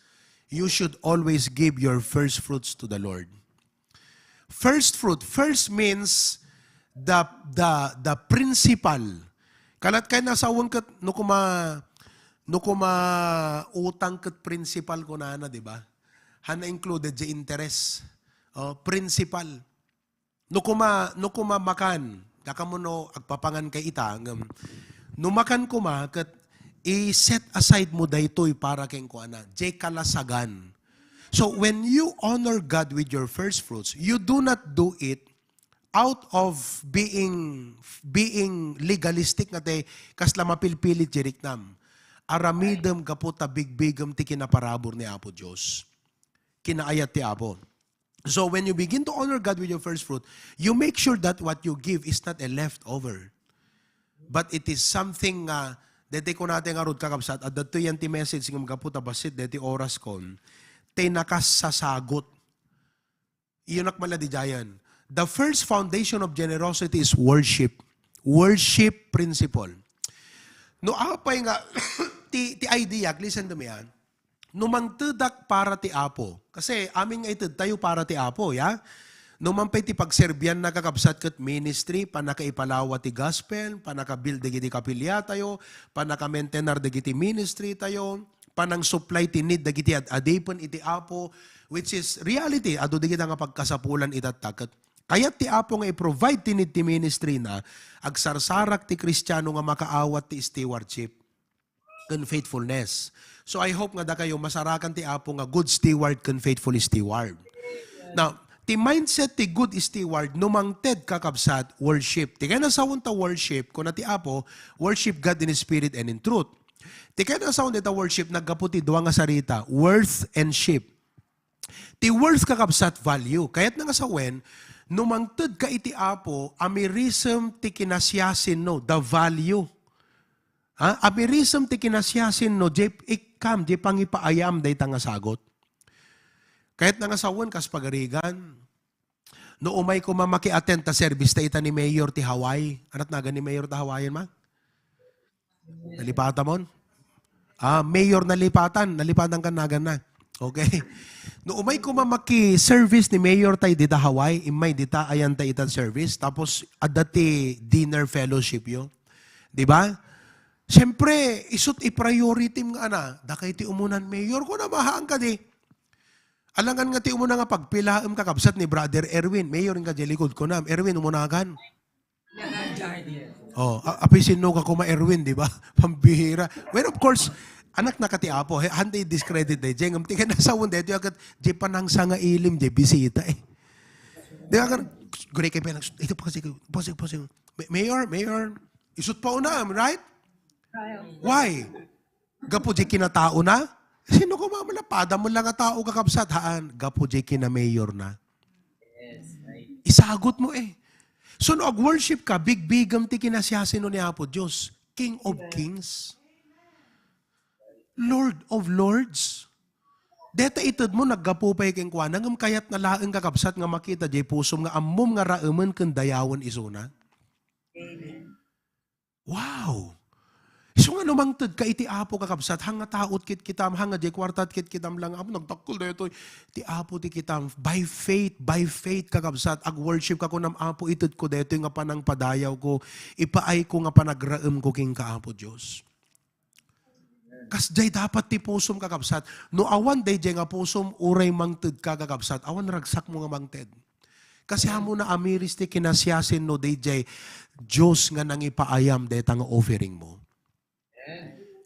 you should always give your first fruits to the Lord. First fruit. First means the principal. Kalat kay nasawon kat no kuma utang kat principal ko na di ba? Hana included the interest. Principal. No kuma makan, kakamuno agpapangan kay itang. No makan kuma kat i-set aside mo daytoy para keng kuana, jay kalasagan. So when you honor God with your first fruits, you do not do it out of being legalistic nga te kasla mapilpilit jiriknam. Aramidem kaputa bigbigam ti kinaparabor ni Apo Diyos. Kinaayat ti Apo. So when you begin to honor God with your first fruit, you make sure that what you give is not a leftover, but it is something deti ko natin nga rod kakabsat, at dato yan ti message ng mga puta basit, deti oras kon, te nakasasagot. Iyon akmala di jayan. The first foundation of generosity is worship. Worship principle. No apay nga, ti idea, listen to me yan, numangtudak para ti Apo. Kasi aming nga itid tayo para ti Apo, ya? Numampay ti pagserbyan na kakabsat kat ministry, panakaipalawa ti gospel, panakabuild digiti kapilya tayo, panaka-maintainer digiti ministry tayo, panang supply ti need digiti adipon iti Apo, which is reality, ado digiti nga pagkasapulan itatakot. Kaya ti Apo nga i-provide ti need ti ministry na, agsarsarak ti Kristiyano nga makaawat ti stewardship and faithfulness. So I hope nga da kayo masarakan ti Apo nga good steward kan faithful steward. Now, ti mindset ti good steward, numangted kakabsat, worship. Ti kaya nasawon ta worship, kung na ti Apo, worship God in spirit and in truth. Ti kaya nasawon ta worship, nagkaputi duwa nga sarita, worth and ship. Ti worth kakabsat value. Kaya't nga sawen, numangted ka iti Apo, amirism ti kinasyasin no, the value. Amirism ti kinasyasin no, ikam, di pangipaayam, day nga sagot. Kahit nangasawan kas pagarigan, no umay ko mamaki-attend ta service ta ita ni Mayor ti Hawaii. Anat naga ni Mayor ta Hawaiian ma? Nalipatan mo? Mayor nalipatan kan nagan na. Okay? No umay ko mamaki service ni Mayor tay dita Hawaii, imay dita ayan tay itan service, tapos adati dinner fellowship yo. Di ba? Siyempre, isut i-priority nga na, dakay ti umunan Mayor ko na mahang ka di. Alangan nga ti umuna nga pagpilaam kakabsat ni Brother Erwin, Mayor nga jelikod ko na, Erwin umunagan. Oh, apisin no ka kuma Erwin, di ba? Pambihira. Well, of course, anak na kati apo, handay discredit day. Jeng, tingnan na sa wunda, ito agad, di panang sa nga ilim, di bisita eh. Di ba, gure kayo pa, ito pa kasi, Mayor, isut pa una, right? Why? Gapo di kinatao na? Sino ko mamalapada mo lang nga tao kakabsat, haan? Gapo di kina Mayor na. Isagot mo eh. So no, worship ka, big-bigam ti kinasyasin no ni Apo Diyos. King of Kings. Lord of Lords. Deta itad mo, naggapupay keng kwa, nangam kayat na laeng kakabsat nga makita, jay pusom nga amom nga raaman kang dayawan isuna. Wow! So nga namang tad ka iti Apo kakabsat, hanga taot kit kitam, hanga jay kwartat kit kitam lang, Apo nagtakol na ito, ti Apo ti kitam, by faith kakabsat, ag worship ka ko ng Apo itad ko dito nga panang padayaw ko, ipaay ko nga panagraem ko king ka Apo Diyos. Kas jay dapat ti pusom kakabsat. No awan day jay nga pusom uray mangted ka kakabsat. Awan ragsak mo nga mangted. Kasi hamo na amiris ti kinasyasin no day jay Diyos nga nang ipaayam deta nga offering mo.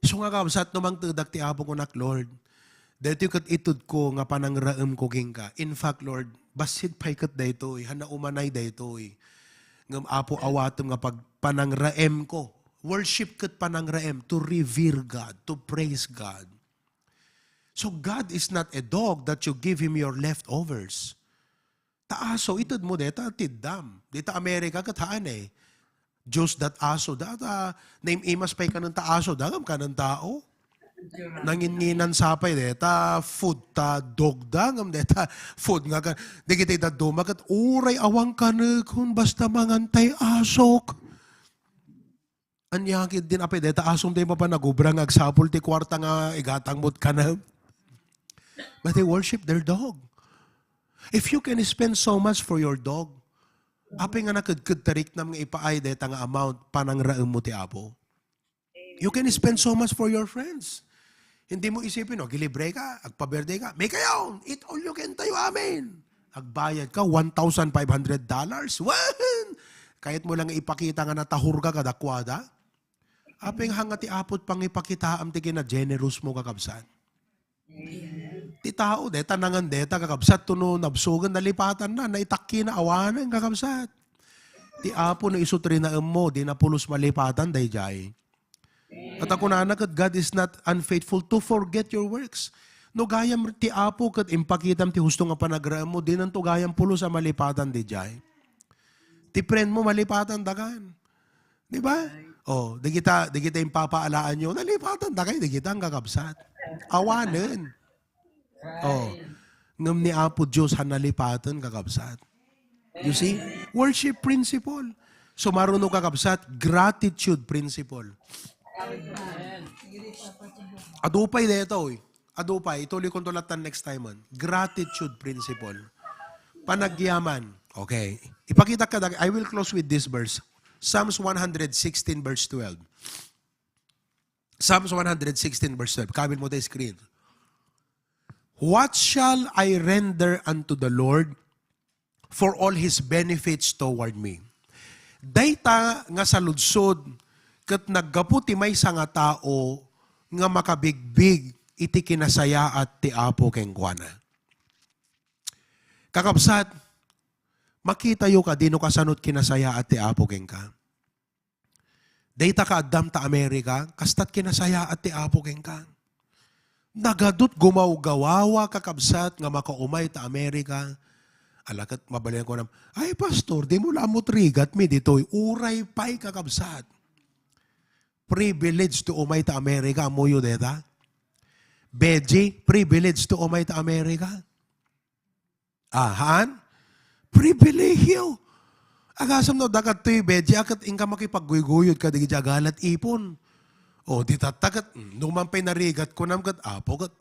So nga kakabsat no mangtedak ti Apo ko nak Lord. Dito kat itud ko nga panangraem ko king ka. In fact Lord, basit pay kat daytoy. Hana umanay daytoy. Ngam Apo awatom nga pag panangraem ko. Worship kat panangraem, to revere God, to praise God. So God is not a dog that you give Him your leftovers. Taaso, itod mo deta, tiddam. Dita Amerika, kataan eh. Diyos dat aso, data, name imas pa'y ka ng taaso, dagam ka ng tao. Nanginginan sapay, deta, food ta, dog dagam, deta, food nga ka. Di kita ita dumagat, uray awang ka na kung basta mangantay asok. Anyakit din apay, deta asom din pa nagubrang agsapul ti kwarta nga igatang mo't ka na. But they worship their dog. If you can spend so much for your dog, apay nga nakadkad tarik nam nga ipaay deta nga amount panangraem mo ti Apo. You can spend so much for your friends. Hindi mo isipin, gilibre ka, agpaberde ka, may kayo, eat all you can tayo amin. Agbayad ka, $1,500. Wan! Kahit mo lang ipakita nga natahur ka kadakwada, apeng hanga ti Apot pang ipakitaam ti kina generous mo kakabsat. Ti tao, deta nangan deta kakabsat, tuno nabsugan nalipatan na, naitakki na awanan kakabsat. Ti Apo na isutri na mo, di na pulos malipatan day jay. At ako na kat God is not unfaithful to forget your works. No gayam ti Apo kat impakitam ti husto nga panagraam mo, di nanto gayam pulos sa malipatan day jay. Ti friend mo malipatan dagan. Di ba? Oh, di kita yung papaalaan nyo, nalipatan dagan, di kita ang kakabsat. Awanan. Oh, ngam ni Apo Diyos hanalipatan kakabsat. You see? Worship principle. So marunong kakabsat, gratitude principle. Adupay dito, adupay, ituloy kong tulatan next time man. Gratitude principle. Panagyaman. Okay. Ipakita ka, I will close with this verse. Psalms 116 verse 12. Psalms 116 verse 12. Kabil mo tayo screen. What shall I render unto the Lord for all His benefits toward me? Dayta nga sa ludsod, kat naggaputi may sa nga tao nga makabigbig iti kinasaya at ti Apo keng kuana. Kakabsat, makita yo ka, dino kasanot kinasaya at ti Apo keng ka. Dayta ka addam ta Amerika, kastat kinasaya at ti Apo keng ka. Nagadot gumaw-gawawa kakabsat nga makaumay ta Amerika. Alakat, mabalian ko na, ay pastor, di mo lamot rigat mi dito'y uray pa'y kakabsat. Privilege to umay ta Amerika, amuyo deta. Beji, privilege to umay ta Amerika. Ahan? Pribilehyo. Agasam no, dagat to'y Beji, akat ingka makipagguyguyod ka, di agalat ipon. O, di tatagat, numampay narigat ko nam kat Apo, kat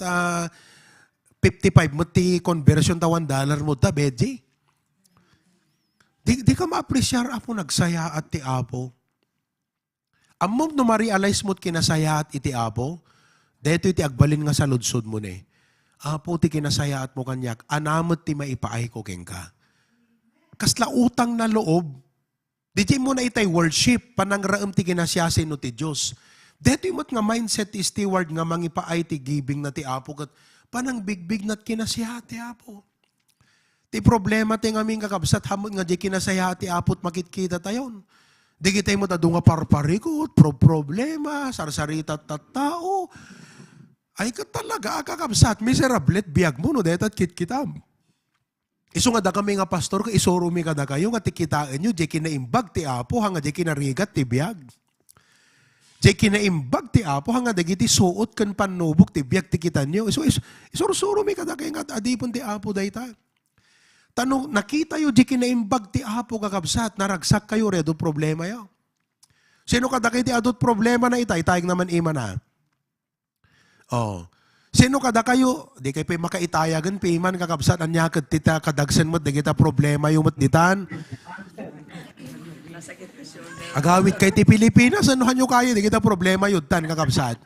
55 mo ti conversion ta $1 mo ta, Beji. Di ka ma-appreciate apo nagsaya at ti apo. Amom no ma-realize mo't kinasaya at iti apo, dito iti agbalin nga sa ludsod mo ni. Apo ti kinasaya at mo kanyak, anamot ti maipaay ko keng ka. Kasla utang na loob, di mo na itay worship, panangraam ti kinasyasin no ti Diyos. Dito mo't nga mindset ti steward nga mangipaay ti giving na ti apo, kat panang bigbig na't kinasya ti apo. Ti problema ti aming kakabsat, hamon nga di kinasaya ti apot makitkita tayon. Di kitay mo tado nga parparikot, problema, sarsarita tao. Ay ka talaga, kakabsat, miserablet, biyag mo, no, detat kitkitam. Iso nga da kami nga pastor, ka isoro mi kada kayo, nga tikitaan nyo, di kinaimbag ti apo, hanga di kinarigat ti biyag. Di kinaimbag ti apo, hanga di kiti suot kan panubok ti biyag ti kitan nyo. Isoro-soro mi kada kayo, nga adipon ti apo dayta. Tanong, nakita yo, di kinaimbag ti apo kakabsat, naragsak kayo, redo problema yo. Sino kada kayo ti adot problema na itay, tayong naman ima na. Oh. Sino kada kayo, di kayo pa makaitayagan, piman kakabsat, anyakad tita, kadagsan mo, di kita problema yung matditan. Agawit kay ti Pilipinas, anuhan nyo kayo, di kita problema yun, tan kakabsat.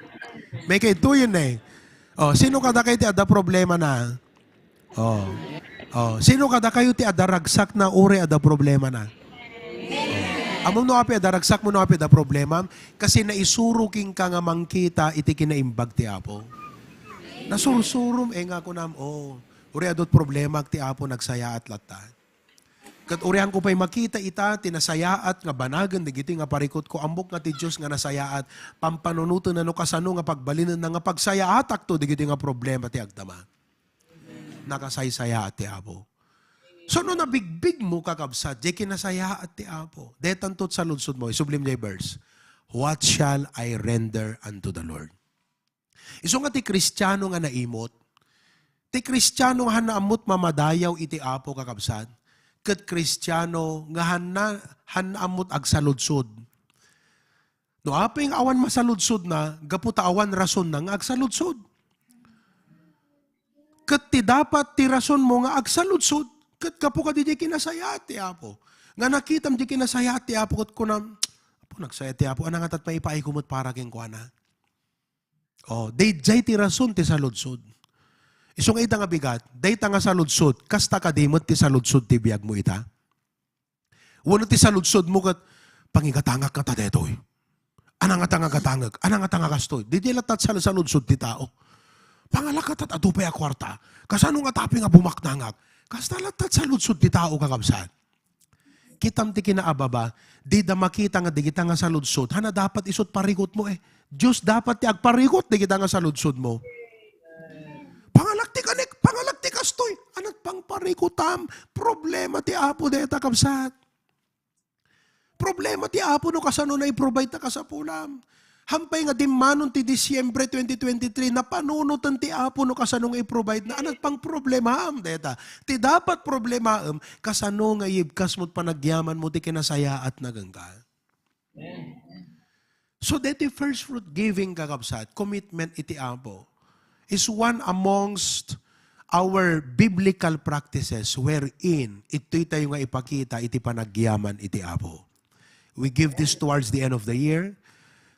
May kayo ito yun eh. Oh, sino kada kayo ti ada problema na? Oh. Oh, sino kada kayo ti adaragsak na uri ada problema na? Oh. Among no api adaragsak mo no api ada problema kasi naisuruking ka nga mangkita iti kinaimbag ti apo. Nasursurum nga ko nam uri adot problema ti apo nagsaya at lata. Kat urihan ko pa'y makita ita tinasayaat nga banagan digiti nga parikot ko ambok nga ti Dios nga nasayaat pampanunutan na no kasano nga pagbalinan na nga pagsayaat akto digiti nga problema ti agdama. Nakasaysaya at ti apo. So no nabigbig mo kakabsat, di kinasaya at ti apo. Detantot sa lunsod mo, isublim niya verse, what shall I render unto the Lord? Iso nga ti Kristiyano nga naimot, ti Kristiyano nga hanaamot mamadayaw iti apo kakabsat, kat Kristiyano nga hanaamot agsaludsod. No aping awan masaludsod na, gaputa awan rason na nga agsaludsod. Kat ti dapat ti rason mo nga agsaludsod, kat kapo ka di kinasaya ti apo. Nga nakitam di kinasaya ti apo, kat kunam, apo nagsaya ti apo, anang atat maipaay kumot para keng kuana. Oh, day ti rason ti saludsod. Isong ita nga bigat, day ta nga saludsod, kasta kadimot ti saludsod ti biyag mo ita. Wano ti saludsod mo kat, pangigatangak ka ta detoy. Anang atangag, anang atangagastoy. Di latat sa saludsod ti tao. Pangalakat at atupay a kwarta. Kasano nga tapi nga bumaknangak. Kastalat at sa lutsod ti tao kakabsat. Kitam ti kinaababa, di da makita nga di kita nga sa lutsod. Hana dapat isot parikot mo eh. Diyos dapat ti agparikot di kita nga sa lutsod mo. Pangalakti kanik, pangalakti kastoy. Anat pang parikotam. Problema ti apo deta kabsat. Problema ti apo no kasano na i-provide ta kasapulam. Hampay nga dimanon ti Disyembre 2023 na panunutan ti apo no kasanong i-provide na anat pang problema am deta. Ti dapat problema kasano nga ibkas mo't panagyaman mo ti kinasaya at nagangga. So deti first fruit giving kakabsat, commitment iti apo, is one amongst our biblical practices wherein ito'y tayo nga ipakita iti panagyaman iti apo. We give this towards the end of the year.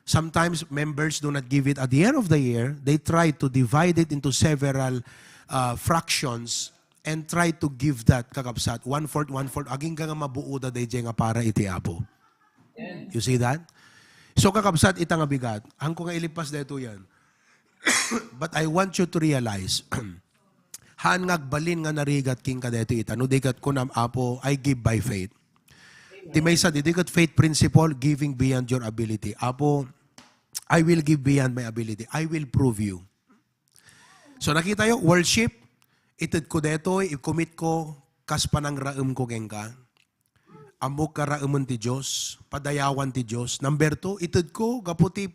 Sometimes members do not give it at the end of the year. They try to divide it into several fractions and try to give that kakabsat. 1/4, 1/4. Aging ka nga mabuo da day nga para iti apo. You see that? So kakabsat ita nga bigat. Ang ko nga ilipas dito yan. But I want you to realize, haan ngagbalin nga narigat king kadeto ita. No digat ko nam apo, I give by faith. Ti may sa didigat faith principle, giving beyond your ability. Apo, I will give beyond my ability. I will prove you. So nakita yo, worship, itid ko deto, i-commit ko, kas panang raem ko gengka. Amok ka raemon ti Diyos, padayawan ti Diyos. Number 2, itid ko, gaputi,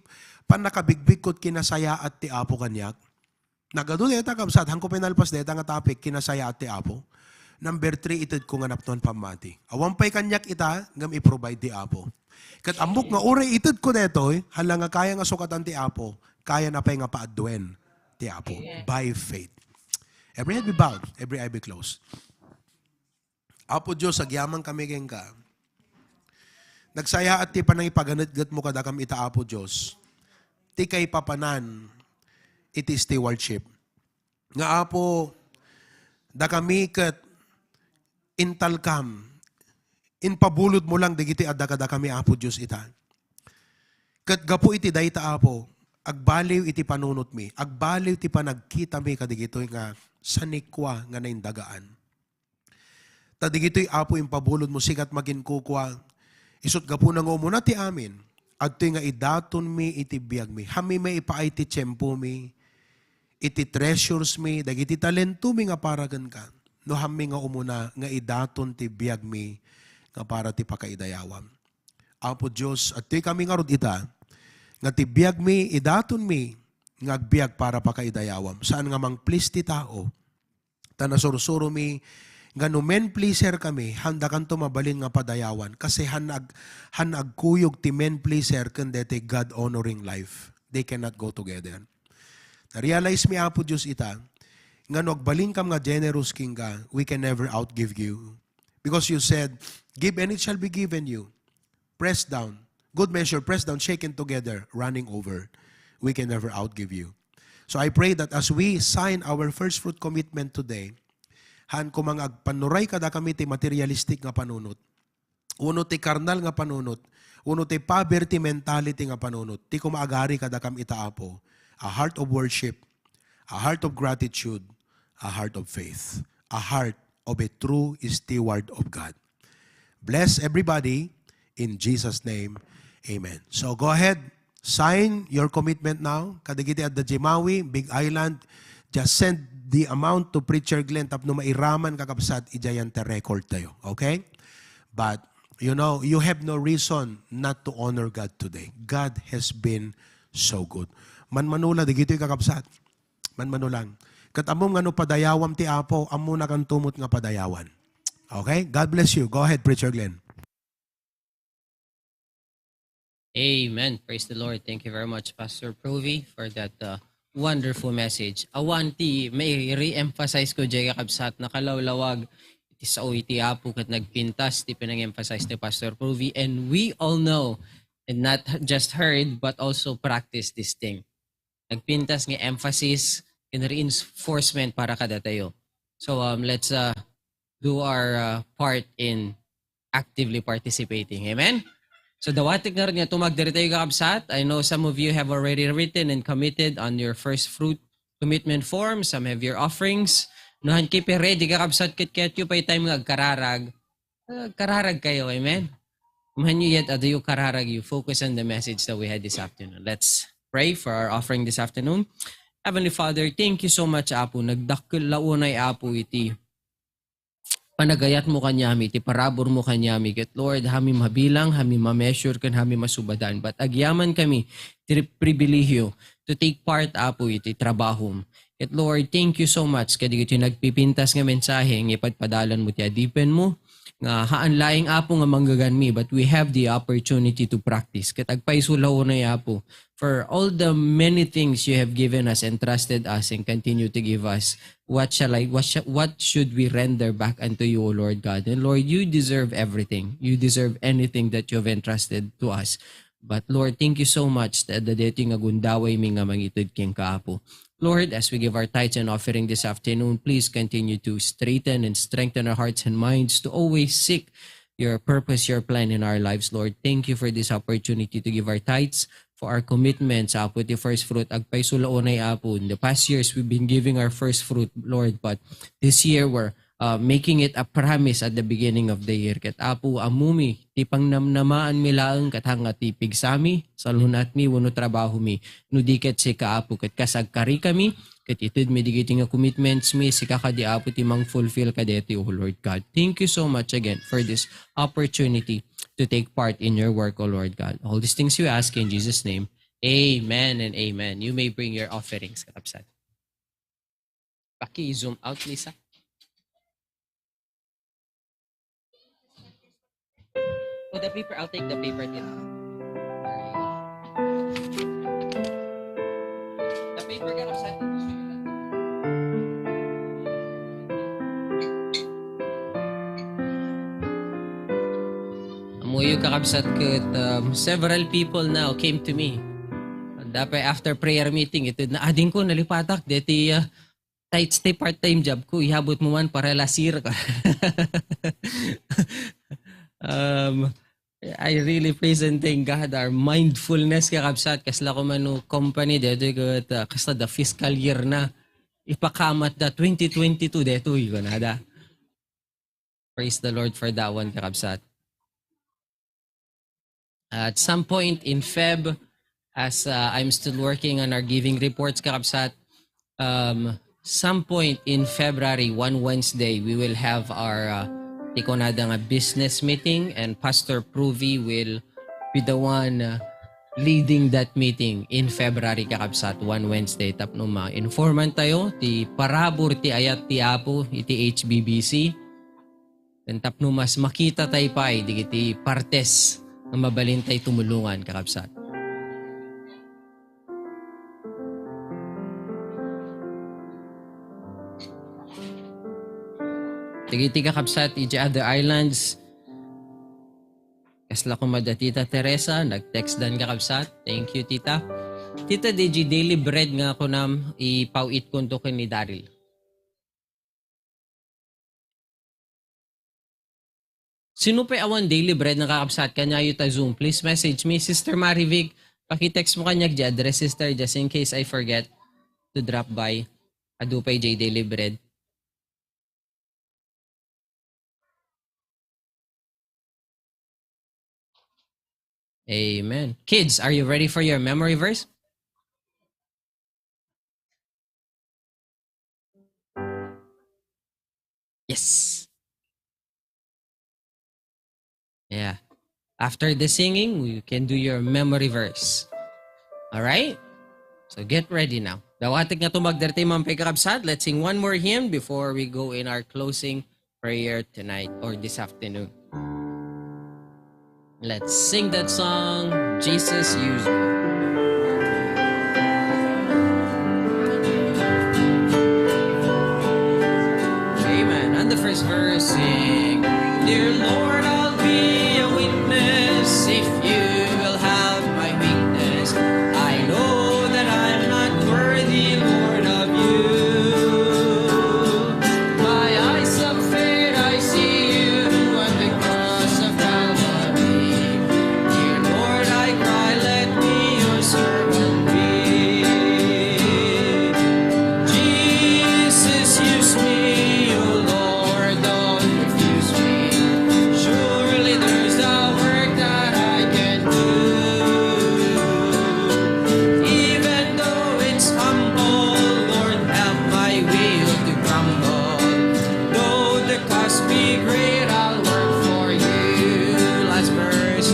panakabigbig ko't kinasaya at ti apo kanyak. Nagado deta kapsat, hangko pinalpas deta nga topic, kinasaya at ti apo. Number 3, itid ko nga napnon pamati. Awampay kanyak ita, ngam i-provide ti apo. Kat ambok nga uri itid ko deto, hala nga kaya nga sukatan ti apo, kaya na pa'y nga paadwen ti apo. By faith. Every head be bowed, every eye be closed. Apo Diyos, agyaman kami keng ka. Nagsaya at ti panang ipaganat-gat mo kadakam ita, Apo Diyos. Ti kay papanan, it is stewardship. Nga Apo, da kami kat intalkam, inpabulod mo lang digiti adda kada kami, Apo Diyos ita. Kat gapo iti dayta, Apo, agbaliw iti panunot mi, agbaliw iti panagkita mi kadigitoy nga sanikwa nga naindagaan. Tadigitoy, Apo, impabulod mo sikat magin kukwa, isot gapo nang umuna ti amin, at nga idaton mi iti biyag mi, hami may ipaay ti tiyempo mi, iti treasures mi, dagiti talento mi nga paragan ka, no hami nga umuna nga idaton ti biyag mi, nga para ti pakaidayawam. Apo Diyos, at kami nga rod ita, nga ti biyag mi, idaton mi, nga agbiag para pakaidayawam. Saan nga mang please ti tao, tanasursuro mi, nga no men pleaser kami, handa kan mabalin nga padayawan. Kasi hanagkuyog ti men pleaser kundi ti God-honoring life. They cannot go together. Na-realize mi, Apo Diyos ita, nga no agbalin kam nga generous king ka, we can never outgive you. Because you said, give and it shall be given you. Press down. Good measure, press down, shaken together, running over. We can never outgive you. So I pray that as we sign our first fruit commitment today, han ko mga agpanuray kada kami ti materialistic nga panunot. Uno ti karnal nga panunot. Uno ti poverty mentality nga panunot. Ti kumaagari kada kam itaapo. A heart of worship, a heart of gratitude, a heart of faith, a heart of a true steward of God. Bless everybody in Jesus' name. Amen. So go ahead, sign your commitment now. Kadigiti at the Jimawi, Big Island, just send the amount to Preacher Glenn tapno mairaman kakapsat ijayante record tayo. Okay? But, you know, you have no reason not to honor God today. God has been so good. Manmanula, digito'y kakapsat. Manmanulang. Kat amom nga no padayawam ti Apo, amo na kan tumot nga padayawan. Okay? God bless you. Go ahead, Preacher Glenn. Amen. Praise the Lord. Thank you very much, Pastor Provi, for that wonderful message. Awanti, may re-emphasize ko dyan kakabsat na kalawlawag iti sao iti Apo kat nagpintas ti pinang-emphasize ni Pastor Provi. And we all know, and not just heard, but also practice this thing. Nagpintas ng emphasis and reinforcement para kada tayo. So let's do our part in actively participating. Amen? So dawatik na rin nga tumagdari tayo kakabsat. I know some of you have already written and committed on your first fruit commitment form. Some have your offerings. Nohan kipi ready kakabsat kit yu pa'y time nga kararag. Kararag kayo, amen? Kumahan nyo yet adayo kararag you. Focus on the message that we had this afternoon. Let's pray for our offering this afternoon. Heavenly Father, thank you so much, Apo. Nagdakil launay, Apo, iti panagayat mo kanyami, iti parabor mo kanyami. Ket Lord, hami mabilang, hami ma-measure kan, hami masubadan. But agyaman kami, iti pribilehyo to take part, Apo, iti trabahom. Ket Lord, thank you so much. Kadi iti nagpipintas nga mensahe, ng ipadpadalan mo ti adipen mo. Nga haan laing, Apo, nga manggaganmi. But we have the opportunity to practice. Ket agpaisulaw na, Apo, for all the many things you have given us, entrusted us, and continue to give us. What should we render back unto you, O Lord God? And Lord, you deserve everything. You deserve anything that you have entrusted to us. But Lord, thank you so much that the dating agundaway mi nga mangitid king kaapo. Lord, as we give our tithes and offering this afternoon, please continue to straighten and strengthen our hearts and minds to always seek your purpose, your plan in our lives, Lord. Thank you for this opportunity to give our tithes, for our commitments, Apo, the first fruit. Agpay sulaonay, Apo. In the past years, we've been giving our first fruit, Lord, but this year, we're making it a promise at the beginning of the year. Kat Apo, amumi, tipang namnamaan milaang katanga tipig sami, salunat mi, wano trabaho mi, nudiket si Kaapo, kat kasagkari kami, kat itid mi digiti nga commitments mi, si kakadi Apo timang fulfill kadeti, O Lord God. Thank you so much again for this opportunity to take part in your work, O Lord God. All these things you ask in Jesus' name. Amen and amen. You may bring your offerings, Kapsat. Paki-zoom out, Lisa. Oh, the paper. I'll take the paper. The paper, Kapsat. Muyo kakabsat ket several people now came to me. Dapat after prayer meeting, ito na ading ko nalipatak. Deti tight stay part-time job ko. Ihabot mo man para lasir ka. I really praise and thank God our mindfulness kakabsat. Kasla ko manu company dito ket kasla the fiscal year na. Ipakamat da 2022 dito. Yun na. Praise the Lord for that one kakabsat. At some point in Feb, as I'm still working on our giving reports, kakabsat, some point in February, one Wednesday, we will have our tikonada nga business meeting, and Pastor Pruvi will be the one leading that meeting in February, kakabsat, one Wednesday. Tapno ma-informant tayo, ti parabor ti ayat ti apo, iti HBBC. And tapno mas makita tayo pa, di partes na mabalintay tumulungan, kakabsat. Tigiti kakabsat, iti other islands. Kasla ko mada Tita Teresa, nag-text dan kakabsat. Thank you, Tita. Tita, DJ daily bread nga ako nam ipawit kunto ni Daryl. Sino pa awan daily bread na kakabsat kanya yuta Zoom? Please message me. Sister Marivic, pakitext mo kanyag di address, sister, just in case I forget to drop by. Adupay J daily bread. Amen. Kids, are you ready for your memory verse? Yes. Yeah. After the singing, you can do your memory verse. All right? So get ready now. Dawatig nga tumagdarte mampay kakabsat. Let's sing one more hymn before we go in our closing prayer tonight or this afternoon. Let's sing that song, Jesus Use Me. Amen. And the first verse, sing, Dear Lord, I'll be a witness if you will have my weakness. I know that I'm not worthy, Lord, of you. My eyes of faith, I see you on the cross of Calvary. Dear Lord, I cry, let me your servant be. Jesus, use me, O Lord, don't refuse me. Surely there's a work that I can do. Even though it's humble, Lord, help my will to crumble. Though the cost be great, I'll work for you. Last verse.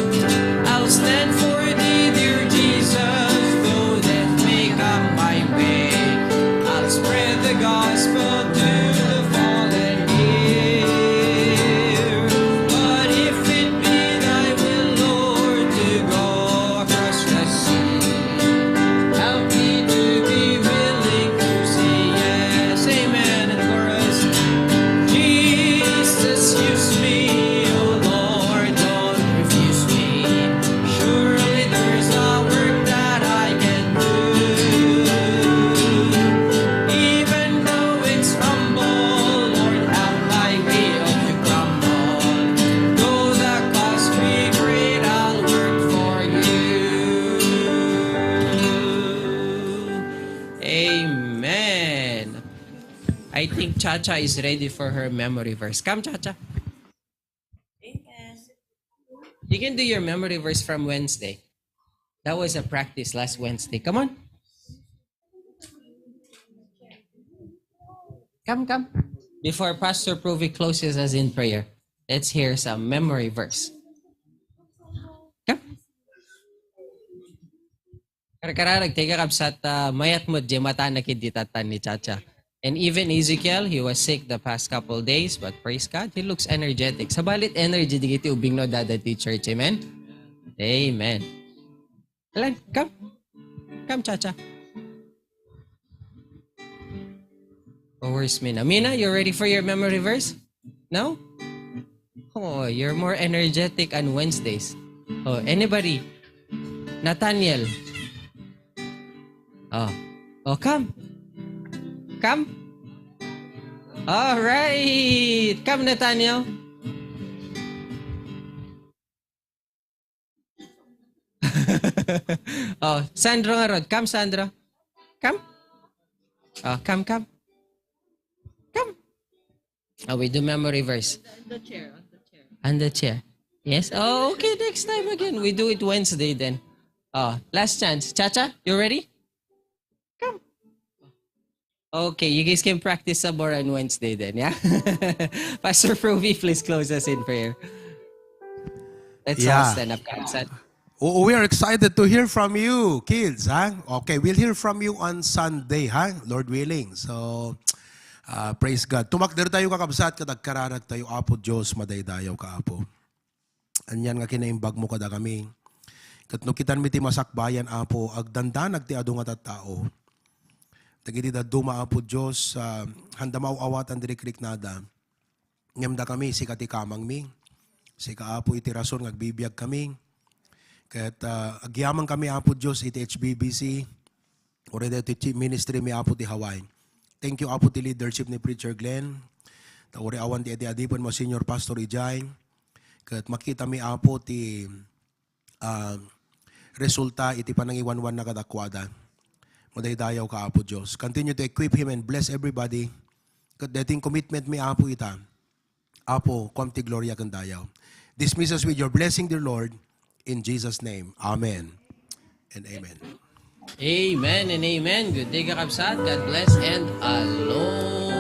I'll stand for thee, dear Jesus, though death may come my way. I'll spread the gospel to the fallen here. But if it be thy will, Lord, to go across the sea, help me to be willing to say yes. Amen. And chorus. Jesus, use me, O Lord, don't refuse me. Surely there's a work that I can do. Even though it's humble, Lord, help my will to crumble. Though the cost be great, I'll work for you. Amen. I think Chacha is ready for her memory verse. Come, Chacha. You can do your memory verse from Wednesday. That was a practice last Wednesday. Come on. Come. Before Pastor Pruvi closes us in prayer, let's hear some memory verse. Come. Karkararag, teka kapsat mayat mo di mata nakiditatan ni Chacha. And even Ezekiel, he was sick the past couple days, but praise God, he looks energetic. Sabalit energy di kiti ubing no dadati church. Amen? Amen. Alan, come. Come, Chacha. Oh, where's Mina? Mina, you ready for your memory verse? No? Oh, Oh, you're more energetic on Wednesdays. Oh, anybody? Nathaniel. Oh, come. Come. All right. Come, Nathaniel. Oh, Sandro nga rod. Come, Sandro. Come. Oh, come. Come. Oh, we do memory verse. On the chair. Yes? Oh, okay. Next time again. We do it Wednesday then. Oh, last chance. Chacha, you ready? Come. Okay, you guys can practice some more on Wednesday then, yeah? Pastor Provi, please close us in prayer. Let's all Yeah. stand up, Kapsat. Oh, we are excited to hear from you, kids, ha? Okay, we'll hear from you on Sunday, ha? Lord willing. So, praise God. Tumakder tayo kakabsat, kadagkararat tayo, Apo Diyos, madaydayaw ka, Apo. Anyan nga kinaimbag mo kada kami. Katnukitan mi ti masakbayan, Apo, agdandan ti adu nga tattao. Tagiti daduma, Apo Diyos, handa mauawatan dirikrik nada. Ngamda kami, sikati kamang mi. Sika, Apo, iti rason, ngagbibiyag kami. Kaya't agyaman kami, Apo Diyos, iti HBBC, o rin iti ministry mi, Apo, ti Hawaii. Thank you, Apo, ti leadership ni Preacher Glenn. Tauri awan ti adi-adipan mo, Senior Pastor Ijay. Kaya't makita mi, Apo, ti resulta, iti panangiwanwan na kadakwada. Madaydayaw ka, Apo Diyos. Continue to equip him and bless everybody. Kaya't dating commitment mi, Apo, ita. Apo, kwamti gloria kandayaw. Dismiss us with your blessing, dear Lord. In Jesus' name, amen and amen. Amen and amen. Good day, Kakabsat. God bless and aloha.